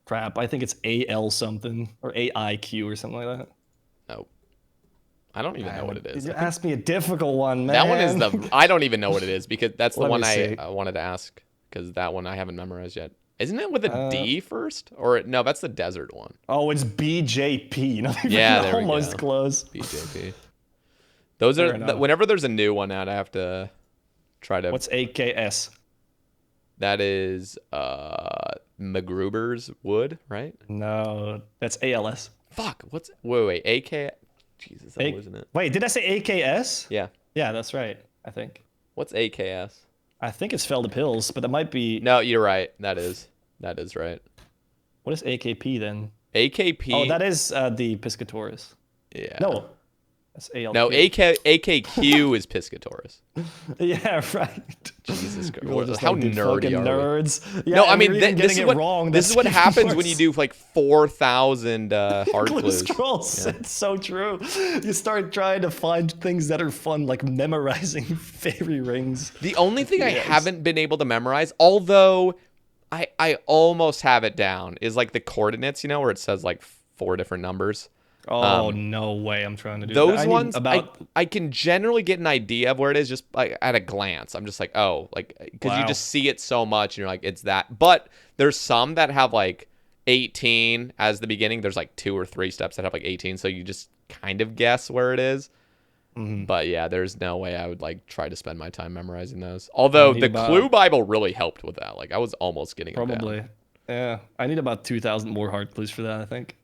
Crap, I think it's AL something or AIQ or something like that. No. I don't even know what it is. You asked me a difficult one, man. That one is I don't even know what it is because that's the Let one me see. I wanted to ask because that one I haven't memorized yet. Isn't it with a D first? Or no, that's the desert one. Oh, it's BJP. Not even Yeah, there we almost go. close. BJP. Those Fair are enough. whenever there's a new one out, I have to try to. What's AKS? That is MacGruber's wood, right? No, that's ALS. Fuck. Wait, AK. Jesus, I'm losing it. Wait, did I say AKS? Yeah. Yeah, that's right. I think. What's AKS? I think it's Felder Pills, but that might be. No, you're right. That is right. What is AKP then? AKP. Oh, that is the Piscatoris. Yeah. No, that's ALQ. No, AKQ is Piscatoris. Yeah, right. Jesus People are Christ. just How like, "Dude, nerdy fucking are we? nerds. Yeah, No, I mean, we're even this is getting what it wrong. this is what That's happens even when you worse. do like 4,000 hard clues. Scrolls. Yeah. It's so true. You start trying to find things that are fun, like memorizing fairy rings. The only thing I Yes. haven't been able to memorize, although I almost have it down, is like the coordinates, where it says like 4 different numbers. Oh, no way I'm trying to do Those that. I need ones, about I can generally get an idea of where it is just like at a glance. I'm just like, oh, like, because you Wow. just see it so much and you're like, it's that. But there's some that have like 18 as the beginning. There's like 2 or 3 steps that have like 18. So you just kind of guess where it is. But yeah, there's no way I would like try to spend my time memorizing those. Although need the about- Clue Bible really helped with that. Like I was almost getting them down. probably. Yeah, I need about 2,000 more hard clues for that, I think.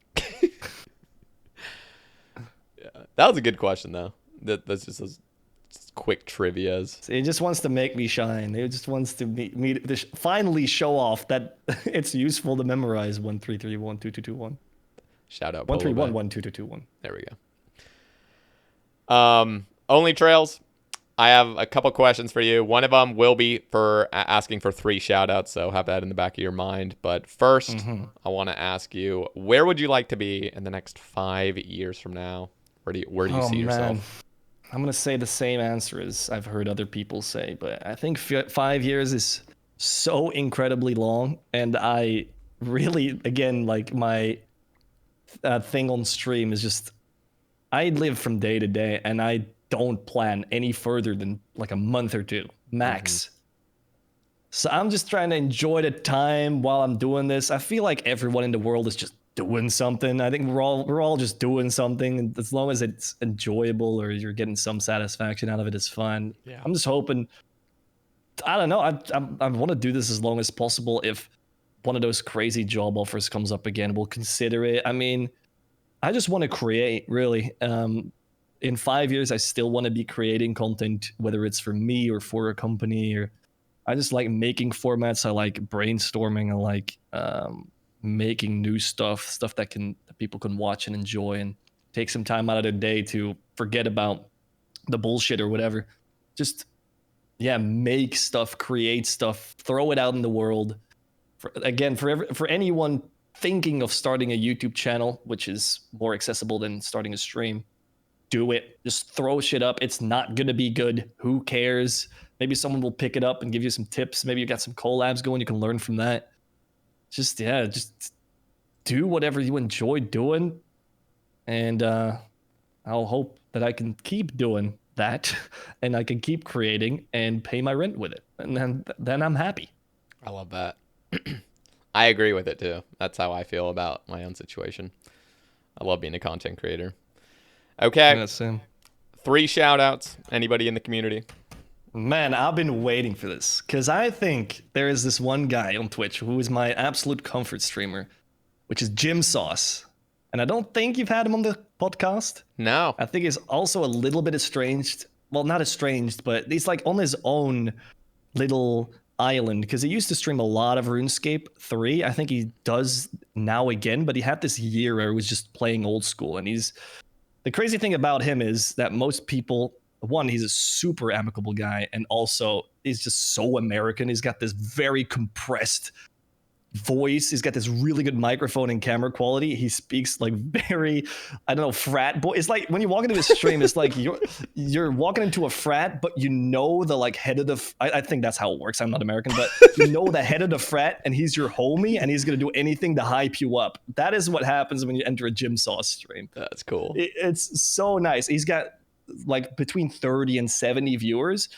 That was a good question though. That's just those quick trivias. It just wants to make me shine. It just wants to me to finally show off that it's useful to memorize 1331 2221. Shout out. 1311 2221. There we go. Only Trails. I have a couple questions for you. One of them will be for asking for 3 shout outs, so have that in the back of your mind. But first, I want to ask you, where would you like to be in the next 5 years from now? Where do you see yourself? I'm going to say the same answer as I've heard other people say, but I think 5 years is so incredibly long. And I really, again, like my thing on stream is just, I live from day to day and I don't plan any further than like a month or 2 max. So I'm just trying to enjoy the time while I'm doing this. I feel like everyone in the world is just doing something. I think we're all just doing something, and as long as it's enjoyable or you're getting some satisfaction out of it, it's fun. Yeah. I'm just hoping. I don't know. I want to do this as long as possible. If one of those crazy job offers comes up again, we'll consider it. I mean, I just want to create, really. In 5 years, I still want to be creating content, whether it's for me or for a company. Or I just like making formats. I like brainstorming. I like making new stuff that people can watch and enjoy, and take some time out of their day to forget about the bullshit or whatever. Just make stuff, create stuff, throw it out in the world. For anyone thinking of starting a YouTube channel, which is more accessible than starting a stream, do it. Just throw shit up. It's not gonna be good. Who cares? Maybe someone will pick it up and give you some tips. Maybe you got some collabs going. You can learn from that. Just do whatever you enjoy doing, and I'll hope that I can keep doing that, and I can keep creating and pay my rent with it, and then I'm happy. I love that. I agree with it too. That's how I feel about my own situation. I love being a content creator. Okay, Yeah, same. 3 shout outs. Anybody in the community? Man, I've been waiting for this because I think there is this one guy on Twitch who is my absolute comfort streamer, which is Jim Sauce. And I don't think you've had him on the podcast. No. I think he's also a little bit estranged. Well, not estranged, but he's like on his own little island because he used to stream a lot of RuneScape 3. I think he does now again, but he had this year where he was just playing old school. And the crazy thing about him is that most people one, he's a super amicable guy, and also he's just so American. He's got this very compressed voice. He's got this really good microphone and camera quality. He speaks like very, I don't know, frat boy. It's like when you walk into his stream, it's like you're walking into a frat, but you know the like head of the. I think that's how it works. I'm not American, but you know the head of the frat, and he's your homie, and he's gonna do anything to hype you up. That is what happens when you enter a Jim Sauce stream. That's cool. It's so nice. He's got like between 30 and 70 viewers,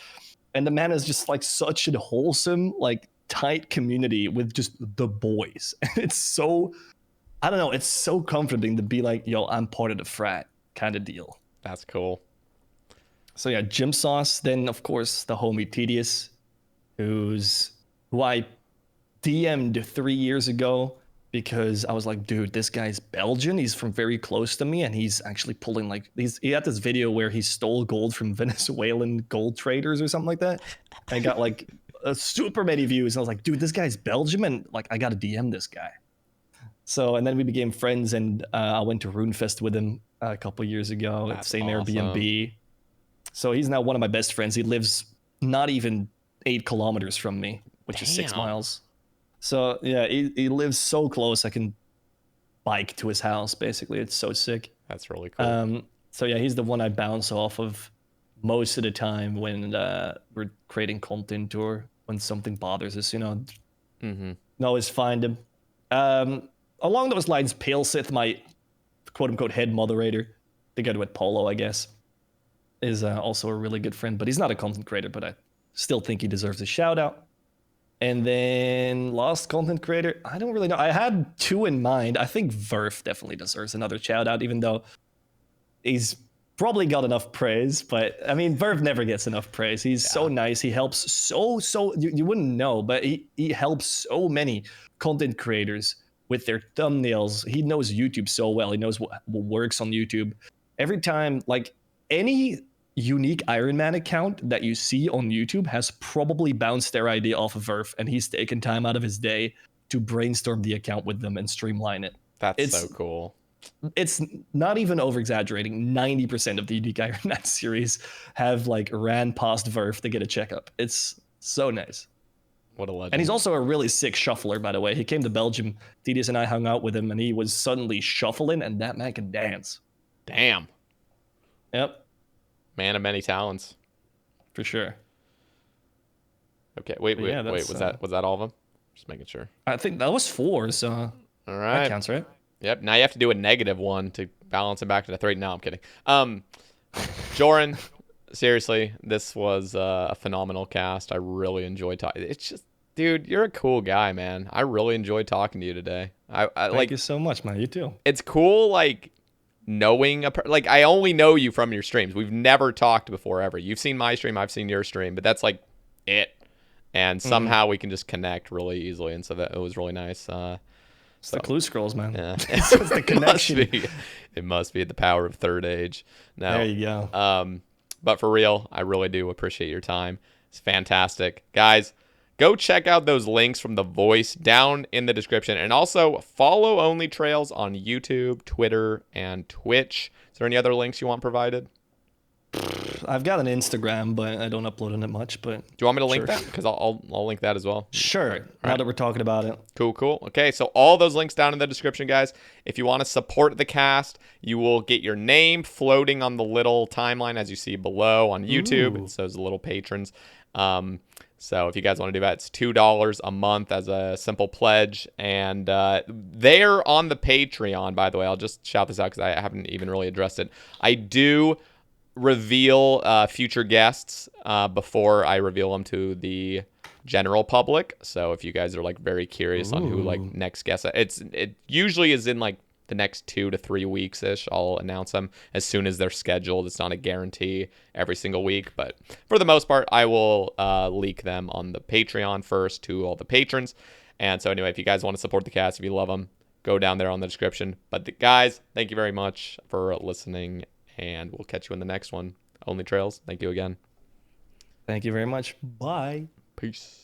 and the man is just like such a wholesome, like tight community with just the boys. It's so, I don't know, it's so comforting to be like, yo, I'm part of the frat kind of deal. That's cool. So yeah, Jim Sauce. Then of course the homie Tedious, who I DM'd 3 years ago because I was like, dude, this guy's Belgian. He's from very close to me, and he's actually pulling like he had this video where he stole gold from Venezuelan gold traders or something like that, and got like super many views. And I was like, dude, this guy's Belgian, and like I gotta DM this guy. So, and then we became friends, and I went to RuneFest with him a couple years ago at the same awesome. Airbnb. So he's now one of my best friends. He lives not even 8 kilometers from me, which is 6 miles. So yeah, he lives so close. I can bike to his house. Basically, it's so sick. That's really cool. So yeah, he's the one I bounce off of most of the time when we're creating content or when something bothers us. You know, can always find him. Along those lines, Pale Sith, my quote-unquote head moderator, together with Polo, I guess, is also a really good friend. But he's not a content creator, but I still think he deserves a shout-out. And then lost content creator, I don't really know. I had 2 in mind. I think Verf definitely deserves another shout-out, even though he's probably got enough praise. But, I mean, Verf never gets enough praise. He's so nice. He helps so you wouldn't know, but he helps so many content creators with their thumbnails. He knows YouTube so well. He knows what works on YouTube. Every time, like, any unique Ironman account that you see on YouTube has probably bounced their idea off of Verf, and he's taken time out of his day to brainstorm the account with them and streamline it. That's so cool. It's not even over-exaggerating. 90% of the unique Ironman series have like ran past Verf to get a checkup. It's so nice. What a legend. And he's also a really sick shuffler, by the way. He came to Belgium. Tedious and I hung out with him, and he was suddenly shuffling, and that man can dance. Damn. Yep. Man of many talents. For sure. Okay, wait. Was that all of them? Just making sure. I think that was 4, so all right. That counts, right? Yep. Now you have to do a -1 to balance it back to the 3. No, I'm kidding. Joran, seriously, this was a phenomenal cast. I really enjoyed talking. It's just, dude, you're a cool guy, man. I really enjoyed talking to you today. Thank you so much, man. You too. It's cool, like, knowing like I only know you from your streams. We've never talked before ever. You've seen my stream, I've seen your stream, but that's like it. And somehow we can just connect really easily, and so that it was really nice. It's the clue scrolls, man. Yeah. It's the connection. It must be the power of third age. No. There you go. But for real, I really do appreciate your time. It's fantastic. Guys, go check out those links from the voice down in the description. And also follow Only Trails on YouTube, Twitter, and Twitch. Is there any other links you want provided? I've got an Instagram, but I don't upload on it much. But do you want me to link that? Because I'll link that as well. Sure. Now that we're talking about it. Cool. Okay, so all those links down in the description, guys. If you want to support the cast, you will get your name floating on the little timeline as you see below on YouTube. It's those little patrons. So if you guys want to do that, it's $2 a month as a simple pledge. And they're on the Patreon, by the way. I'll just shout this out because I haven't even really addressed it. I do reveal future guests before I reveal them to the general public. So if you guys are like very curious on who like next guest, it usually is in like the next 2 to 3 weeks ish. I'll announce them as soon as they're scheduled. It's not a guarantee every single week, but for the most part, I will leak them on the Patreon first to all the patrons. And so anyway, if you guys want to support the cast, if you love them, go down there on the description. But guys, thank you very much for listening, and we'll catch you in the next one. Only Trails, thank you again. Thank you very much. Bye. Peace.